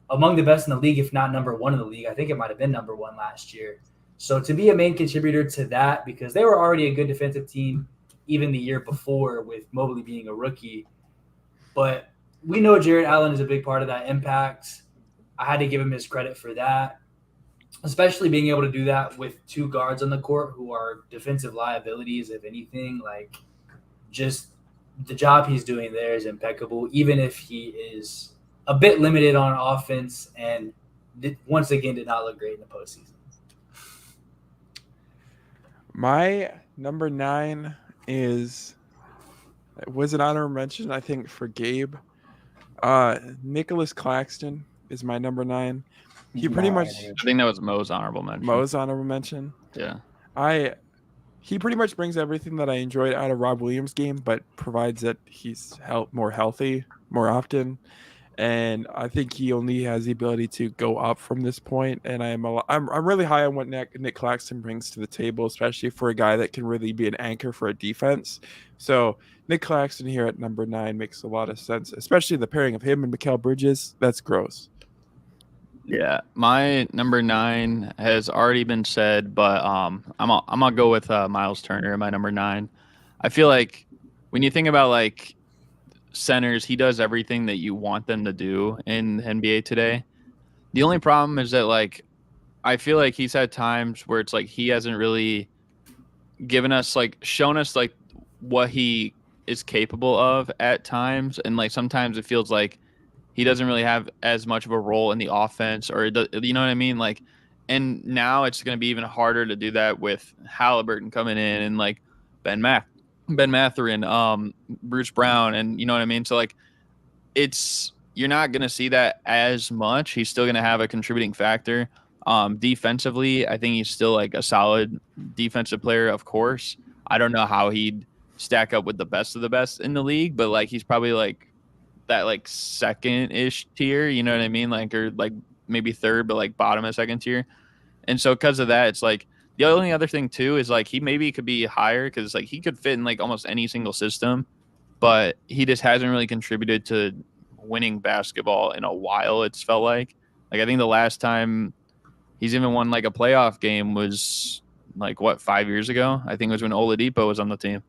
S3: among the best in the league, if not number 1 in the league. I think it might have been number 1 last year. So to be a main contributor to that, because they were already a good defensive team even the year before with Mobley being a rookie. But we know Jarrett Allen is a big part of that impact. I had to give him his credit for that, especially being able to do that with 2 guards on the court who are defensive liabilities, if anything. Like, just the job he's doing there is impeccable, even if he is a bit limited on offense and once again did not look great in the postseason.
S1: my number 9 was an honorable mention, I think, for Gabe. Nicholas Claxton is my number 9. He pretty much
S4: I think that was Mo's honorable mention.
S1: Mo's honorable mention.
S4: Yeah.
S1: He pretty much brings everything that I enjoyed out of Rob Williams' game, but provides that he's more healthy more often. And I think he only has the ability to go up from this point. And I'm really high on what Nick Claxton brings to the table, especially for a guy that can really be an anchor for a defense. So Nick Claxton here at number 9 makes a lot of sense, especially the pairing of him and Mikal Bridges. That's gross.
S4: Yeah, my number 9 has already been said, but I'm gonna go with Miles Turner, my number 9. I feel like when you think about like centers, he does everything that you want them to do in the NBA today. The only problem is that, like, I feel like he's had times where it's like he hasn't really shown us like what he is capable of at times, and like sometimes it feels like he doesn't really have as much of a role in the offense, or you know what I mean? Like, and now it's going to be even harder to do that with Halliburton coming in and like Ben Mathurin, Bruce Brown, and you know what I mean? So like, you're not going to see that as much. He's still going to have a contributing factor. Defensively, I think he's still like a solid defensive player, of course. I don't know how he'd stack up with the best of the best in the league, but like he's probably like that like second-ish tier, you know what I mean? Like, or like maybe third, but like bottom of second tier. And so because of that, it's like the only other thing too is like he maybe could be higher because like he could fit in like almost any single system, but he just hasn't really contributed to winning basketball in a while. It's felt like I think the last time he's even won like a playoff game was like 5 years ago. I think it was when Oladipo was on the team.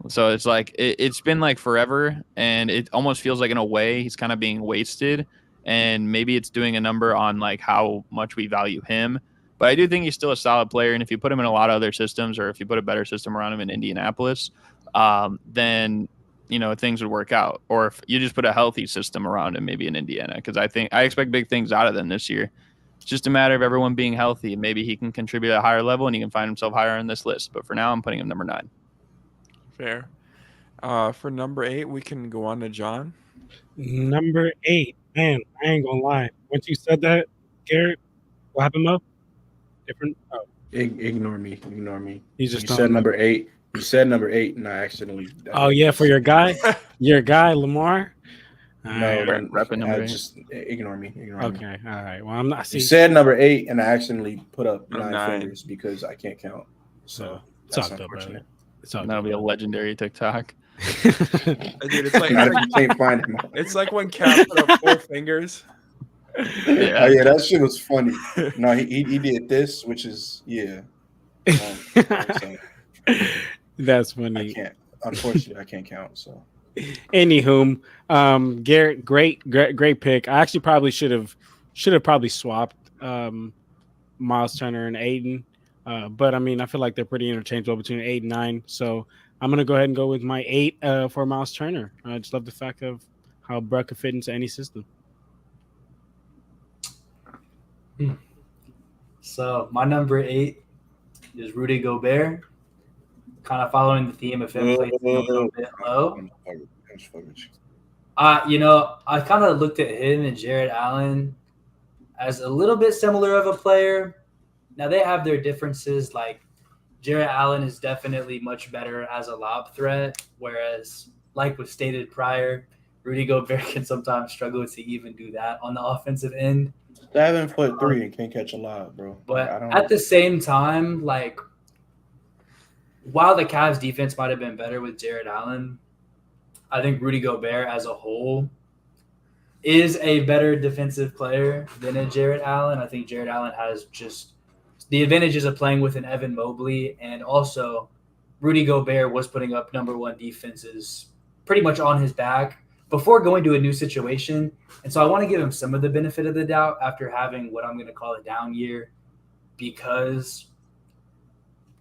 S4: So it's like it's been like forever, and it almost feels like in a way he's kind of being wasted, and maybe it's doing a number on like how much we value him. But I do think he's still a solid player, and if you put him in a lot of other systems, or if you put a better system around him in Indianapolis, then you know things would work out. Or if you just put a healthy system around him, maybe in Indiana, because I expect big things out of them this year. It's just a matter of everyone being healthy, and maybe he can contribute at a higher level, and he can find himself higher on this list. But for now, I'm putting him number 9.
S1: Fair. For number 8, we can go on to John.
S5: Number 8, man, I ain't gonna lie. Once you said that, Garrett, what happened, Mo? Different. Oh,
S2: Ignore me.
S5: he's just
S2: You said number 8. You said number 8, and I accidentally.
S5: Oh yeah, for your guy, Lamar.
S2: No,
S4: repping number 8.
S2: Just ignore me.
S5: Okay, all right. Well, I'm not.
S2: You said number 8, and I accidentally put up 9
S1: 9.
S2: fingers because I can't count. So
S5: It's
S2: that's
S5: all good, brother.
S2: unfortunate.
S5: It's all
S4: That'll
S5: good.
S4: be a legendary TikTok.
S1: Dude, it's like
S2: Not if you can't find him.
S1: it's like when Cap put up 4 fingers.
S4: Yeah.
S2: Oh yeah, that shit was funny. No, he did this, which is so
S5: That's
S2: I
S5: funny.
S2: can't. Unfortunately, I can't count. So
S5: Anywho, Garrett, great pick. I actually probably should have probably swapped Miles Turner and Aiden. But I mean, I feel like they're pretty interchangeable between 8 and 9. So I'm gonna go ahead and go with my 8 for Miles Turner. I just love the fact of how Bruh could fit into any system.
S3: So my number 8 is Rudy Gobert. Kind of following the theme of him placing a little bit low. I kind of looked at him and Jared Allen as a little bit similar of a player. Now they have their differences. Like Jared Allen is definitely much better as a lob threat, whereas, like was stated prior, Rudy Gobert can sometimes struggle to even do that on the offensive end.
S2: 7'3" and can't catch a lob, bro.
S3: But
S2: I don't.
S3: at the same time, like, while the Cavs defense might have been better with Jared Allen, I think Rudy Gobert as a whole is a better defensive player than a Jared Allen. I think Jared Allen has just the advantages of playing with an Evan Mobley, and also Rudy Gobert was putting up number 1 defenses pretty much on his back before going to a new situation. And so I want to give him some of the benefit of the doubt after having what I'm going to call a down year because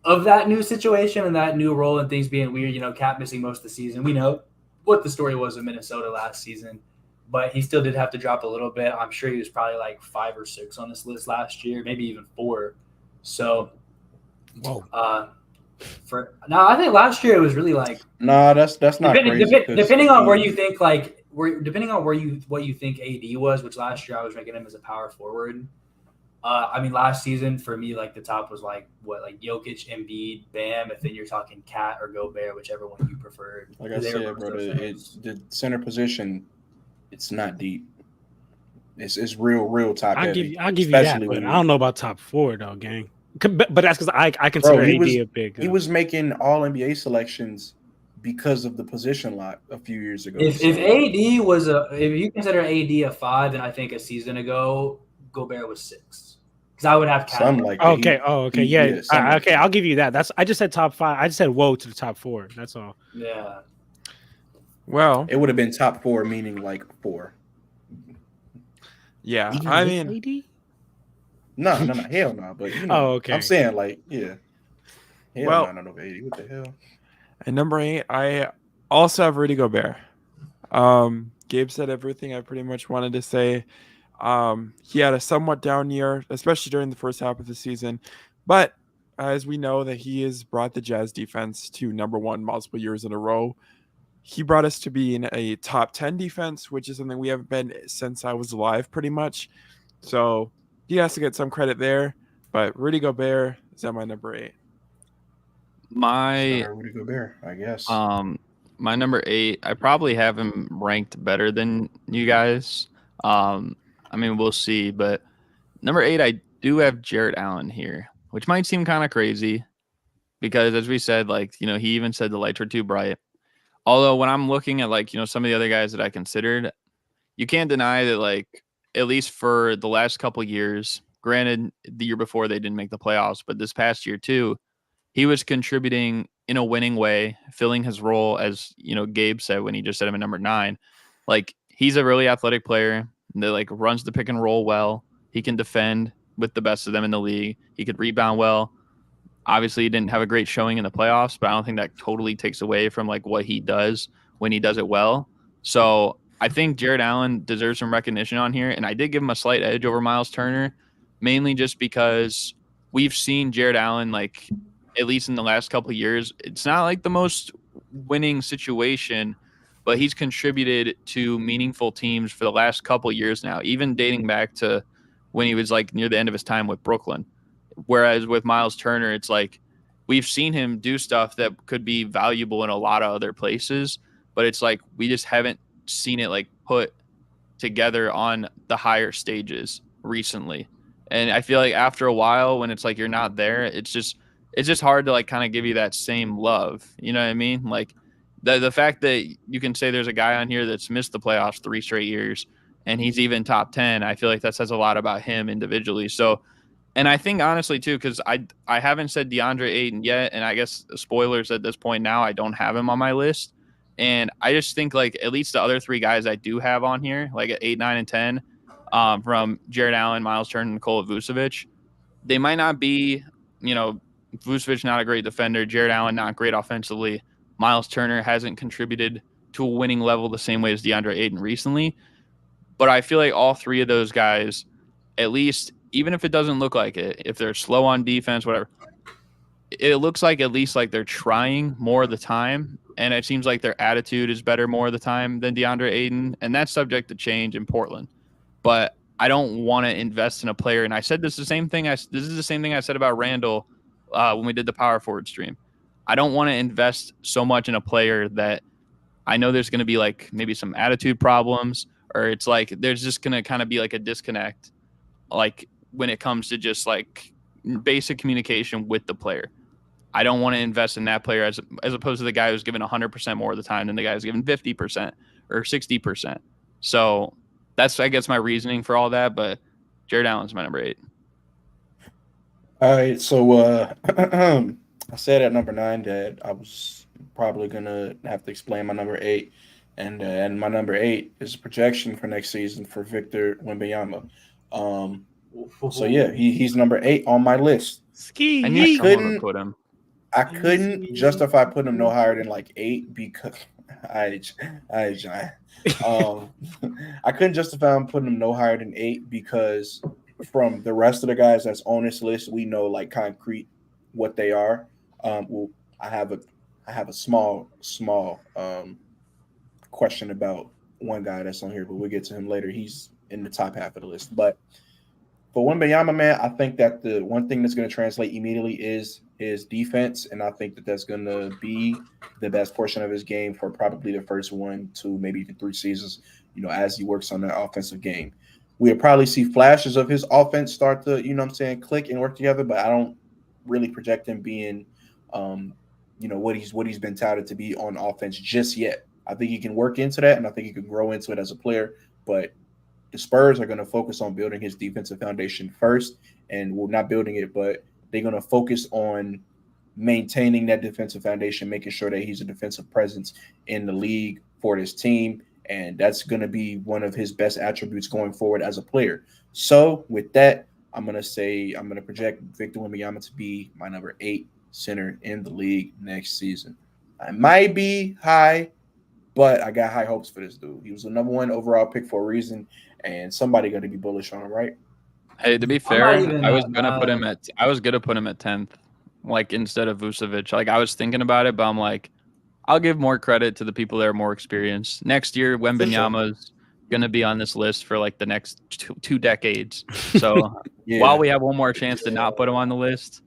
S3: of that new situation and that new role and things being weird. Cap missing most of the season. We know what the story was in Minnesota last season, but he still did have to drop a little bit. I'm sure he was probably like 5 or 6 on this list last year, maybe even 4. So, I think last year it was really like
S2: that's not crazy.
S3: Depending on where you think what you think AD was, which last year I was ranking him as a power forward. Last season for me, like the top was like Jokic, Embiid, Bam. If then you're talking Cat or Gobert, whichever one you preferred.
S2: Like I said, bro, the center position, it's not deep. It's real top heavy.
S5: I'll give you that, but I don't know about top 4 though, gang. But that's because I consider AD a big.
S2: He was making All NBA selections because of the position lot a few years ago.
S3: If AD was if you consider AD a 5, then I think a season ago Gobert was 6. Because I would have
S2: something like
S5: okay. Yeah. Okay, I'll give you that. I just said top 5. I just said whoa to the top 4. That's all.
S3: Yeah.
S1: Well,
S2: it would have been top 4, meaning like 4.
S1: Yeah,
S5: Even
S1: I
S5: with
S1: mean,
S5: AD?
S2: No, hell no. But
S5: okay.
S2: I'm saying like, yeah. Hell
S1: well,
S2: no, I don't know 80. What the hell?
S1: At number 8, I also have Rudy Gobert. Gabe said everything I pretty much wanted to say. He had a somewhat down year, especially during the first half of the season. But as we know that he has brought the Jazz defense to number 1 multiple years in a row. He brought us to being a top 10 defense, which is something we haven't been since I was alive pretty much. So he has to get some credit there. But Rudy Gobert is at my number 8.
S2: Rudy Gobert, I guess.
S4: My number 8, I probably have him ranked better than you guys. We'll see. But number 8, I do have Jared Allen here, which might seem kind of crazy because, as we said, he even said the lights were too bright. Although when I'm looking at some of the other guys that I considered, you can't deny that at least for the last couple years, granted the year before they didn't make the playoffs, but this past year too, he was contributing in a winning way, filling his role as Gabe said when he just said him at number 9. He's a really athletic player that runs the pick and roll well. He can defend with the best of them in the league. He could rebound well. Obviously, he didn't have a great showing in the playoffs, but I don't think that totally takes away from what he does when he does it well. So I think Jared Allen deserves some recognition on here, and I did give him a slight edge over Miles Turner, mainly just because we've seen Jared Allen, at least in the last couple of years, it's not the most winning situation, but he's contributed to meaningful teams for the last couple of years now, even dating back to when he was near the end of his time with Brooklyn. Whereas with Miles Turner, it's we've seen him do stuff that could be valuable in a lot of other places, but it's we just haven't seen it put together on the higher stages recently. And I feel after a while, when it's you're not there, it's just it's just hard to like kind of give you that same love. You know what I mean? Like the fact that you can say there's a guy on here that's missed the playoffs 3 straight years and he's even top 10, I feel like that says a lot about him individually. So, and I think honestly too, because I haven't said DeAndre Ayton yet, and I guess spoilers at this point now, I don't have him on my list. And I just think like at least the other 3 guys I do have on here, like at 8, 9, and 10, from Jared Allen, Miles Turner, and Nikola Vucevic, they might not be, you know, Vucevic not a great defender, Jared Allen not great offensively, Miles Turner hasn't contributed to a winning level the same way as DeAndre Ayton recently. But I feel like all 3 of those guys, at least, even if it doesn't look like it, if they're slow on defense, whatever, it looks like at least like they're trying more of the time. And it seems like their attitude is better more of the time than DeAndre Ayton. And that's subject to change in Portland. But I don't want to invest in a player. And I said this is the same thing. This is the same thing I said about Randall when we did the power forward stream. I don't want to invest so much in a player that I know there's going to be like maybe some attitude problems, or it's like there's just going to kind of be like a disconnect, like when it comes to just like basic communication with the player. I don't want to invest in that player as opposed to the guy who's given 100% more of the time than the guy who's given 50% or 60%. So that's, I guess, my reasoning for all that. But Jared Allen's my number 8.
S2: All right, so I said at number 9 that I was probably gonna have to explain my number 8, and my number 8 is a projection for next season for Victor Wembanyama. So yeah, he's number 8 on my list.
S5: Ski.
S4: I knew someone would put him.
S2: I couldn't justify putting him no higher than like 8 because I couldn't justify him putting him no higher than 8 because from the rest of the guys that's on this list, we know like concrete what they are. Well, I have a small question about one guy that's on here, but we'll get to him later. He's in the top half of the list. But for Wembanyama, man, I think that the one thing that's going to translate immediately is his defense, and I think that that's going to be the best portion of his game for probably the first 1, 2, maybe even 3 seasons, you know, as he works on that offensive game. We'll probably see flashes of his offense start to, you know what I'm saying, click and work together, but I don't really project him being, you know, what he's been touted to be on offense just yet. I think he can work into that, and I think he can grow into it as a player, but the Spurs are going to focus on building his defensive foundation first, and we're not building it, but they're going to focus on maintaining that defensive foundation, making sure that he's a defensive presence in the league for this team, and that's going to be one of his best attributes going forward as a player. So with that, I'm going to project Victor Wembanyama to be my number 8 center in the league next season. I might be high, but I got high hopes for this dude. He was the number 1 overall pick for a reason, and somebody got to be bullish on him, right?
S4: Hey, to be fair, I was gonna put him at 10th, like instead of Vucevic. Like I was thinking about it, but I'm like, I'll give more credit to the people that are more experienced. Next year, Wembanyama's gonna be on this list for like the next 2 decades. So
S2: Yeah.
S4: while we have one more chance to not put him on the list,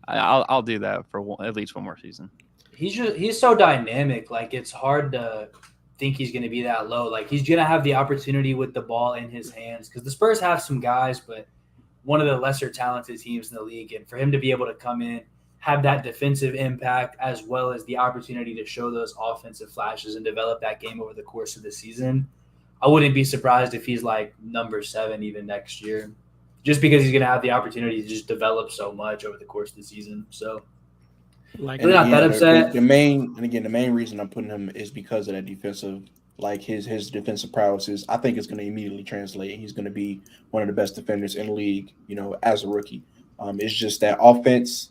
S4: I'll do that for at least one more season.
S3: He's so dynamic. Like it's hard to think he's going to be that low. Like he's going to have the opportunity with the ball in his hands because the Spurs have some guys, but one of the lesser talented teams in the league. And for him to be able to come in, have that defensive impact as well as the opportunity to show those offensive flashes and develop that game over the course of the season, I wouldn't be surprised if he's like number 7 even next year, just because he's going to have the opportunity to just develop so much over the course of the season. So
S5: Like,
S3: really not that upset.
S2: The main reason I'm putting him is because of that defensive, like his defensive prowess. I think it's going to immediately translate. He's going to be one of the best defenders in the league, you know, as a rookie. It's just that offense.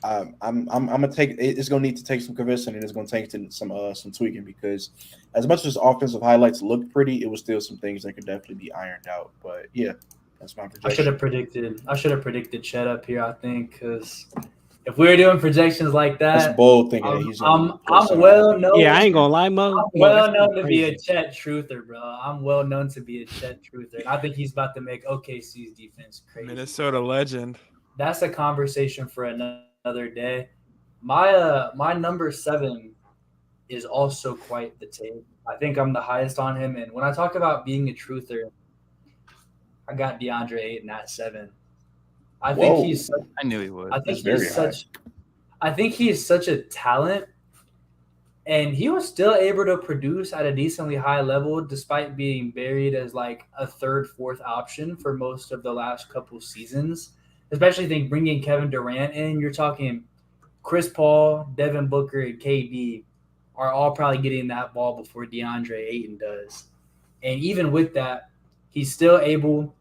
S2: I'm gonna take. It's going to need to take some convincing, and it's going to take some tweaking because as much as offensive highlights look pretty, it was still some things that could definitely be ironed out. But yeah, that's my projection.
S3: I should have predicted Chet up here. I think because if we were doing projections like that,
S2: that's bold thinking that he's.
S3: I'm well known.
S5: yeah, I ain't gonna lie, Mo.
S3: I'm well known to be a Chet truther, bro. I'm well known to be a Chet truther. And I think he's about to make OKC's defense crazy.
S1: Minnesota legend.
S3: That's a conversation for another day. My number 7 is also quite the take. I think I'm the highest on him. And when I talk about being a truther, I got DeAndre Ayton at 7. I think
S2: Whoa.
S3: he's.
S4: I knew he would.
S3: I think
S2: That's very
S3: he's such. I think he's such a talent, and he was still able to produce at a decently high level despite being buried as like a third, fourth option for most of the last couple seasons. Especially think bringing Kevin Durant in, you're talking Chris Paul, Devin Booker, and KD are all probably getting that ball before DeAndre Ayton does. And even with that, he's still able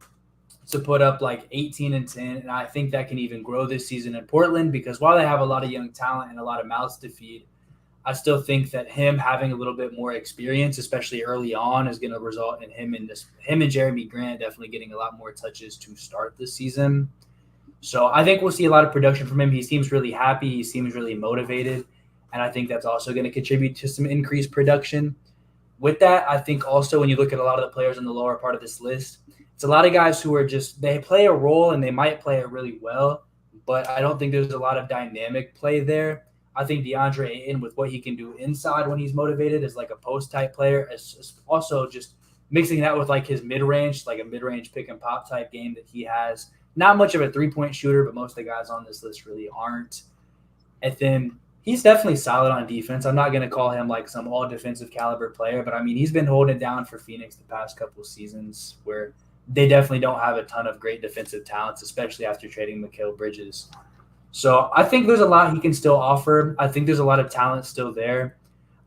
S3: to put up like 18 and 10. And I think that can even grow this season in Portland because while they have a lot of young talent and a lot of mouths to feed, I still think that him having a little bit more experience, especially early on, is going to result in him and Jeremy Grant definitely getting a lot more touches to start this season. So I think we'll see a lot of production from him. He seems really happy. He seems really motivated. And I think that's also going to contribute to some increased production. With that, I think also when you look at a lot of the players in the lower part of this list, it's a lot of guys who are just – they play a role and they might play it really well, but I don't think there's a lot of dynamic play there. I think DeAndre Ayton, with what he can do inside when he's motivated, is like a post-type player. It's also just mixing that with like his mid-range, like a mid-range pick-and-pop type game that he has. Not much of a three-point shooter, but most of the guys on this list really aren't. And then he's definitely solid on defense. I'm not going to call him like some all-defensive caliber player, but, I mean, he's been holding down for Phoenix the past couple of seasons where they definitely don't have a ton of great defensive talents, especially after trading Mikal Bridges. So I think there's a lot he can still offer. I think there's a lot of talent still there.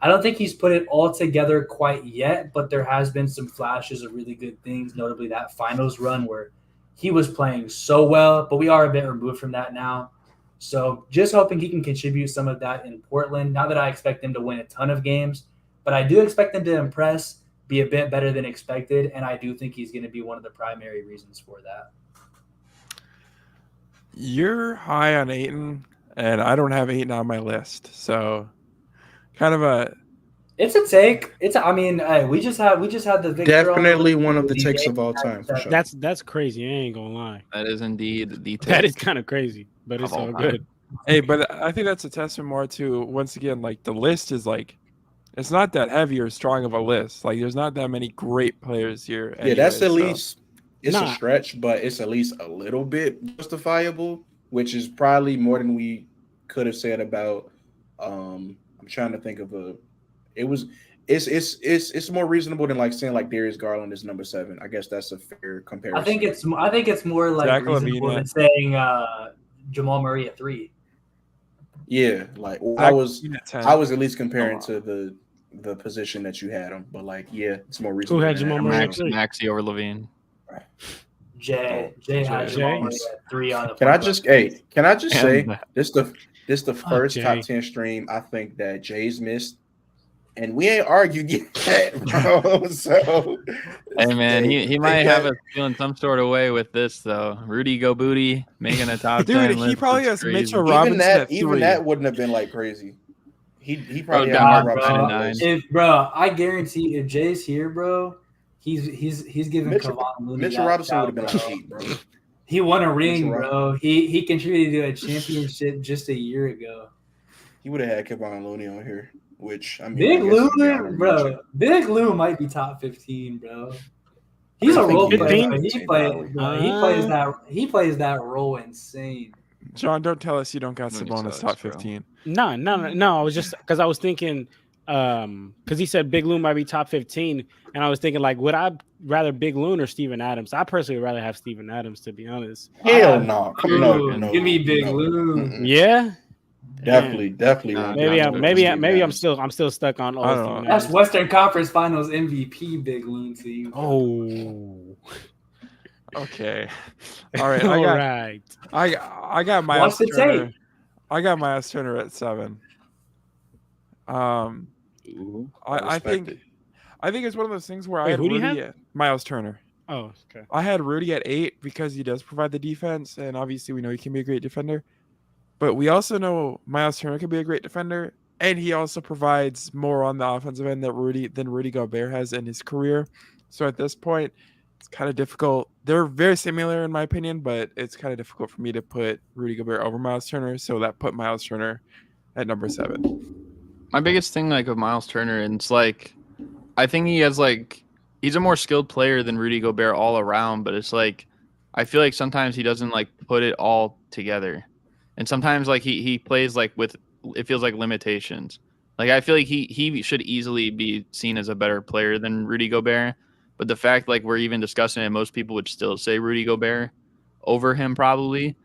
S3: I don't think he's put it all together quite yet, but there has been some flashes of really good things, notably that finals run where he was playing so well, but we are a bit removed from that now. So just hoping he can contribute some of that in Portland. Not that I expect him to win a ton of games, but I do expect him to impress, be a bit better than expected, and I do think he's going to be one of the primary reasons for that.
S1: You're high on Ayton, and I don't have Ayton on my list, so kind of a.
S3: It's a take. I mean, hey, we just had the Victor
S2: Definitely one of the takes of all time for sure.
S5: That's crazy. I ain't gonna lie.
S4: That is indeed the take.
S5: That is kind of crazy, but it's all good.
S1: Hey, but I think that's a testament more to, once again, like the list is like, it's not that heavy or strong of a list. Like there's not that many great players here.
S2: Yeah, that's at least. It's a stretch, but it's at least a little bit justifiable, which is probably more than we could have said about. I'm trying to think of a. It's more reasonable than like saying like Darius Garland is number 7. I guess that's a fair comparison.
S3: I think it's more like
S1: Zach
S3: reasonable
S1: LaVine,
S3: than saying Jamal Murray at 3.
S2: Yeah, like I was at least comparing to the position that you had him, but like it's more reasonable.
S5: Who had Jamal Murray?
S4: Maxey over Levine.
S3: Jay had Jamal Murray at 3 on the.
S2: Can I just say this the first top 10 stream I think that Jay's missed, and we ain't argued yet, bro. So
S4: hey man, he might have us feeling some sort of way with this though. Rudy Go Booty making a top 10
S1: dude.
S4: list.
S1: He probably has
S4: crazy.
S1: Mitchell Robinson.
S2: Even that wouldn't have been like crazy. He probably
S4: God,
S3: bro. I guarantee if Jay's here, bro. He's giving
S2: Mitchell Robinson would have been like 8, bro.
S3: He won a ring, bro. He contributed to a championship just a year ago.
S2: He would have had Kevon Looney on here, which I mean,
S3: Big Lou, bro. Big Lou might be top 15, bro. He's a role player. But he plays that role insane.
S1: John, don't tell us you don't got Sabonis top 15.
S5: No. I was just because I was thinking. Because he said Big Loon might be top 15, and I was thinking like, would I rather Big Loon or Steven Adams? I personally would rather have Steven Adams, to be honest.
S2: Hell no, no,
S3: give me Big Loon.
S5: Yeah,
S2: definitely.
S5: Maybe I'm still stuck on all.
S3: That's Western Conference Finals MVP Big Loon to you.
S5: Oh,
S1: okay, all right. I got Miles Turner. I got Miles Turner at 7. I think it's one of those things where I had Rudy at Miles Turner.
S5: Oh, okay.
S1: I had Rudy at 8 because he does provide the defense, and obviously we know he can be a great defender. But we also know Miles Turner can be a great defender, and he also provides more on the offensive end than Rudy Gobert has in his career. So at this point, it's kind of difficult. They're very similar in my opinion, but it's kind of difficult for me to put Rudy Gobert over Miles Turner. So that put Miles Turner at number 7.
S4: My biggest thing like of Miles Turner, and it's like I think he has like he's a more skilled player than Rudy Gobert all around, but it's like I feel like sometimes he doesn't like put it all together. and sometimes like he plays like with it feels like limitations. Like I feel like he should easily be seen as a better player than Rudy Gobert, but the fact like we're even discussing it, most people would still say Rudy Gobert over him probably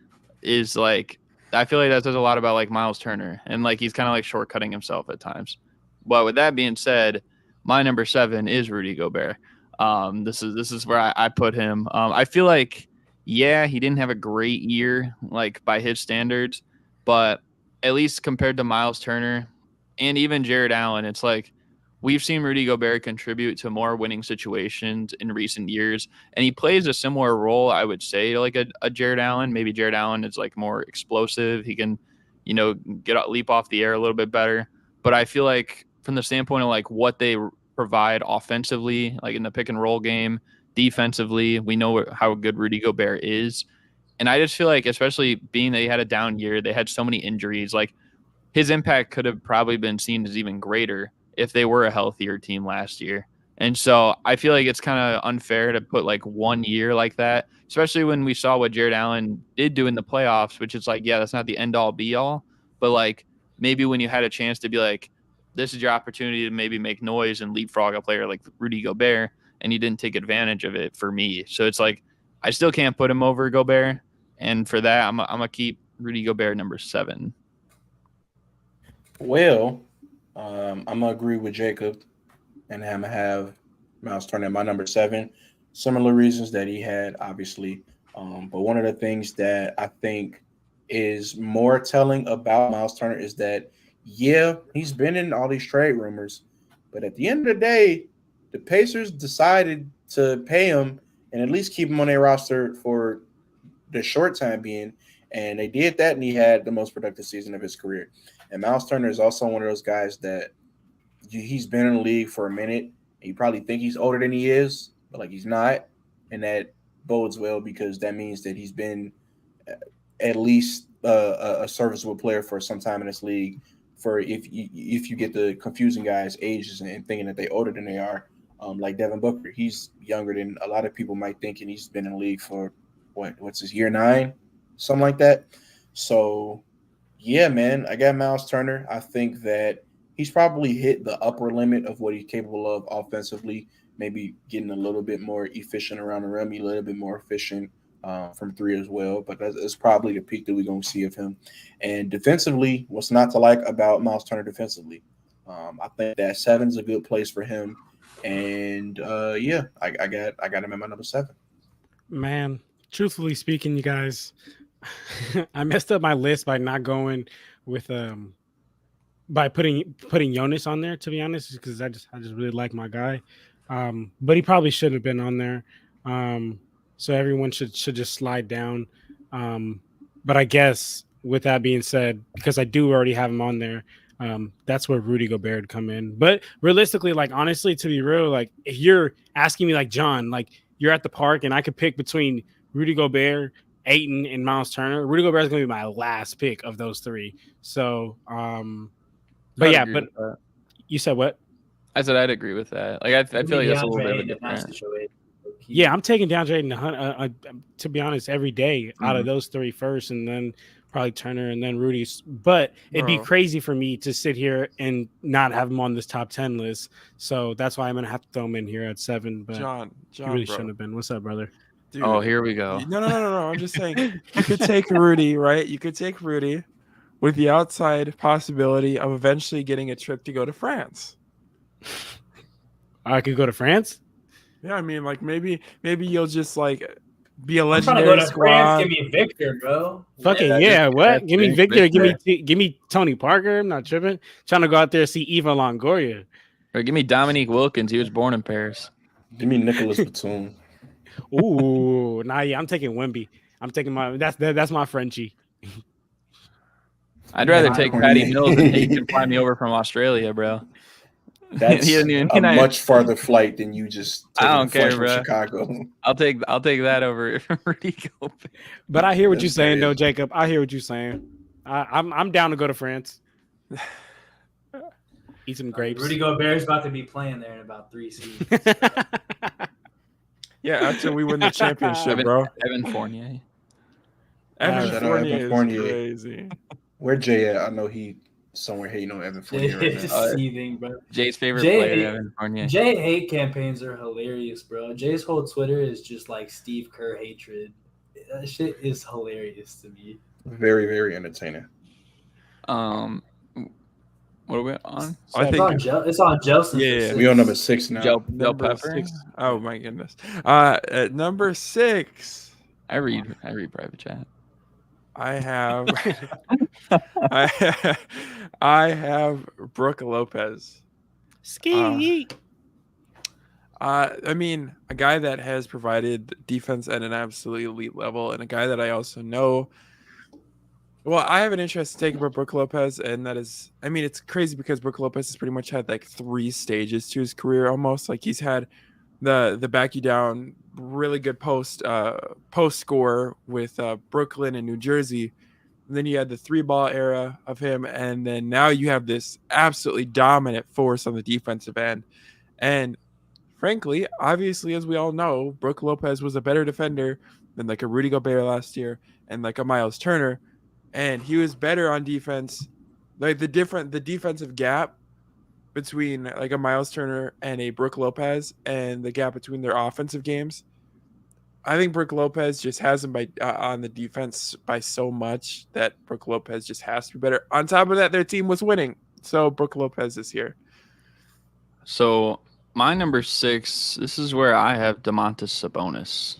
S4: is like I feel like that says a lot about like Miles Turner and like he's kind of like shortcutting himself at times. But with that being said, my number 7 is Rudy Gobert. This is where I put him. I feel like yeah, he didn't have a great year like by his standards, but at least compared to Miles Turner and even Jared Allen, it's like we've seen Rudy Gobert contribute to more winning situations in recent years, and he plays a similar role, I would say, like a Jared Allen. Maybe Jared Allen is like more explosive. He can, leap off the air a little bit better. But I feel like from the standpoint of like what they provide offensively, like in the pick and roll game, defensively, we know how good Rudy Gobert is. And I just feel like, especially being that he had a down year, they had so many injuries, like his impact could have probably been seen as even greater if they were a healthier team last year. And so I feel like it's kind of unfair to put like 1 year like that, especially when we saw what Jared Allen did do in the playoffs, which is like, yeah, that's not the end all be all, but like maybe when you had a chance to be like, this is your opportunity to maybe make noise and leapfrog a player like Rudy Gobert, and you didn't take advantage of it for me. So it's like, I still can't put him over Gobert. And for that, I'm going to keep Rudy Gobert number 7.
S2: Well, I'm going to agree with Jacob, and I'm going to have Miles Turner at my number 7. Similar reasons that he had, obviously. But one of the things that I think is more telling about Miles Turner is that, yeah, he's been in all these trade rumors, but at the end of the day, the Pacers decided to pay him and at least keep him on their roster for the short time being, and they did that, and he had the most productive season of his career. And Miles Turner is also one of those guys that he's been in the league for a minute, and you probably think he's older than he is, but like he's not, and that bodes well because that means that he's been at least a serviceable player for some time in this league. For if you get the confusing guys' ages and thinking that they're older than they are, like Devin Booker, he's younger than a lot of people might think, and he's been in the league for what's his year 9, something like that. So yeah, man, I got Miles Turner. I think that he's probably hit the upper limit of what he's capable of offensively, maybe getting a little bit more efficient around the rim, a little bit more efficient from 3 as well. But that's probably the peak that we're going to see of him. And defensively, what's not to like about Miles Turner defensively? I think that 7's a good place for him. And yeah, I got him at my number 7.
S5: Man, truthfully speaking, you guys, I messed up my list by not going with by putting Jonas on there, to be honest, because I just really like my guy. But he probably shouldn't have been on there. So everyone should just slide down. But I guess with that being said, because I do already have him on there, that's where Rudy Gobert would come in. But realistically, like honestly, to be real, like if you're asking me like John, like you're at the park and I could pick between Rudy Gobert, Ayton, and Miles Turner, Rudy Gobert is going to be my last pick of those 3. So, but yeah, but you said what?
S4: I said I'd agree with that. Like I feel like that's a little bit different.
S5: Yeah, I'm taking DeAndre and Hunt, to be honest, every day out of those 3 first, and then probably Turner and then Rudy. But it'd be crazy for me to sit here and not have him on this top 10 list. So that's why I'm going to have to throw him in here at 7. But
S1: John,
S5: he really shouldn't have been. What's up, brother?
S1: Dude,
S4: oh, here we go.
S1: No. I'm just saying you could take Rudy, right? You could take Rudy with the outside possibility of eventually getting a trip to go to France.
S5: I could go to France?
S1: Yeah, I mean, like maybe you'll just like be a
S3: I'm trying to
S1: legendary
S3: go to
S1: squad.
S3: France. Give me Victor, bro.
S5: Fucking yeah, what? Give me Victor. Give me Tony Parker. I'm not tripping. Trying to go out there and see Eva Longoria.
S4: Or give me Dominique Wilkins. He was born in Paris.
S2: Give me Nicholas Batum.
S5: Ooh, nah, yeah, I'm taking Wemby. I'm taking that's my Frenchie.
S4: I'd rather take Patty Mills than he can fly me over from Australia, bro.
S2: That's a much farther flight than you just taking
S4: I don't care,
S2: from
S4: bro.
S2: Chicago.
S4: I'll take that over Rudy Gobert.
S5: But I hear what you're saying, though, Jacob. I hear what you're saying. I'm down to go to France. Eat some grapes.
S3: Rudy Gobert's about to be playing there in about 3 seasons.
S1: Yeah, after we win the championship, bro.
S4: Evan Fournier.
S1: Evan
S2: Shout out
S1: Fournier
S2: Evan
S1: is
S2: Fournier.
S1: crazy.
S2: Where Jay at? I know he somewhere hating on Evan
S3: Jay
S2: Fournier right
S3: is
S2: now.
S3: seething, bro.
S4: Jay's favorite
S3: Jay-
S4: player, Evan Fournier.
S3: Jay hate campaigns are hilarious, bro. Jay's whole Twitter is just like Steve Kerr hatred. That shit is hilarious to me.
S2: Very, very entertaining.
S4: What are we on?
S1: I
S3: It's
S1: think
S3: on it's on JELSON.
S1: Yeah.
S2: We on number 6 now.
S4: Del
S1: number
S4: Pepper.
S1: 6. Oh my goodness. At number 6,
S4: I read private chat.
S1: I have I have Brook Lopez.
S5: Ski.
S1: I mean, a guy that has provided defense at an absolutely elite level, and a guy that I also know. Well, I have an interest to take about Brook Lopez, and that is, I mean, it's crazy because Brook Lopez has pretty much had like 3 stages to his career almost. Like he's had the back you down, really good post score with Brooklyn and New Jersey. And then you had the 3-ball era of him, and then now you have this absolutely dominant force on the defensive end. And frankly, obviously, as we all know, Brook Lopez was a better defender than like a Rudy Gobert last year and like a Miles Turner. And he was better on defense. Like the defensive gap between like a Miles Turner and a Brook Lopez, and the gap between their offensive games. I think Brook Lopez just has him by on the defense by so much that Brook Lopez just has to be better. On top of that, their team was winning, so Brook Lopez is here.
S4: So my number 6, this is where I have Domantas Sabonis.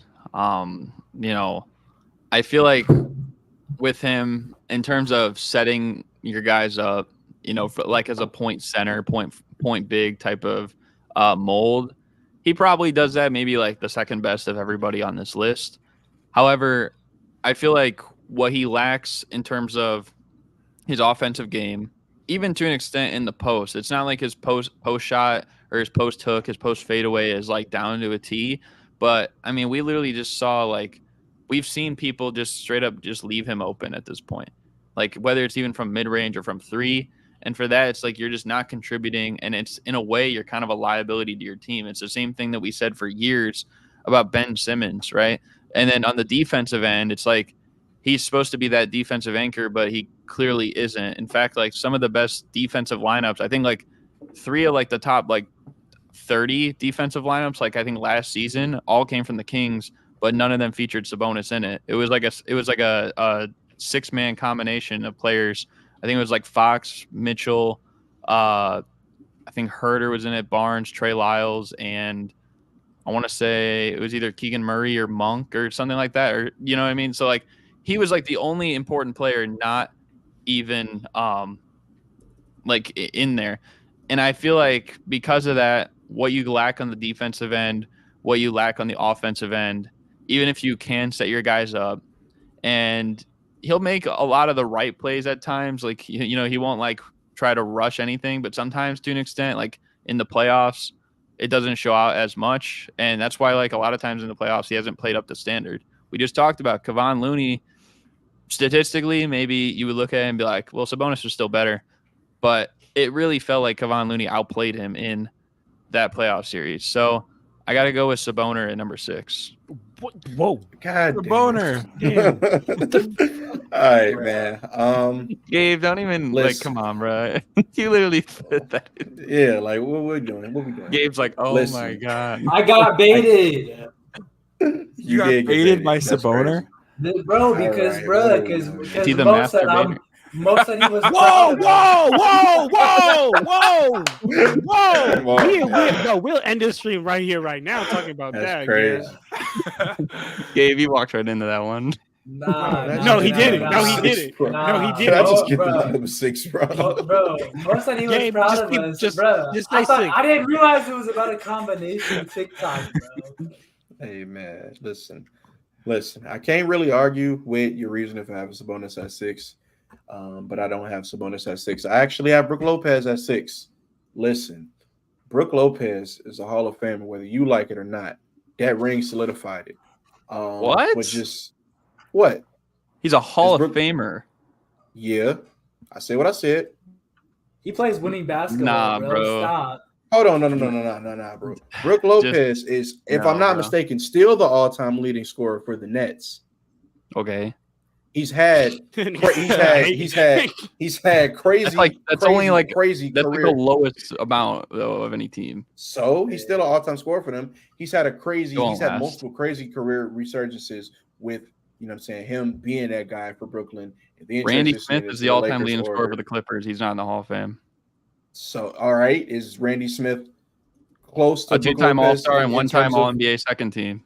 S4: I feel like with him in terms of setting your guys up, for, like as a point center, point big type of mold, he probably does that maybe like the second best of everybody on this list. However, I feel like what he lacks in terms of his offensive game, even to an extent in the post, it's not like his post shot or his post hook, his post fadeaway is like down to a T. But I mean, we literally just saw like we've seen people just straight up just leave him open at this point, like whether it's even from mid range or from 3. And for that, it's like you're just not contributing, and it's in a way you're kind of a liability to your team. It's the same thing that we said for years about Ben Simmons, right? And then on the defensive end, it's like he's supposed to be that defensive anchor, but he clearly isn't. In fact, like some of the best defensive lineups, I think like 3 of like the top like 30 defensive lineups, like I think last season, all came from the Kings, but none of them featured Sabonis in it. It was like a 6-man combination of players. I think it was like Fox, Mitchell, I think Herter was in it, Barnes, Trey Lyles, and I want to say it was either Keegan Murray or Monk or something like that, or you know what I mean? So like he was like the only important player not even like in there. And I feel like because of that, what you lack on the defensive end, what you lack on the offensive end, even if you can set your guys up, and he'll make a lot of the right plays at times. Like, he won't like try to rush anything, but sometimes to an extent, like in the playoffs, it doesn't show out as much. And that's why like a lot of times in the playoffs, he hasn't played up to standard. We just talked about Kevon Looney. Statistically, maybe you would look at it and be like, well, Sabonis was still better, but it really felt like Kevon Looney outplayed him in that playoff series. So I got to go with Sabonis at number 6.
S5: Whoa.
S2: God
S1: The
S2: damn
S1: boner.
S2: it. All right, man.
S4: Gabe, don't even
S2: listen.
S4: like, come on, bro. You literally fit that.
S2: Yeah, like what we doing? What we doing?
S4: Gabe's like, oh
S2: Listen.
S4: my God.
S3: I got baited.
S1: You got
S2: did get
S1: baited by
S2: That's
S1: Sabonis?
S3: Bro, because
S2: Alright,
S3: bro,
S2: whoa.
S3: because
S4: he the
S3: Mo said
S4: masturbator?
S3: Mo said he was
S5: Whoa,
S3: proud of
S5: whoa.
S2: Come on.
S5: We'll end this stream right here, right now, talking about
S2: That's
S5: that.
S2: crazy.
S4: Gabe, you walked right into that one.
S5: No, he didn't. No, he didn't.
S3: Nah,
S5: No, he
S2: Did I
S5: didn't.
S2: just get
S3: bro.
S2: the number 6, bro?
S3: Bro, Mo said he was
S5: Gabe,
S3: proud
S5: just
S3: of
S5: keep-
S3: us,
S5: just-
S3: bro.
S5: just
S3: I
S5: say 6.
S3: didn't realize it was about a combination TikTok, bro.
S2: Hey, man, listen. I can't really argue with your reason for having Sabonis at 6, but I don't have Sabonis at 6. I actually have Brook Lopez at 6. Listen, Brook Lopez is a Hall of Famer, whether you like it or not. That ring solidified it.
S4: What?
S2: But just what?
S4: He's a Hall
S2: Is
S4: of Famer.
S2: Yeah, I said what I said.
S3: He plays winning basketball,
S4: Nah, bro.
S3: Stop.
S2: Hold on, no, bro. Brook Lopez is, if
S4: no,
S2: I'm not
S4: bro.
S2: mistaken, still the all-time leading scorer for the Nets.
S4: Okay.
S2: He's had crazy.
S4: That's only like
S2: crazy
S4: that's
S2: career.
S4: like the lowest amount though of any team.
S2: So he's still an all-time scorer for them. He's had
S4: last.
S2: multiple crazy career resurgences with, you know what I'm saying, him being that guy for Brooklyn. And then
S4: Randy
S2: transitioning
S4: Smith
S2: into
S4: is the all-time
S2: Lakers
S4: leading
S2: order.
S4: scorer for the Clippers. He's not in the Hall of Fame.
S2: So, all right, is Randy Smith close to
S4: A
S2: Brook
S4: two-time
S2: Lopez
S4: All-Star and
S2: in
S4: one-time
S2: terms of-
S4: All-NBA second team.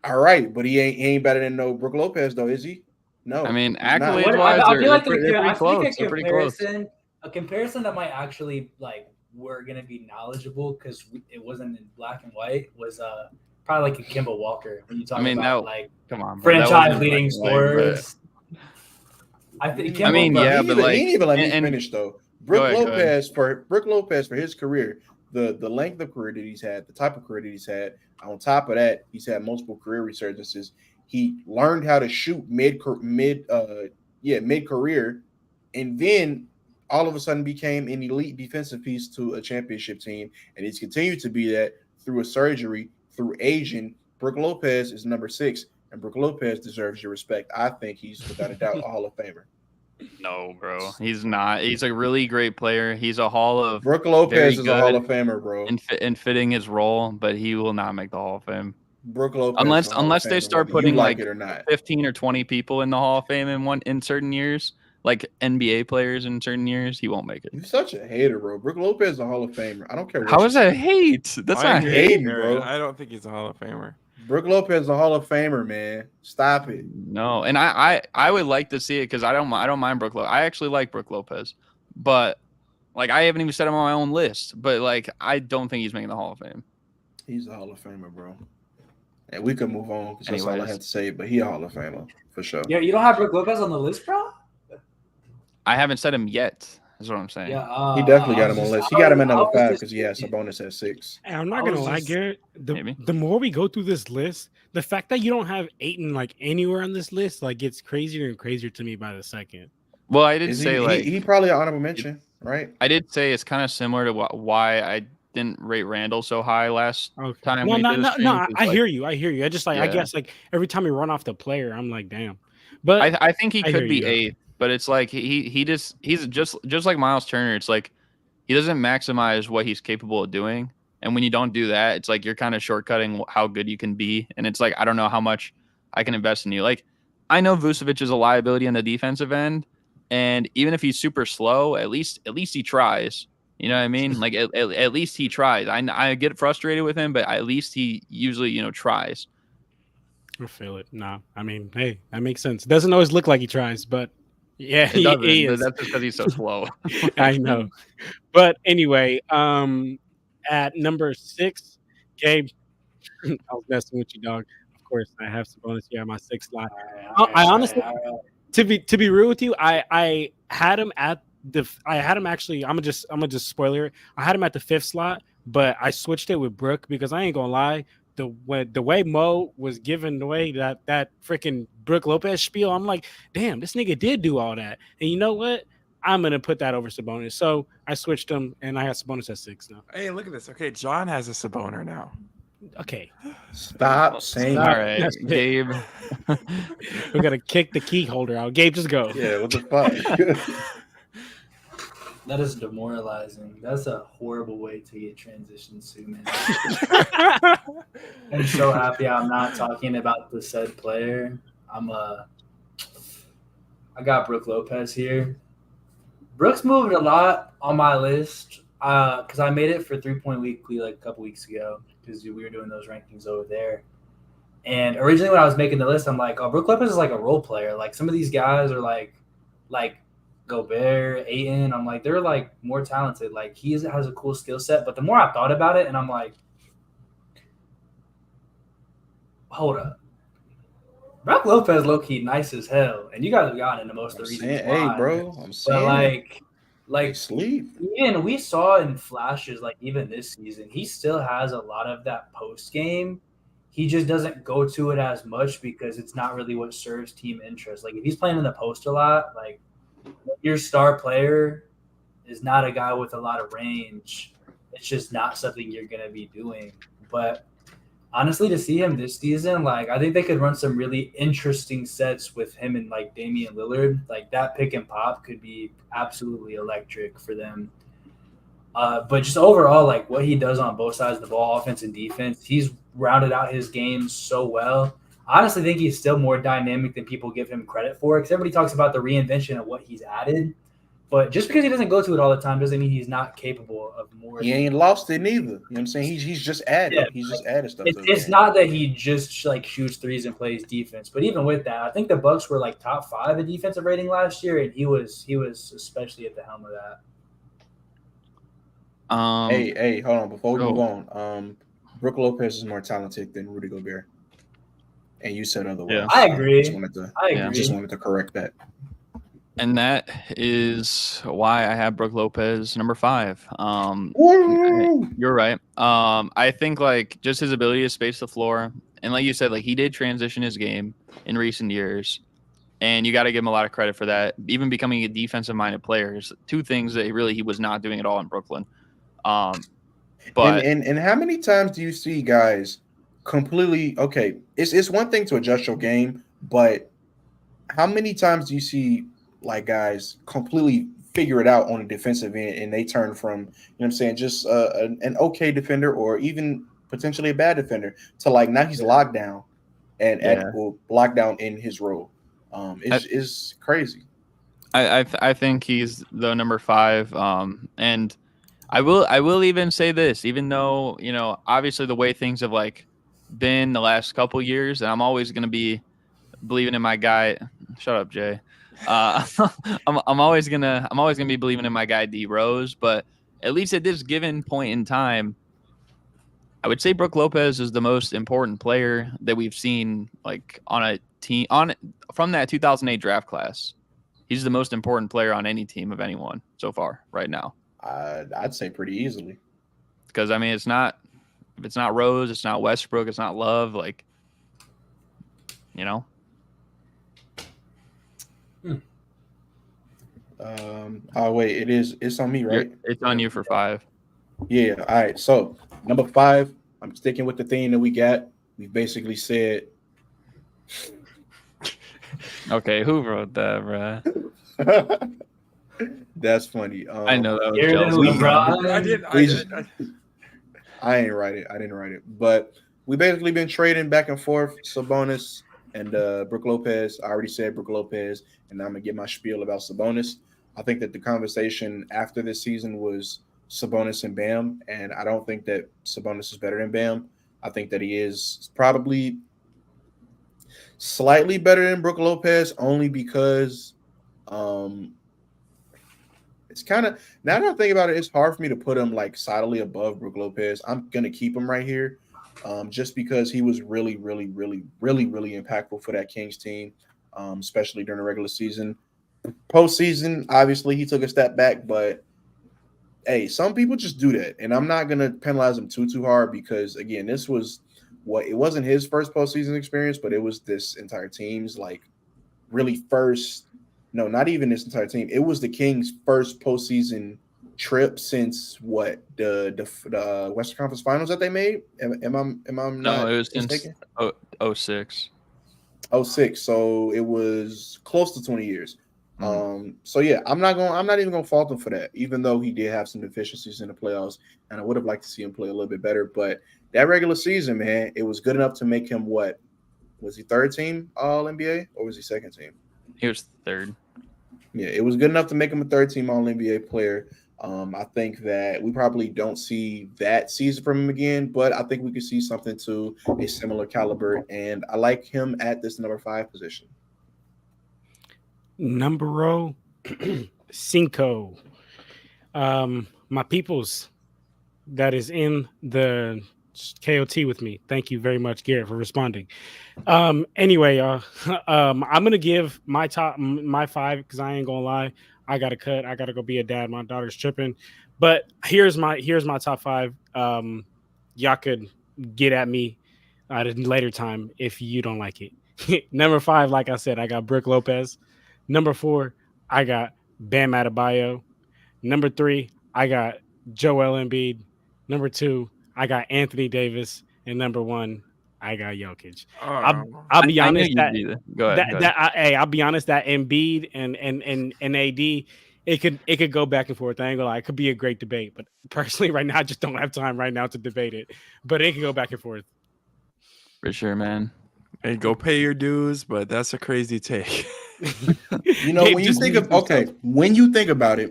S2: All right, but he ain't better than no Brook Lopez though, is he? No.
S4: I mean,
S2: he's not.
S4: accolades-wise,
S3: I feel like
S4: they're pretty close. They're pretty close.
S3: a comparison that might actually like we're gonna be knowledgeable because it wasn't in black and white was probably like a Kemba Walker when you talk about like
S4: come on,
S3: franchise leading scorers.
S2: But
S3: he
S2: he ain't even let me finish though. Brook Lopez for his career, the length of career that he's had, the type of career that he's had. On top of that, he's had multiple career resurgences. He learned how to shoot mid career, and then all of a sudden became an elite defensive piece to a championship team, and he's continued to be that through a surgery, through aging. Brook Lopez is number 6, and Brook Lopez deserves your respect. I think he's without a doubt a Hall of Famer.
S4: No, bro, he's not. He's a really great player. He's a Hall of
S2: Brook Lopez is a Hall of Famer, bro.
S4: In fitting his role, but he will not make the Hall of Fame.
S2: Brook Lopez
S4: unless they start putting like
S2: it or not.
S4: 15 or 20 people in the Hall of Fame in certain years, like NBA players in certain years, he won't make it.
S2: You're such a hater, bro. Brook Lopez is a Hall of Famer. I don't care.
S4: How is that hate? That's not
S2: hating, bro.
S1: I don't think he's a Hall of Famer.
S2: Brook Lopez is a Hall of Famer, man. Stop it.
S4: No, and I would like to see it because I don't mind Brook Lopez. I actually like Brook Lopez, but like I haven't even set him on my own list. But like I don't think he's making the Hall of Fame.
S2: He's a Hall of Famer, bro. And we could move on because that's all I have to say. But he's a Hall of Famer for sure.
S3: Yeah, you don't have Brook Lopez on the list, bro?
S4: I haven't set him yet. Is what I'm saying.
S3: Yeah,
S2: he definitely got him on the list. He got him at number 5 because he has Sabonis at 6.
S5: And I'm not gonna lie, Garrett. The more we go through this list, the fact that you don't have Ayton like anywhere on this list like gets crazier and crazier to me by the second.
S4: Well, I did say
S2: he probably an honorable mention, right?
S4: I did say it's kind of similar to why I didn't rate Randall so high last time.
S5: Well, no, I hear you. I just like I guess like every time we run off the player, I'm like, damn. But
S4: I think he could be 8th. But it's like he's just like Miles Turner. It's like he doesn't maximize what he's capable of doing. And when you don't do that, it's like you're kind of shortcutting how good you can be. And it's like I don't know how much I can invest in you. Like I know Vucevic is a liability on the defensive end, and even if he's super slow, at least he tries. You know what I mean? Like at least he tries. I get frustrated with him, but at least he usually tries.
S5: I feel it. No, I mean, hey, that makes sense. Doesn't always look like he tries, but. Yeah, he is.
S4: That's because he's so slow.
S5: I know. But anyway, at number 6, Gabe, I was messing with you, dog. Of course, I have Sabonis here on my 6th slot. I honestly, to be real with you, I had him at actually. I'm gonna just spoiler it. I had him at the 5th slot, but I switched it with Brook because I ain't gonna lie. The way Mo was giving away that freaking Brook Lopez spiel, I'm like, damn, this nigga did do all that. And you know what? I'm gonna put that over Sabonis. So I switched him, and I have Sabonis at 6 now.
S1: Hey, look at this. Okay, John has a Saboner now.
S5: Okay,
S2: stop saying.
S4: All right, Gabe.
S5: We gotta kick the key holder out. Gabe, just go.
S2: Yeah, what the fuck?
S3: That is demoralizing. That's a horrible way to get transitions to, man. I'm so happy I'm not talking about the said player. I got Brook Lopez here. Brook's moved a lot on my list because I made it for 3-Point Weekly like a couple weeks ago because we were doing those rankings over there. And originally when I was making the list, I'm like, oh, Brook Lopez is like a role player. Like some of these guys are like Gobert, Ayton. I'm like, they're like more talented. Like he has a cool skill set. But the more I thought about it, and I'm like, hold up. Brook Lopez low-key nice as hell. And you guys have gotten into most of the reasons why.
S2: Hey, bro. I'm saying.
S3: But like
S2: sleep.
S3: And we saw in flashes, like even this season, he still has a lot of that post game. He just doesn't go to it as much because it's not really what serves team interest. Like if he's playing in the post a lot, like your star player is not a guy with a lot of range. It's just not something you're going to be doing. But honestly, to see him this season, like I think they could run some really interesting sets with him and like Damian Lillard. Like that pick and pop could be absolutely electric for them. But just overall, like what he does on both sides of the ball, offense and defense, he's rounded out his game so well. I honestly think he's still more dynamic than people give him credit for, because everybody talks about the reinvention of what he's added. But just because he doesn't go to it all the time doesn't mean he's not capable of more.
S2: He ain't lost it neither. You know what I'm saying? He's just added.
S3: Yeah,
S2: He's just added stuff to his
S3: It's
S2: game.
S3: not that he just like shoots threes and plays defense, but even with that, I think the Bucks were like top 5 in defensive rating last year, and he was especially at the helm of that.
S2: Hey, hold on. Before we
S4: go.
S2: move on, Brook Lopez is more talented than Rudy Gobert, and you said otherwise.
S4: Yeah.
S3: I agree.
S2: I just wanted to correct that.
S4: And that is why I have Brook Lopez number 5.
S2: Woo!
S4: You're right. I think like just his ability to space the floor, and like you said, like he did transition his game in recent years, and you got to give him a lot of credit for that. Even becoming a defensive-minded player is 2 things that he was not doing at all in Brooklyn. But
S2: and how many times do you see guys completely okay? It's one thing to adjust your game, but how many times do you see like guys completely figure it out on the defensive end and they turn from, you know what I'm saying, just an okay defender or even potentially a bad defender to like now he's locked down and locked down in his role. It's crazy.
S4: I think he's the number 5. And I will even say this, even though, you know, obviously the way things have like been the last couple years, and I'm always going to be believing in my guy. Shut up, Jay. I'm always gonna be believing in my guy D Rose, but at least at this given point in time, I would say Brook Lopez is the most important player that we've seen like on a team from that 2008 draft class. He's the most important player on any team of anyone so far right now.
S2: I'd say pretty easily.
S4: Because I mean, if it's not Rose, it's not Westbrook, it's not Love, like, you know.
S2: Oh wait, it's on me, right?
S4: It's on you for 5.
S2: Yeah. All right. So number 5, I'm sticking with the theme that we got. We basically said.
S4: Okay, who wrote that, bruh?
S2: That's funny.
S4: I know that was JELSON.
S2: I ain't write it. I didn't write it. But we basically been trading back and forth. Sabonis and Brook Lopez. I already said Brook Lopez, and now I'm gonna get my spiel about Sabonis. I think that the conversation after this season was Sabonis and Bam, and I don't think that Sabonis is better than Bam. I think that he is probably slightly better than Brook Lopez, only because it's kind of, now that I think about it, it's hard for me to put him like solidly above Brook Lopez. I'm gonna keep him right here, just because he was really impactful for that Kings team, especially during the regular season. Postseason, obviously, he took a step back, but hey, some people just do that, and I'm not gonna penalize him too hard because again, this was it wasn't his first postseason experience, but it was this entire team's like really first. No, not even this entire team. It was the Kings' first postseason trip since what the Western Conference Finals that they made. Am I
S4: No, it was
S2: mistaken?
S4: since 06.
S2: 06. So it was close to 20 years. So yeah, I'm not even gonna fault him for that, even though he did have some deficiencies in the playoffs, and I would have liked to see him play a little bit better. But that regular season, man, it was good enough to make him what? Was he 3rd team All NBA or was he 2nd team?
S4: He was 3rd.
S2: Yeah, it was good enough to make him a 3rd team All NBA player. I think that we probably don't see that season from him again, but I think we could see something to a similar caliber, and I like him at this number 5 position.
S5: Numero 5. My peoples that is in the KOT with me. Thank you very much, Garrett, for responding. Anyway, I'm gonna give my 5 because I ain't gonna lie. I gotta cut. I gotta go be a dad. My daughter's tripping. But here's my top 5. Y'all could get at me at a later time if you don't like it. Number 5, like I said, I got Brook Lopez. Number 4, I got Bam Adebayo. Number 3, I got Joel Embiid. Number 2, I got Anthony Davis. and number 1, I got Jokic.
S1: Oh,
S5: I'll be
S4: I knew
S5: honest
S4: you'd
S5: that
S4: be there. Go ahead.
S5: hey, I'll be honest that Embiid and AD, it could go back and forth. I ain't gonna lie, it could be a great debate, but personally, right now, I just don't have time right now to debate it. But it can go back and forth.
S4: For sure, man.
S1: hey, go pay your dues, but that's a crazy take.
S2: You know,
S5: Gabe,
S2: when you
S5: just
S2: think
S5: leave
S2: of
S5: it to yourself.
S2: when you think about it,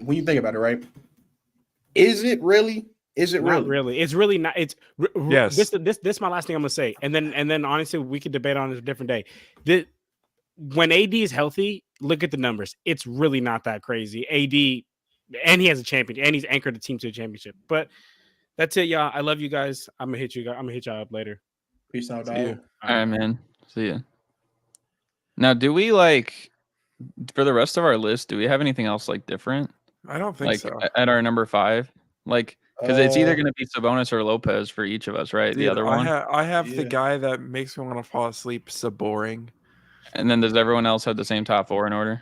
S2: right? Is it really?
S5: Not really. It's really not. It's
S1: Yes.
S5: This is my last thing I'm gonna say, and then honestly, we could debate on it a different day. When AD is healthy, look at the numbers. It's really not that crazy. AD, and he has a champion, and he's anchored the team to a championship. But that's it, y'all. I love you guys. I'm gonna hit y'all up later.
S2: Peace out,
S1: See
S2: dog.
S1: ya.
S4: All right, man. See ya. Now, do we for the rest of our list? Do we have anything else different?
S1: I don't think so.
S4: At our number 5, because it's either going to be Sabonis or Lopez for each of us, right?
S1: Dude,
S4: the other one,
S1: I have the
S2: Yeah.
S1: guy that makes me want to fall asleep. So boring.
S4: and then does everyone else have the same top 4 in order?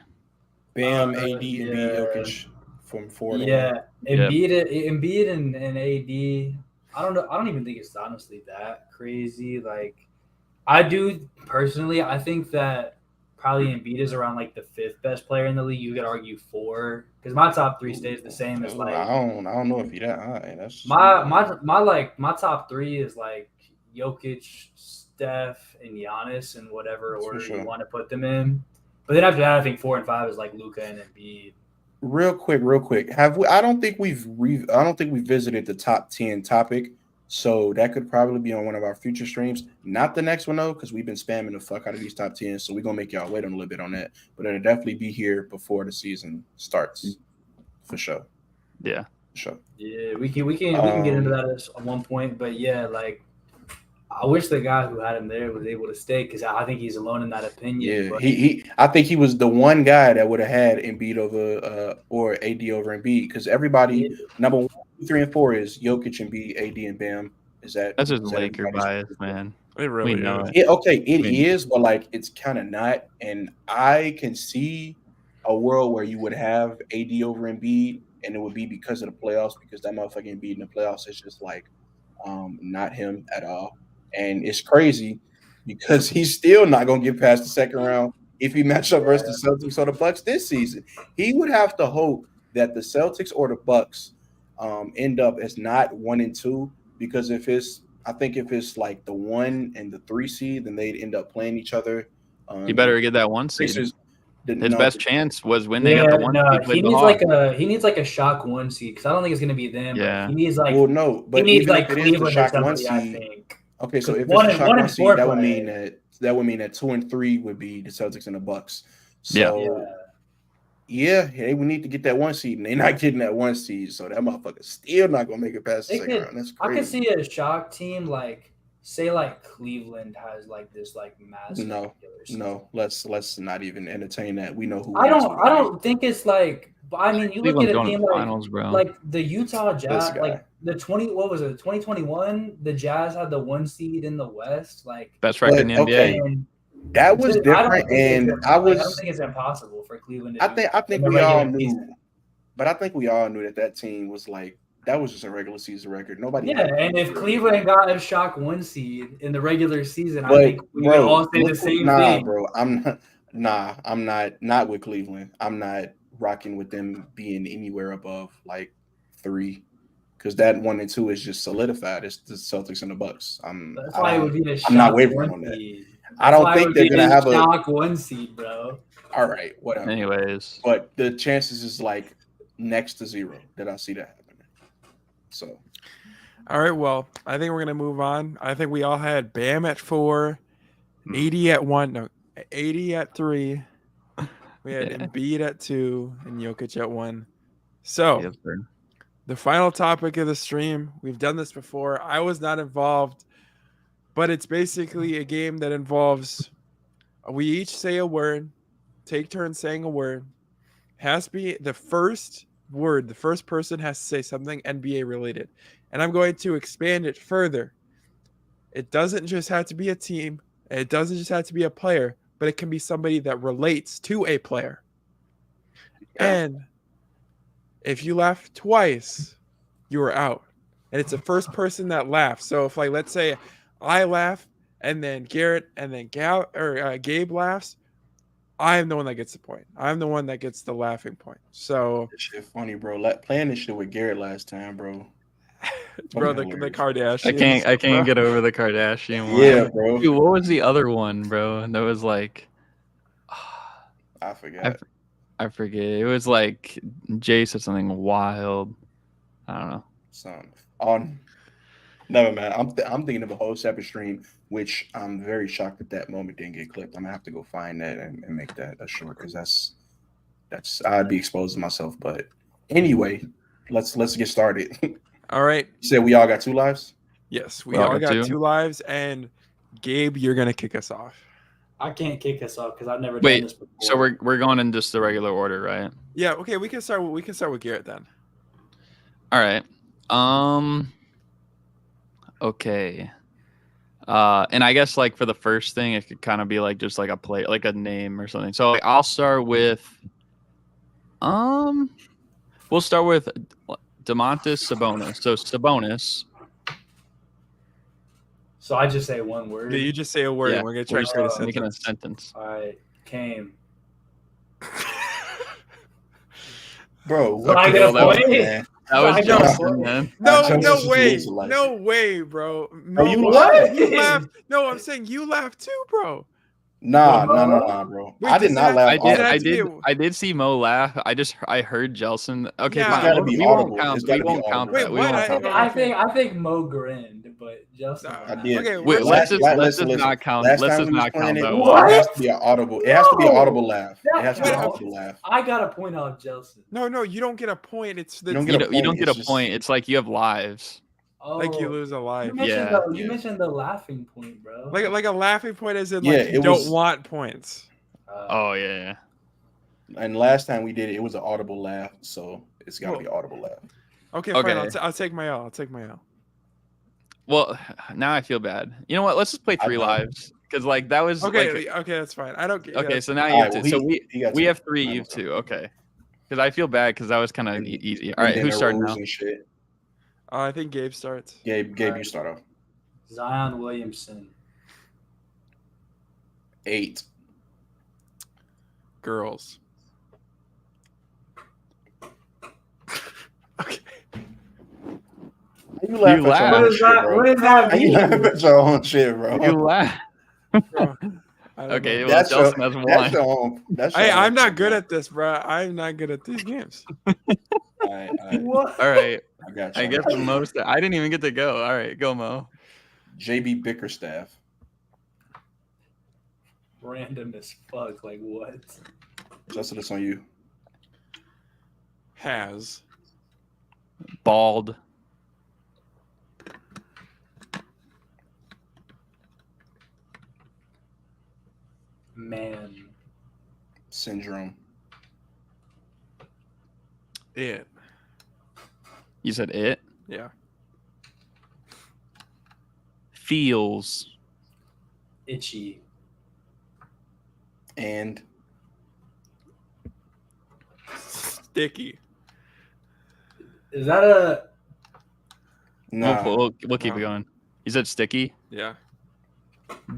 S2: Bam, AD, Embiid,
S3: yeah.
S2: Jokic from 4 to 1.
S3: Yeah, Embiid and AD. I don't know. I don't even think it's honestly that crazy. I do personally. I think that probably Embiid is around the 5th best player in the league. You could argue 4 because my top 3 stays the same as
S2: I don't know if he that high. That's
S3: my top 3 is Jokic, Steph, and Giannis in whatever
S2: That's for
S3: order
S2: sure.
S3: you want to put them in. But then after that, I think 4 and 5 is Luka and Embiid.
S2: real quick. I don't think we visited the top 10 topic. So that could probably be on one of our future streams. Not the next one though, because we've been spamming the fuck out of these top 10. So we're gonna make y'all wait on a little bit on that. But it'll definitely be here before the season starts. For sure.
S4: Yeah.
S2: For sure.
S3: Yeah, we can get into that at one point. But yeah, I wish the guy who had him there was able to stay because I think he's alone in that opinion.
S2: Yeah,
S3: but
S2: I think he was the one guy that would have had Embiid over or AD over Embiid because everybody number 1, 2, 3, and 4 is Jokic, Embiid, AD, and Bam.
S4: That's just Laker bias, man.
S1: It really
S4: We know
S1: is.
S4: it.
S2: It is, but it's kind of not. And I can see a world where you would have AD over Embiid, and it would be because of the playoffs, because that motherfucking Embiid in the playoffs is just not him at all. And it's crazy because he's still not going to get past the second round if he match up versus the Celtics or the Bucks this season. He would have to hope that the Celtics or the Bucks end up as not 1 and 2, because if it's the 1 and the 3 seed, then they'd end up playing each other.
S4: You better get that 1 seed.
S2: Sixers,
S4: His best chance was when they got the 1 seed.
S3: He needs a shock 1 seed because I don't think it's going to be them.
S4: Yeah.
S3: He needs
S2: but
S3: he needs
S2: even if it is the
S3: Cleveland or
S2: shock 1
S3: somebody. I
S2: seed,
S3: think.
S2: okay, so if it's
S3: one
S2: a
S3: and-
S2: shock
S3: one
S2: 1
S3: and
S2: seed,
S3: 4
S2: that would
S3: play.
S2: mean that 2 and 3 would be the Celtics and the Bucks.
S4: Yeah.
S2: So hey, we need to get that 1 seed, and they're not getting that 1 seed, so that motherfucker's still not gonna make it past the second round. That's crazy.
S3: I could see a shock team say Cleveland has this massive.
S2: No, let's not even entertain that. We know who.
S3: I don't think it's I mean, you look at a team
S4: finals, bro.
S3: the Utah Jazz,
S2: guy.
S3: the 2021, the Jazz had the 1 seed in the West,
S4: best record in the NBA.
S3: Okay.
S2: That was different, and I don't
S3: think it's impossible for Cleveland.
S2: I think we all knew, but I think we all knew that team was that was just a regular season record. Nobody.
S3: Yeah, and if Cleveland got a shock 1 seed in the regular season, I
S2: But,
S3: think we would all say the same thing.
S2: Bro, I'm not with Cleveland. I'm not rocking with them being anywhere above 3, because that 1 and 2 is just solidified. It's the Celtics and the Bucks.
S3: That's why it would be the shock.
S2: I'm not wavering on that. I don't think they're gonna have a
S3: shock 1 seed, bro.
S2: All right, whatever.
S4: Anyways,
S2: but the chances is next to 0 that I see that happening. So,
S1: all right. Well, I think we're gonna move on. I think we all had Bam at 4, 80 at 1, no, 80 at 3. We had Embiid at 2 and Jokic at 1. So, the final topic of the stream. We've done this before. I was not involved, but it's basically a game that involves we each say a word, take turns saying a word. Has to be the first word. The first person has to say something NBA related. And I'm going to expand it further. It doesn't just have to be a team. It doesn't just have to be a player, but it can be somebody that relates to a player. And if you laugh twice, you are out. And it's the first person that laughs. So if let's say I laugh, and then Garrett, and then Gabe laughs, I am the one that gets the point. I'm the one that gets the laughing point. So,
S2: This shit funny, bro. Playing this shit with Garrett last time, bro.
S1: bro, the
S2: Hilarious.
S1: Kardashians.
S4: I can't
S1: bro.
S4: get over the Kardashian one.
S2: Yeah, bro.
S4: Dude, what was the other one, bro? That was like,
S2: I forgot.
S4: I forget. It was like Jay said something wild. I don't know.
S2: Son. On. Never mind. I'm thinking of a whole separate stream, which I'm very shocked that moment didn't get clipped. I'm gonna have to go find that and make that a short because that's I'd be exposing myself. But anyway, let's get started.
S1: All right.
S2: You said we all got 2 lives?
S1: Yes, we all got 2 lives, and Gabe, you're gonna kick us off.
S3: I can't kick us off because I've never done this before.
S4: So we're going in just the regular order, right?
S1: Yeah. Okay. We can start with Garrett then.
S4: All right. Okay. And I guess like for the first thing, it could kind of be like just like a play, like a name or something. So like, I'll start with, we'll start with Domantas Sabonis. So Sabonis.
S3: So I just say one word.
S1: Yeah, you just say a word, and we're gonna try to create a sentence.
S4: Making a sentence.
S3: I came.
S2: Bro,
S3: So I get a point.
S2: man?
S4: That was
S3: I got
S4: Justin,
S3: it.
S4: man.
S1: No way, bro.
S2: Oh, you
S3: What?
S1: You laughed. No, I'm saying you laughed too, bro.
S2: Nah, bro.
S1: Wait,
S2: I did
S1: does
S2: not
S1: that-
S2: laugh.
S4: I did see Mo laugh. I heard Jelson. Okay,
S1: Yeah.
S4: fine.
S1: It's
S2: gotta be
S4: we won't
S2: audible.
S4: count.
S2: It's gotta
S4: We
S2: be
S4: won't count
S2: audible.
S1: Wait,
S4: that. We
S1: what?
S4: won't count that.
S3: I think Mo grinned, but Justin.
S1: Nah,
S2: I did.
S1: Okay,
S4: Wait, let's just not count.
S2: Last
S4: Let's
S2: time
S4: just
S2: we was
S4: not count
S2: playing it,
S4: that
S3: What?
S2: It has to be an audible. It has to be an audible laugh. It has to be an
S1: That
S2: audible laugh.
S3: I got a point off Jelson.
S1: No, you don't get a point. It's the
S2: You don't
S4: You
S2: get a
S4: don't
S2: point,
S4: get
S2: it's
S4: a
S2: just-
S4: point. It's like you have lives.
S3: Oh,
S1: like you lose a life.
S3: You mentioned the laughing point, bro.
S1: Like a laughing point, as in
S2: Yeah,
S1: like you
S2: it
S1: don't
S2: was-
S1: want points.
S4: Oh yeah.
S2: And last time we did it, it was an audible laugh, so it's got to be an audible laugh.
S1: Okay,
S4: Okay.
S1: fine. I'll take my L. I'll take my L.
S4: Well, now I feel bad. You know what? Let's just play 3
S2: know.
S4: lives because like that was
S1: Okay,
S4: like,
S1: okay, that's fine. I don't.
S4: okay.
S1: Yeah,
S4: So now you
S2: All
S4: have
S2: right,
S4: to.
S2: well,
S4: So
S2: he got
S4: we
S2: 2.
S4: have 3. You have 2. Okay. Because I feel bad because that was kind of easy. All right, who's starting now?
S2: Shit.
S1: I think Gabe starts.
S2: Gabe, you start off.
S3: Zion Williamson.
S2: 8.
S1: Girls. Okay.
S2: You laugh
S4: You
S2: at
S4: laugh.
S2: your own
S3: What is
S2: shit,
S3: that?
S2: bro.
S3: What does that
S2: You laugh
S3: mean?
S2: at your own shit, bro.
S4: You laugh.
S1: Bro, I don't
S4: Okay,
S1: know.
S4: well,
S2: That's
S4: Jelson
S2: your,
S4: has
S2: that's
S4: one.
S2: your own. That's your
S1: Hey,
S2: own
S1: I'm not
S2: shit,
S1: good
S2: bro.
S1: at this, bro. I'm not good at these games.
S2: All right.
S3: What?
S4: All right.
S2: I got you.
S4: I guess the most. I didn't even get to go. All right, go Mo.
S2: JB Bickerstaff.
S3: Random as fuck. Like what?
S2: Justin, it's on you.
S1: Has
S4: Bald.
S3: Man.
S2: Syndrome.
S1: it.
S4: You said it.
S1: Yeah.
S4: Feels.
S3: Itchy.
S2: And
S1: Sticky.
S3: Is that a
S2: nah,
S4: We'll keep it going. You said sticky.
S1: Yeah.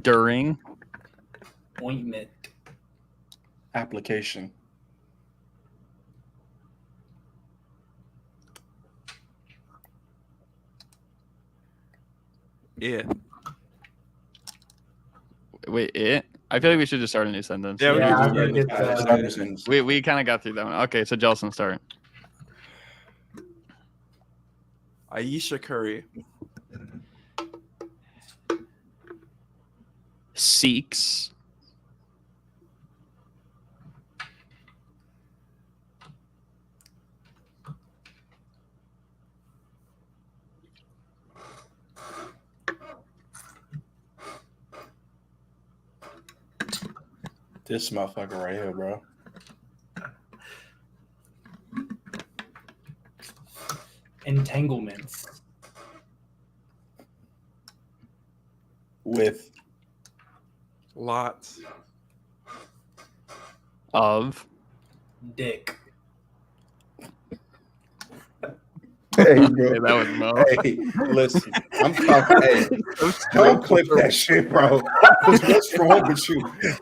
S4: During.
S3: ointment?
S2: application.
S1: It.
S4: Wait, it? I feel like we should just start a new sentence.
S1: Yeah, we
S3: Yeah,
S1: can
S3: I
S1: do
S3: think
S1: that.
S3: it's,
S2: Start your sentence.
S4: We kind of got through that one. Okay, so Jelson, start.
S1: Aisha Curry.
S4: Seeks.
S2: This motherfucker right here, bro.
S3: Entanglements.
S2: With
S1: Lots.
S4: Of.
S3: Dick.
S2: Hey, bro.
S4: That was Mo.
S2: Hey, listen, I'm talking. Hey, don't clip that shit, bro. What's wrong with you?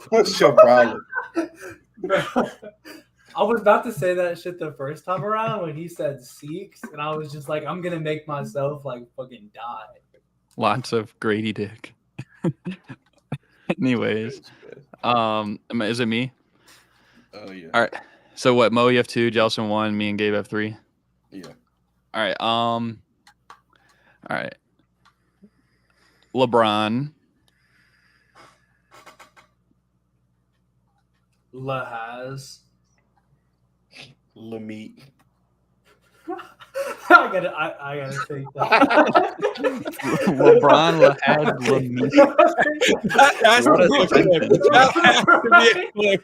S2: What's your problem?
S3: Bro, I was about to say that shit the first time around when he said Sikhs, and I was just like, I'm gonna make myself like fucking die.
S4: Lots of Grady dick. Anyways, is it me?
S2: Oh yeah.
S4: All right. So what? Mo, you have 2. Jelson 1. Me and Gabe have 3.
S2: Yeah.
S4: All right. All right. LeBron.
S3: Lahaz.
S2: Lamit.
S3: I gotta take that.
S4: LeBron Lahaz Lamit.
S1: That has to be a clip. That has to be a clip.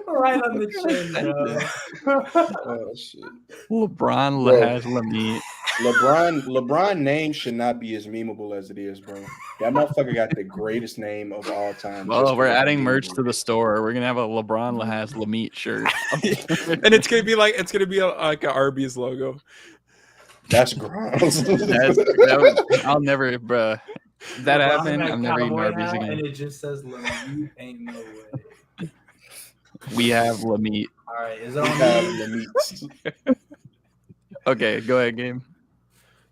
S3: Right on the chin, bro.
S2: Oh shit.
S4: LeBron
S2: Bro.
S4: Lahaz Lamit.
S2: LeBron name should not be as memeable as it is, bro. That motherfucker got the greatest name of all time.
S4: Well,
S2: just
S4: we're
S2: 'cause it's
S4: adding merch
S2: memeable.
S4: to the store. We're gonna have a LeBron Lahaz Lamit shirt.
S1: And it's gonna be like a Arby's logo.
S2: That's gross.
S4: I'll never, bruh. If that
S3: LeBron
S4: happened,
S3: had
S4: I'm never eating
S3: cowboy
S4: Arby's
S3: hat,
S4: again.
S3: And it just says Lamit. Ain't no way.
S4: We have Lamit.
S3: All right, is it
S2: We
S3: on
S2: have
S3: me?
S2: Lamit.
S4: Okay, go ahead, game.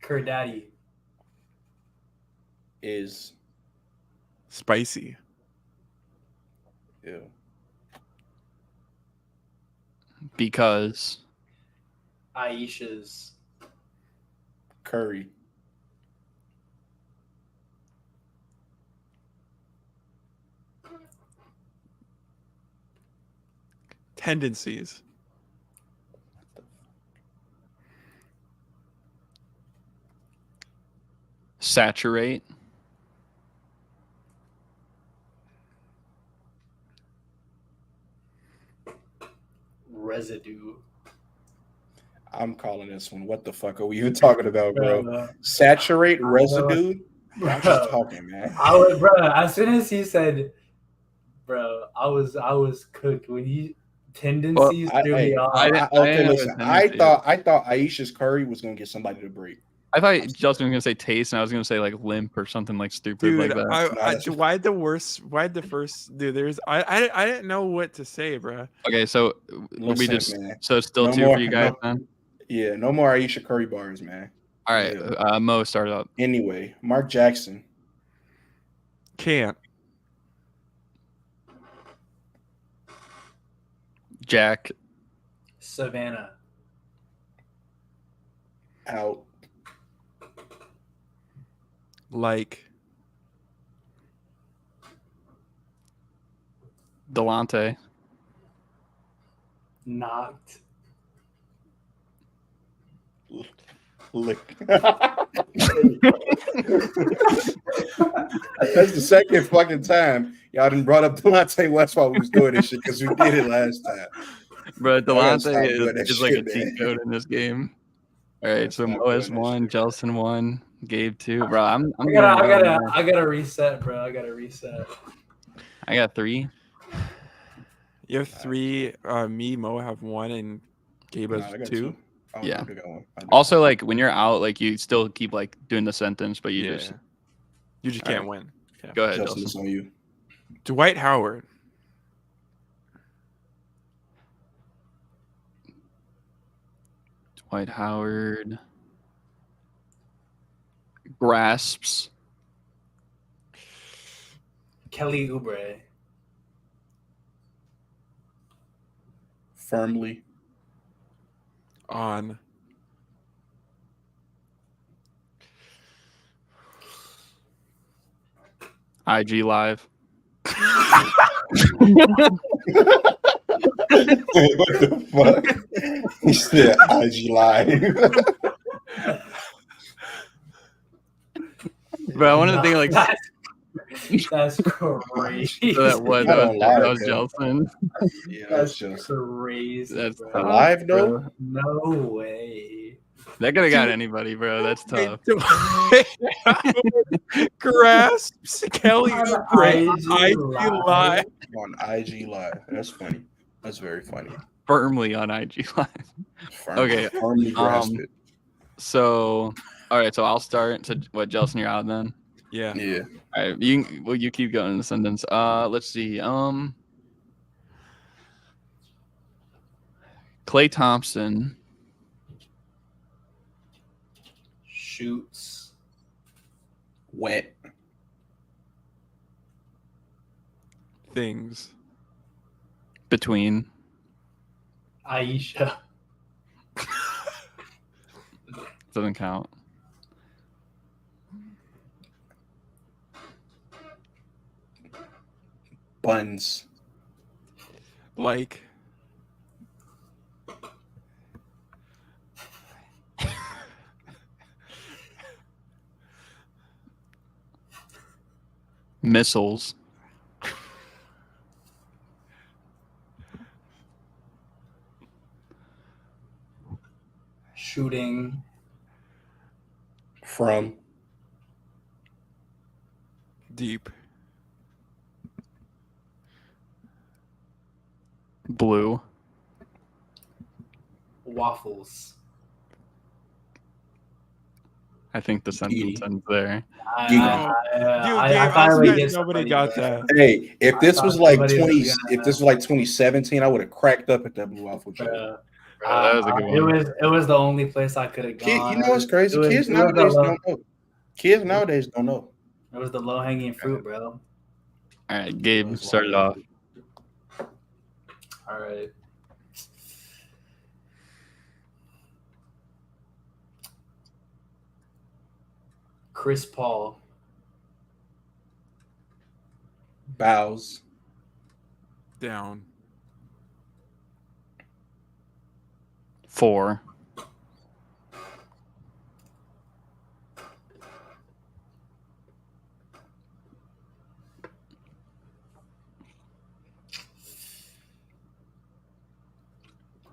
S3: Kurdaddy.
S2: Is
S1: Spicy.
S2: ew.
S4: Because
S3: Aisha's.
S2: Curry.
S1: Tendencies.
S4: saturate.
S3: Residue.
S2: I'm calling this one. What the fuck are we even talking about, bro?
S3: Bro,
S2: Saturate residue. I'm just
S3: bro.
S2: talking, man.
S3: I was, bro. As soon as he said, bro, I was cooked when he tendencies threw me off.
S2: Okay, listen. I
S4: tendency.
S2: thought Aisha's Curry was gonna get somebody to break.
S4: I thought Justin was gonna say taste, and I was gonna say like limp or something like stupid
S1: Dude,
S4: like that.
S1: why the first dude? I didn't know what to say, bro.
S4: Okay, so
S2: Listen, man.
S4: so it's still
S2: No
S4: 2
S2: more-
S4: for you guys,
S2: no-
S4: then.
S2: Yeah, no more Aisha Curry bars, man.
S4: All right,
S2: Yeah.
S4: Mo, start up.
S2: Anyway, Mark Jackson.
S1: Can't.
S4: Jack.
S3: Savannah.
S2: Out.
S1: Like.
S4: Delonte.
S3: Knocked.
S2: Lick. That's the second fucking time y'all done brought up Delonte West while we was doing this shit because we did it last time.
S4: Bro,
S2: gotta stop
S4: Delonte
S2: doing that
S4: is like a
S2: shit, man.
S4: cheat code in this game. All right, so
S2: Stop
S4: Mo has
S2: doing that
S4: 1,
S2: shit.
S4: Jelson 1, Gabe 2. Bro, I'm
S3: I gotta reset, bro. I gotta reset.
S4: I got 3.
S1: You have 3. Me, Mo have 1, and Gabe
S2: Nah,
S1: has
S2: I got
S1: 2.
S2: Oh,
S4: Yeah.
S2: I do got one. I do.
S4: Also, like when you're out, like you still keep like doing the sentence, but you just
S1: You can't win.
S4: go ahead.
S2: Justin,
S4: Jelson.
S2: it's on you.
S1: Dwight Howard.
S4: Dwight Howard grasps.
S3: Kelly Oubre.
S2: Firmly.
S1: On.
S4: IG Live.
S2: What the fuck? He said IG Live.
S4: But I wanted to think like
S3: That's crazy.
S4: so that was
S2: I don't lie,
S4: that was
S2: bro.
S4: Jelson.
S2: Yeah,
S3: That's
S2: that's just
S3: crazy.
S4: That's
S3: bro.
S4: tough,
S2: Alive though.
S4: bro.
S3: No way.
S4: That could have got anybody, bro. That's tough.
S1: Dwight Howard grasps Kelly
S3: On
S1: Oubre.
S3: IG
S1: IG Live.
S2: On IG Live. That's funny. That's very funny.
S4: firmly on IG Live. Okay,
S2: Firmly grasp it.
S4: So, all right. So I'll start. So what, Jelson, you're out then?
S1: Yeah.
S2: Yeah.
S4: All right. You keep going in the sentence. Let's see. Klay Thompson
S3: Shoots.
S2: Wet.
S1: Things.
S4: between
S3: Aisha.
S4: doesn't count.
S2: Buns.
S1: Like.
S4: Missiles.
S3: Shooting.
S2: From.
S1: Deep.
S4: Blue.
S3: Waffles.
S4: I think the sentence ends there.
S1: Dude,
S3: I
S1: Gabe, I
S3: finally
S1: bet
S3: get
S1: nobody
S3: somebody,
S1: got
S3: bro.
S1: that.
S2: Hey, if
S3: I
S2: this
S3: thought
S2: was like
S3: somebody
S2: 20,
S3: was gonna-
S2: if this was like 2017, I would have cracked up at that blue waffle joke.
S3: Bruh.
S4: Bro, that was a good one.
S3: It was the only place I could have gone.
S2: You know what's crazy? Kids
S3: It was
S2: nowadays
S3: the
S2: don't know. Kids nowadays don't know.
S3: It was the low hanging fruit, bro.
S4: All right, Gabe, start it off.
S3: All right. Chris Paul.
S2: Bows.
S1: Down.
S4: 4.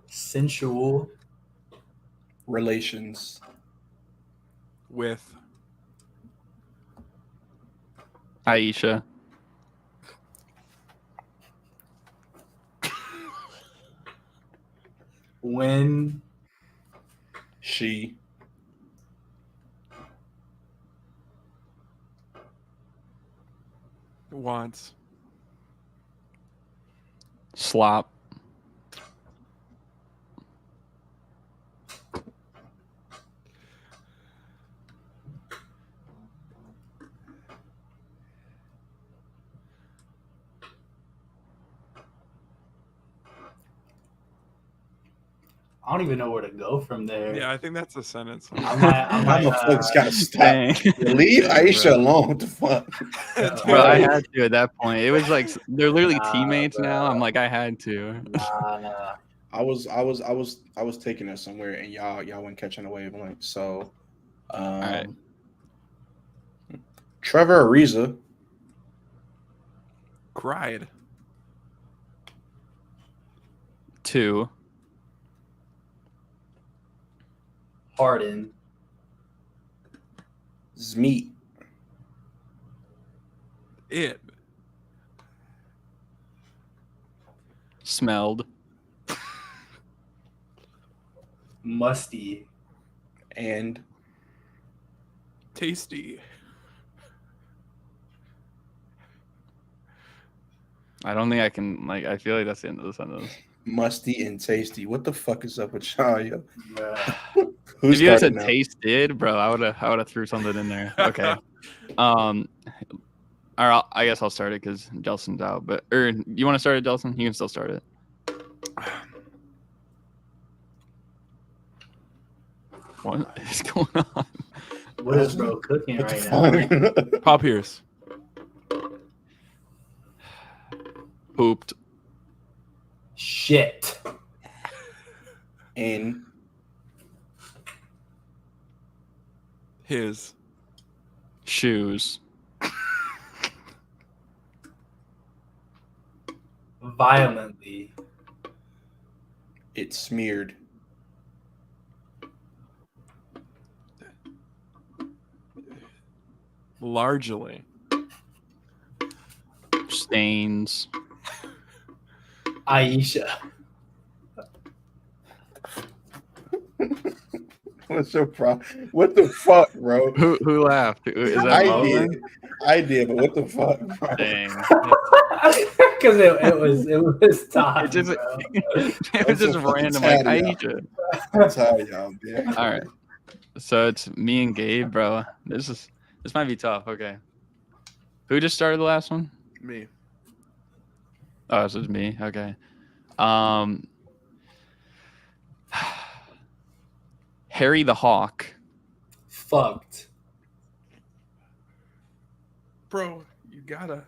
S3: Sensual.
S2: Relations.
S1: With.
S4: Aisha.
S3: When.
S2: She.
S1: Wants.
S4: Slop.
S3: I don't even know where to go from there.
S1: Yeah, I think that's a sentence.
S3: I might,
S2: Motherfucker's gotta stop.
S4: Dang.
S2: Leave
S4: Dang,
S2: Aisha
S4: bro.
S2: alone. What the fuck?
S4: Bro, I had to at that point. It was like they're literally
S3: Nah,
S4: teammates
S3: bro.
S4: now. I'm like, I had to.
S3: Nah.
S2: I was taking her somewhere and y'all weren't catching the wave. I'm like, so
S4: right.
S2: Trevor Ariza.
S1: Cried.
S4: 2.
S3: Harden.
S2: Zmeet.
S1: It.
S4: Smelled.
S3: Musty.
S2: And
S1: Tasty.
S4: I don't think I can, like, I feel like that's the end of the sentence.
S2: musty and tasty. What the fuck is up with y'all, yo?
S3: Bruh.
S2: Who's
S4: If you had
S2: starting
S4: said
S2: now?
S4: tasted, bro, I would have threw something in there. Okay. All right, I guess I'll start it because Jelson's out. But you want to start it, Jelson? You can still start it. What is going on?
S3: What is bro cooking
S2: What
S3: right now?
S2: the fuck?
S1: Pop Pierce.
S4: Pooped.
S3: Shit.
S2: In
S1: His.
S4: Shoes.
S3: Violently.
S2: it smeared.
S1: Largely.
S4: Stains.
S3: Aisha.
S2: What's your problem? What the fuck, bro?
S4: Who laughed? Is that
S2: I
S4: Mo
S2: did.
S4: then?
S2: I did, but what the fuck, bro?
S4: Dang.
S3: Because it was time.
S4: It just
S3: bro.
S4: it was just
S2: so fucking
S4: random like
S2: tired, y'all.
S4: Aisha.
S2: I'm tired, y'all, man.
S4: All right. So it's me and Gabe, bro. This might be tough. Okay. Who just started the last one?
S1: Me.
S4: Oh, this is me. Okay. Harry the Hawk.
S3: Fucked.
S1: Bro, you gotta.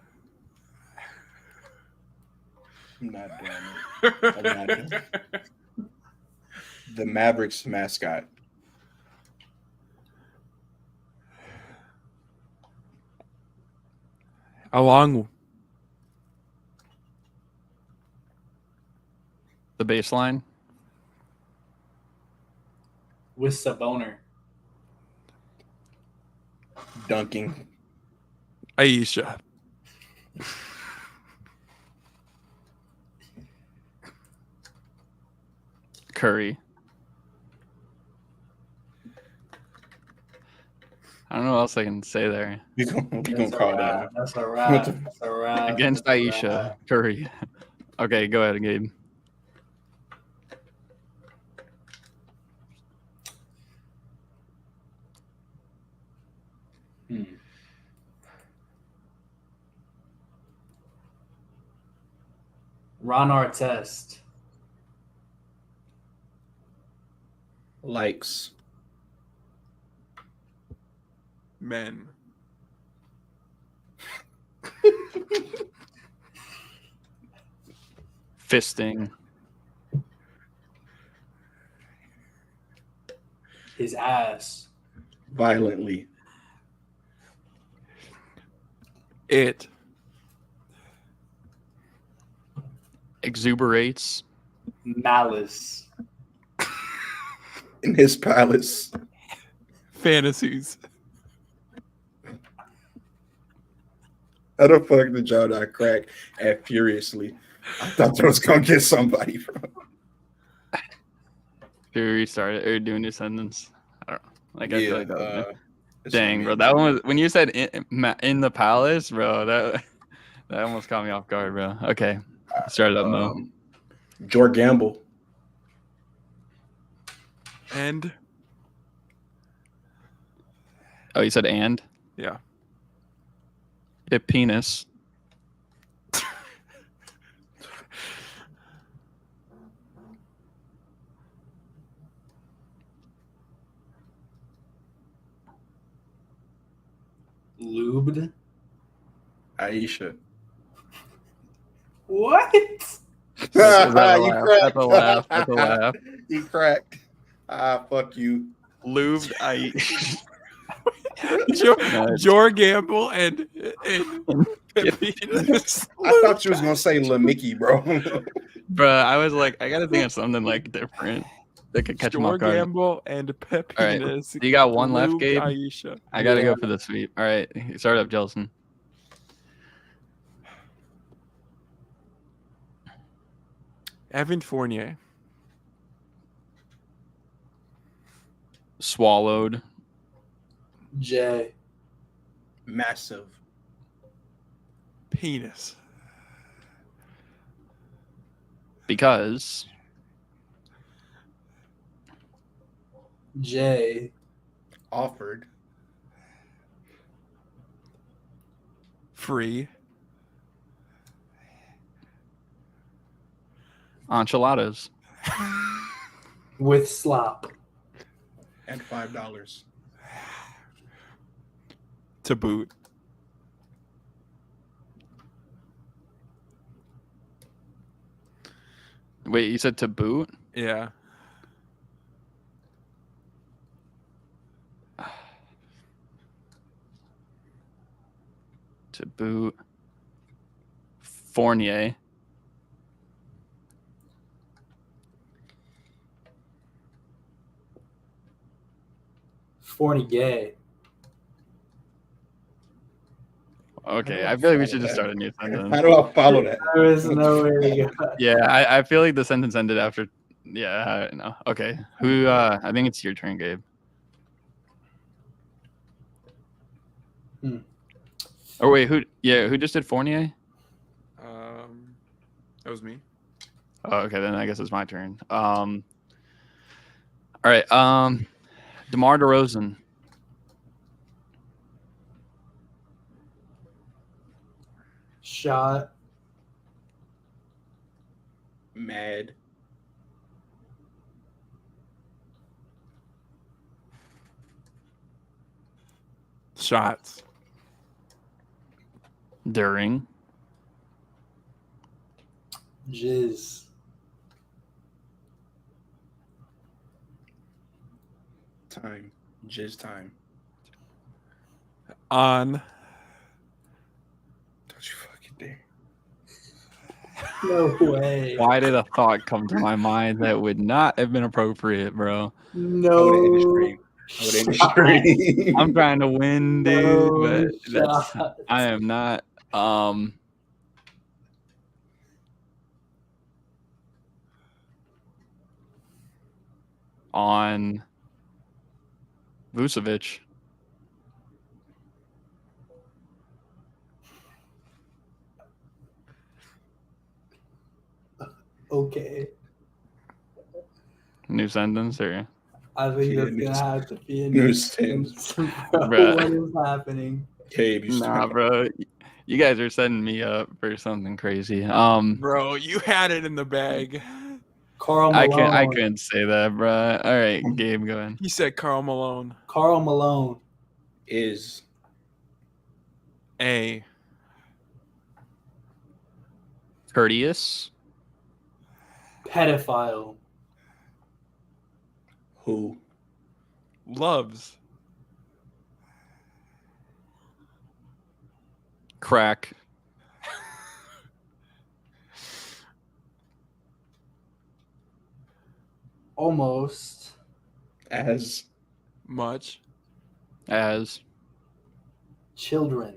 S2: I'm not doing it. I'm not doing it. The Mavericks mascot.
S1: Along.
S4: The baseline.
S3: With Saboner.
S2: Dunking.
S1: Aisha.
S4: Curry. I don't know what else I can say there.
S2: You gonna
S3: That's a
S2: call
S3: wrap.
S2: that?
S3: That's a wrap. That's a wrap.
S4: Against
S3: That's a
S4: Aisha.
S3: wrap.
S4: Curry. Okay, go ahead, Gabe.
S3: Ron Artest.
S2: Likes.
S1: Men.
S4: Fisting.
S3: His ass.
S2: Violently.
S1: It.
S4: Exuberates.
S3: Malice.
S2: In his palace.
S1: Fantasies.
S2: How the fuck did y'all not crack at Furiously? I thought I was gonna get somebody from.
S4: Should we restart it or do a new sentence? I don't know. Like I feel like that was
S2: it's
S4: dang,
S2: on
S4: bro.
S2: me.
S4: That one was when you said in the palace, bro. That almost caught me off guard, bro. Okay, start it up, Mo.
S2: George Gamble.
S1: And.
S4: Oh, you said and?
S1: Yeah.
S4: A penis.
S3: Lubed.
S2: Aisha.
S3: What?
S4: Is that a
S2: You
S4: laugh?
S2: cracked.
S4: That's a laugh. That's a laugh.
S2: You cracked. Fuck you.
S4: Lubed.
S1: George Gamble and penis.
S2: I thought you was gonna say La Mickey, bro.
S4: Bro, I was like, I gotta think of something like different that could catch him off
S1: George
S4: guard.
S1: Gamble and
S4: All right,
S1: penis.
S4: you got one left,
S1: Lubed
S4: Gabe.
S1: Aisha.
S4: I gotta go for the sweep. All right, start up, Jelson.
S1: Evan Fournier.
S4: Swallowed.
S3: Jay.
S2: Massive.
S1: Penis.
S4: Because
S3: Jay.
S2: Offered.
S1: Free.
S4: enchiladas.
S3: With slop.
S2: And $5.
S1: To boot.
S4: Wait, you said to boot?
S1: Yeah.
S4: To boot. Fournier.
S3: Fournier.
S4: Okay, I feel like we should just start a new
S2: How
S4: sentence.
S2: do I follow that?
S3: There is no way to go.
S4: Yeah, I feel like the sentence ended after Yeah, I know. Okay. Who? I think it's your turn, Gabe. Oh wait, who? Yeah, who just did Fournier?
S1: That was me.
S4: Oh, okay, then I guess it's my turn. All right. DeMar DeRozan.
S3: Shot.
S2: Mad.
S1: Shots.
S4: During.
S3: Jizz.
S2: Time. Jizz time.
S1: On.
S2: Don't you fucking dare.
S3: No way.
S4: Why did a thought come to my mind that would not have been appropriate, bro?
S3: No.
S2: I would end the stream.
S4: I'm trying to win, dude,
S3: No
S4: but that's
S3: shot.
S4: I am not. On Vucevic.
S3: Okay.
S4: New sentence or
S3: I think
S2: Yeah,
S3: that's gonna have to be a
S2: new
S3: new
S2: sentence.
S3: sentence. Bro,
S4: Bruh.
S3: what is happening?
S2: Gabe, you
S4: nah,
S2: start.
S4: bro. You guys are setting me up for something crazy. I
S1: Bro, you had it in the bag.
S3: Karl Malone.
S4: I couldn't say that, bro. All right, Gabe, go ahead.
S1: He said Karl Malone.
S3: Karl Malone.
S2: Is
S1: A.
S4: Courteous.
S3: Pedophile.
S2: who?
S1: Loves.
S4: Crack.
S3: Almost.
S2: As
S1: Much.
S4: As
S3: Children.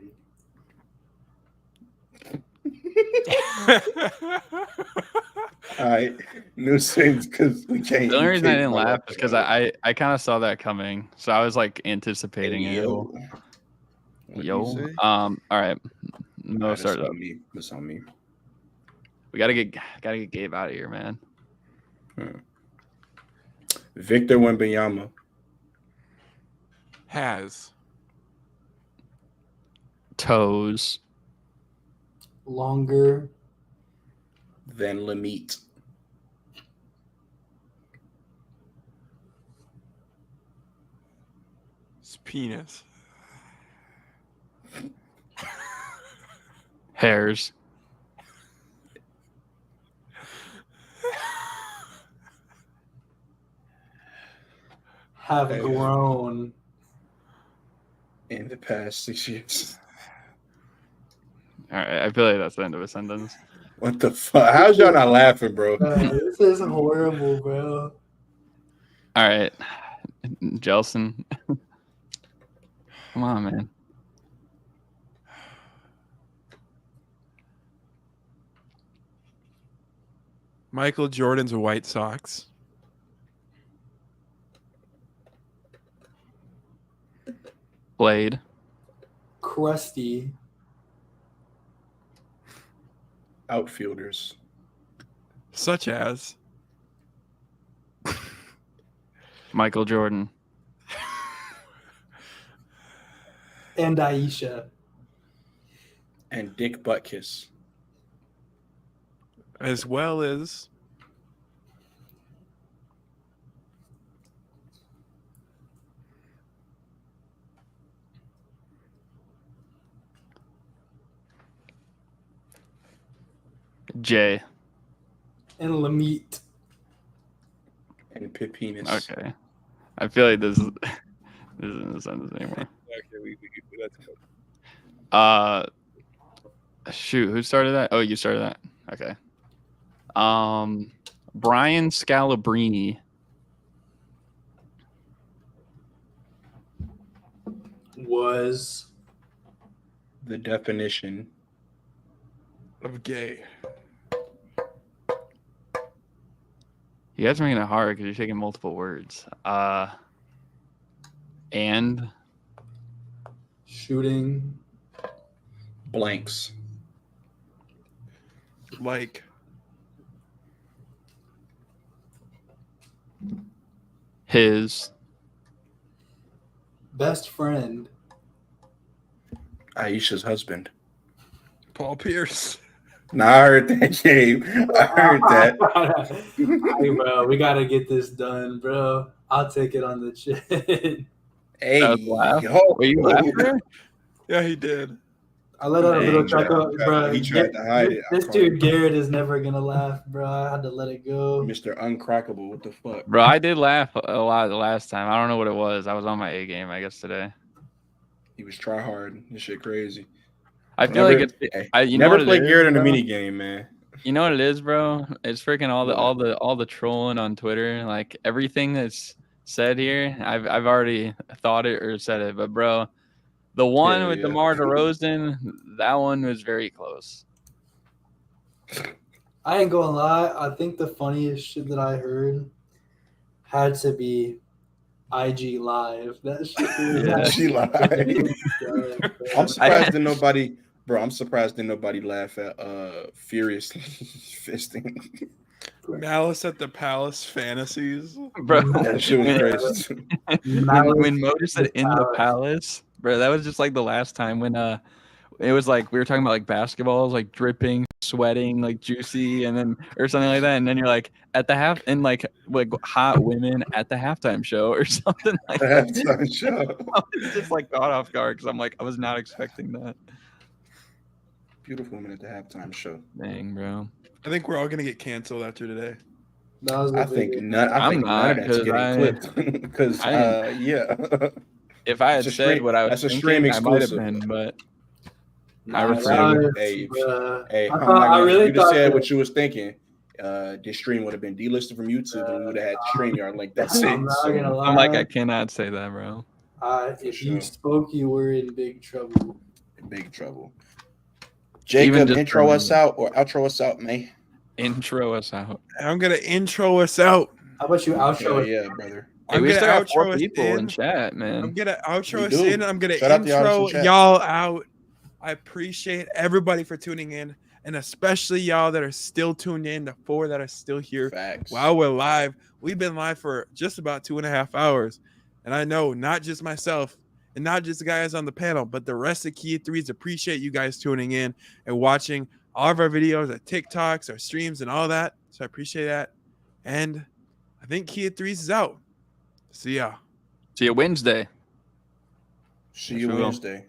S2: all right. New sentence because we can't.
S4: the only
S2: you
S4: reason I
S2: can't
S4: didn't
S2: follow
S4: laugh
S2: up
S4: is because
S2: about
S4: I kind of saw that coming, so I was like anticipating
S2: it.
S4: it.
S2: Yo. What
S4: Yo.
S2: do you say?
S4: All right. No,
S2: That's
S4: start up.
S2: on me. That's on me.
S4: We gotta get Gabe out of here, man.
S2: Victor Wembanyama.
S1: Has.
S4: Toes.
S3: Longer.
S2: Then Lamit.
S1: His penis.
S4: Hairs.
S3: Have
S2: Hey.
S3: grown.
S2: In the past 6 years.
S4: All right, I feel like that's the end of a sentence.
S2: What the fuck? How's y'all not laughing, bro?
S3: This is horrible, bro.
S4: All right, Jelson. Come on, man.
S1: Michael Jordan's White Sox.
S4: Blade.
S3: Crusty.
S2: Outfielders.
S1: Such as.
S4: Michael Jordan.
S3: And Aisha.
S2: And Dick Buttkiss.
S1: As well as.
S4: J.
S3: And Lamit.
S2: And Penis.
S4: Okay. I feel like this isn't a sentence anymore.
S2: Okay, let's go.
S4: Shoot, who started that? Oh, you started that. Okay. Brian Scalabrine.
S3: Was.
S2: The definition.
S1: Of gay.
S4: You guys are making it hard because you're taking multiple words. And
S3: Shooting.
S2: Blanks.
S1: Like
S4: his
S3: Best friend.
S2: Aisha's husband.
S1: Paul Pierce.
S2: Nah, I heard that, Gabe. I heard that.
S3: Hey, bro, we gotta get this done, bro. I'll take it on the chin.
S2: Hey,
S4: That was laugh.
S2: yo.
S4: Were you laughing?
S1: Yeah, he did.
S3: I let out a little
S2: Dang,
S3: chuckle, bro.
S2: he tried to hide it.
S3: This dude Garrett is never gonna laugh, bro. I had to let it go.
S2: Mr. Uncrackable. What the fuck?
S4: Bro, I did laugh a lot the last time. I don't know what it was. I was on my A game, I guess, today.
S2: He was try hard. This shit crazy.
S4: I feel
S2: Never-
S4: like it's
S2: Hey,
S4: you know
S2: never
S4: what it
S2: play
S4: is,
S2: Garrett in a
S4: bro?
S2: mini game, man.
S4: You know what it is, bro? It's freaking all the trolling on Twitter. Like everything that's said here, I've already thought it or said it. But bro, the one
S2: Hell
S4: with
S2: yeah.
S4: DeMar DeRozan, that one was very close.
S3: I ain't gonna lie. I think the funniest shit that I heard had to be IG Live. That shit.
S4: Yeah.
S2: She lied. I'm surprised that nobody, bro. I'm surprised that nobody laugh at furiously fisting.
S1: Malice at the Palace fantasies.
S4: Bro,
S2: That shit was crazy. Too.
S4: when Mo just said in the palace, bro, that was just like the last time when it was like we were talking about like basketballs, like dripping, sweating, like juicy, and then or something like that. And then you're like at the half and like hot women at the halftime show or something like that.
S2: Halftime show.
S4: I was just like caught off guard because I'm like I was not expecting that.
S2: Beautiful women at the halftime show.
S4: Dang, bro.
S1: I think we're all gonna get canceled after today.
S3: That was the
S2: I think
S3: biggest-
S2: none. I
S4: I'm
S2: think
S4: not,
S2: none of that's
S4: 'cause
S2: getting clipped because
S4: I
S2: yeah.
S4: If I had
S2: That's a
S4: said
S2: stream-
S4: what I was
S2: that's a
S4: thinking,
S2: stream
S4: I might have
S2: exclusive.
S4: been, but
S2: Nah,
S4: I
S2: I'm
S4: refrain.
S2: saying,
S3: Nice,
S2: hey,
S3: bruh.
S2: hey,
S3: I
S2: I'm
S3: thought-
S2: not
S3: I
S2: gonna-
S3: really
S2: you just
S3: thought
S2: said
S3: that-
S2: what you was thinking. This stream would have been delisted from YouTube, and we would have had StreamYard like that's it.
S3: I'm not
S2: So,
S3: gonna lie.
S4: I'm like I cannot say that, bro.
S3: If
S2: sure.
S3: you spoke, you were in big trouble.
S2: in big trouble. Jacob,
S4: just
S2: intro
S4: from-
S2: us out or outro us out, man.
S4: Intro us out.
S1: I'm gonna intro us out.
S3: How about you outro
S2: Hell
S3: it?
S2: yeah, brother.
S4: Hey,
S1: I'm
S4: we
S1: gonna
S4: still got 4
S1: outro us
S4: people in
S1: in.
S4: chat,
S1: I'm
S4: man.
S1: gonna outro
S2: We
S1: us
S2: do.
S1: in. I'm gonna
S2: Shout out the audience in
S1: intro
S2: chat.
S1: y'all out. I appreciate everybody for tuning in, and especially y'all that are still tuned in. The 4 that are still here
S2: Facts.
S1: while we're live. We've been live for just about 2.5 hours, and I know not just myself and not just the guys on the panel, but the rest of Key Threes appreciate you guys tuning in and watching all of our videos, our TikToks, our streams, and all that. So I appreciate that. And I think Key Threes is out. See ya.
S4: See you Wednesday.
S2: See you
S4: Sure will.
S2: Wednesday.